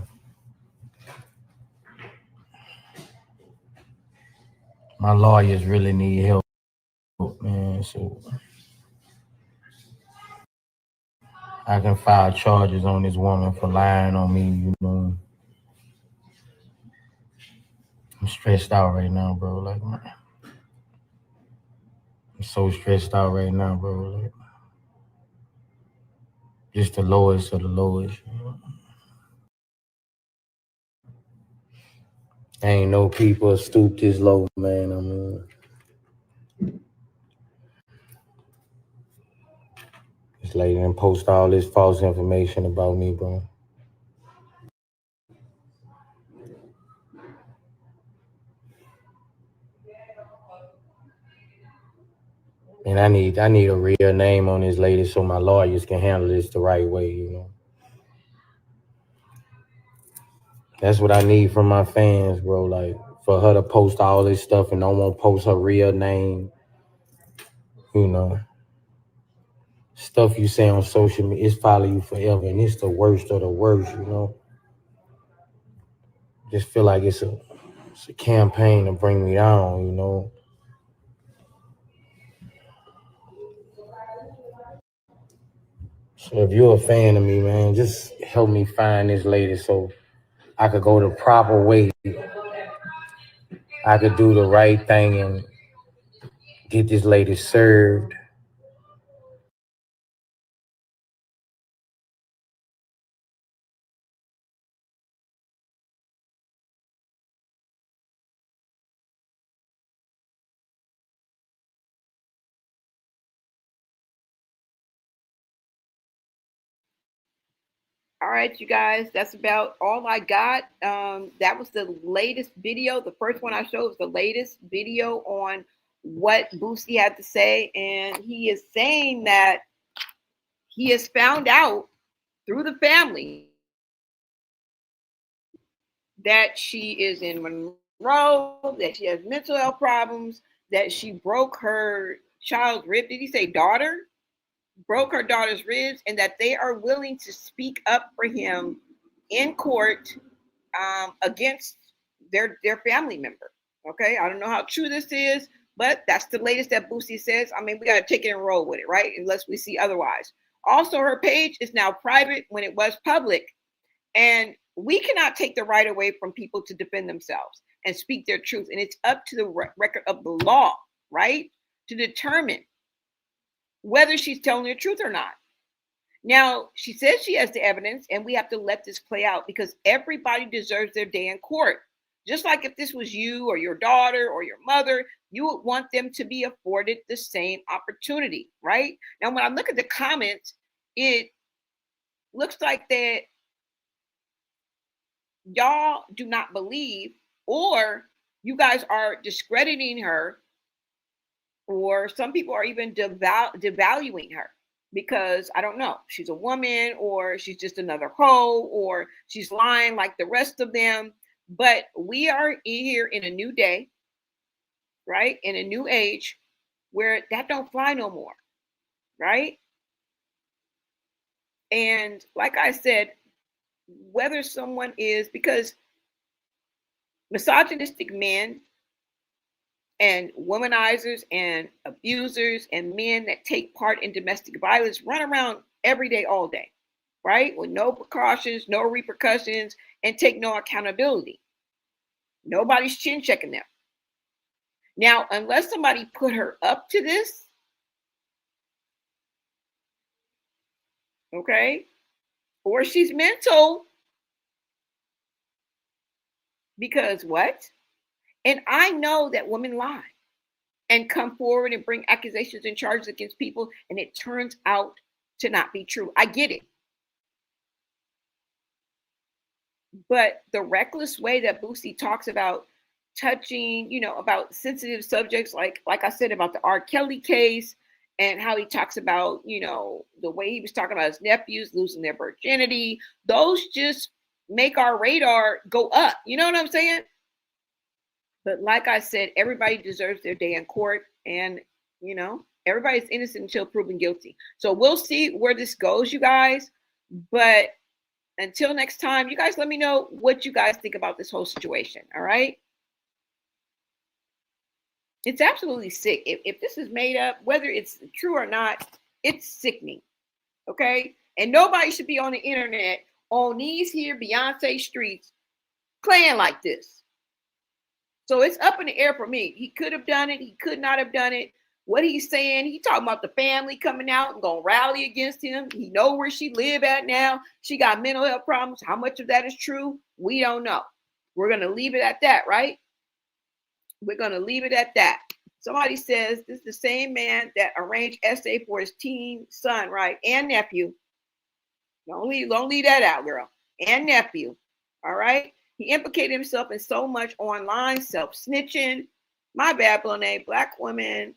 My lawyers really need help, man. So I can file charges on this woman for lying on me, you know. I'm stressed out right now, bro. Like, I'm so stressed out right now, bro. Like, just the lowest of the lowest. You know? Ain't no people stoop this low, man. I mean, this lady done post all this false information about me, bro. And I need a real name on this lady so my lawyers can handle this the right way, you know. That's what I need from my fans, bro. Like, for her to post all this stuff and don't want to post her real name, you know. Stuff you say on social media, it's follow you forever, and it's the worst of the worst, you know. Just feel like it's a campaign to bring me down, you know. So if you're a fan of me, man, just help me find this lady so I could go the proper way. I could do the right thing and get this lady served. All right, you guys, that's about all I got. That was the latest video. The first one I showed was the latest video on what Boosie had to say. And he is saying that he has found out through the family that she is in Monroe, that she has mental health problems, that she broke her child's rib. Did he say daughter? Broke her daughter's ribs, and that they are willing to speak up for him in court against their family member. Okay, I don't know how true this is, but that's the latest that Boosie says. I mean, we got to take it and roll with it, right? Unless we see otherwise. Also, her page is now private when it was public, and we cannot take the right away from people to defend themselves and speak their truth. And it's up to the record of the law, right, to determine whether she's telling the truth or not. Now, she says she has the evidence, and we have to let this play out because everybody deserves their day in court. Just like if this was you or your daughter or your mother, you would want them to be afforded the same opportunity, right? Now, when I look at the comments, it looks like that y'all do not believe, or you guys are discrediting her, or some people are even devaluing her. Because I don't know, she's a woman, or she's just another hoe, or she's lying like the rest of them. But we are here in a new day, right? In a new age where that don't fly no more, right? And like I said, whether someone is, because misogynistic men and womanizers and abusers and men that take part in domestic violence run around every day, all day, right? With no precautions, no repercussions, and take no accountability. Nobody's chin checking them. Now, unless somebody put her up to this, okay, or she's mental, because what? And I know that women lie and come forward and bring accusations and charges against people, and it turns out to not be true. I get it. But the reckless way that Boosie talks about touching, about sensitive subjects, like I said about the R. Kelly case, and how he talks about, the way he was talking about his nephews losing their virginity. Those just make our radar go up. You know what I'm saying? But like I said, everybody deserves their day in court, and everybody's innocent until proven guilty. So we'll see where this goes, you guys. But until next time, you guys let me know what you guys think about this whole situation. All right. It's absolutely sick. If this is made up, whether it's true or not, it's sickening. Okay. And nobody should be on the internet on these here Beyonce streets playing like this. So it's up in the air for me. He could have done it. He could not have done it. What he's saying, he talking about the family coming out and gonna rally against him. He know where she live at now. She got mental health problems. How much of that is true? We don't know. We're gonna leave it at that, right? We're gonna leave it at that. Somebody says this is the same man that arranged essay for his teen son, right? And nephew. Don't leave that out, girl. And nephew. All right. He implicated himself in so much online self-snitching. My bad, Blonay. Black women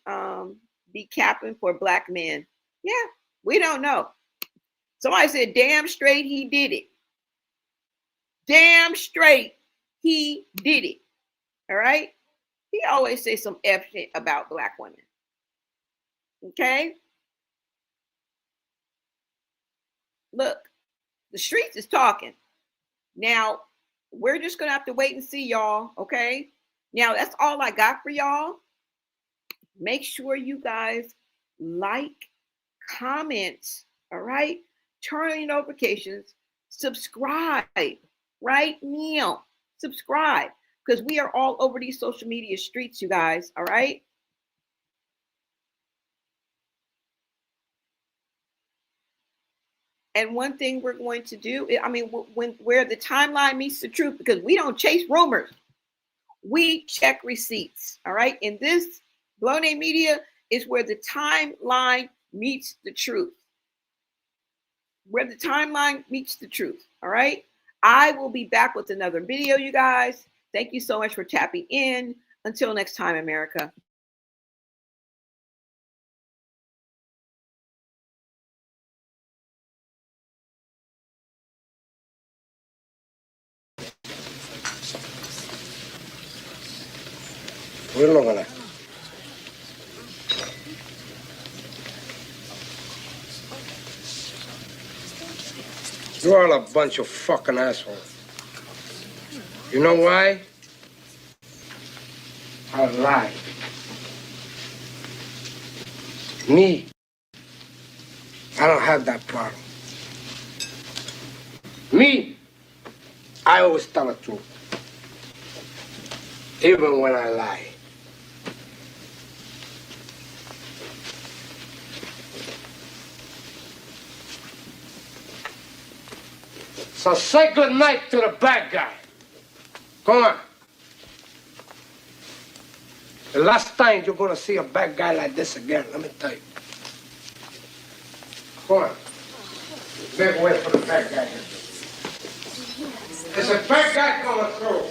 be capping for black men. Yeah, we don't know. Somebody said, damn straight he did it. Damn straight he did it. All right? He always says some F shit about black women. Okay? Look, the streets is talking. Now, we're just going to have to wait and see, y'all. Okay? Now, that's all I got for y'all. Make sure you guys like, comment, all right? Turn on your notifications. Subscribe right now. Subscribe, because we are all over these social media streets, you guys, all right? And one thing we're going to do, where the timeline meets the truth, because we don't chase rumors. We check receipts, all right? And this Blonay Media is where the timeline meets the truth. Where the timeline meets the truth, all right? I will be back with another video, you guys. Thank you so much for tapping in. Until next time, America. We're not gonna. You're all a bunch of fucking assholes. You know why? I lied. Me, I don't have that problem. Me, I always tell the truth. Even when I lie. So say good night to the bad guy. Come on. The last time you're gonna see a bad guy like this again, let me tell you. Come on. Make way for the bad guy. There's a bad guy coming through.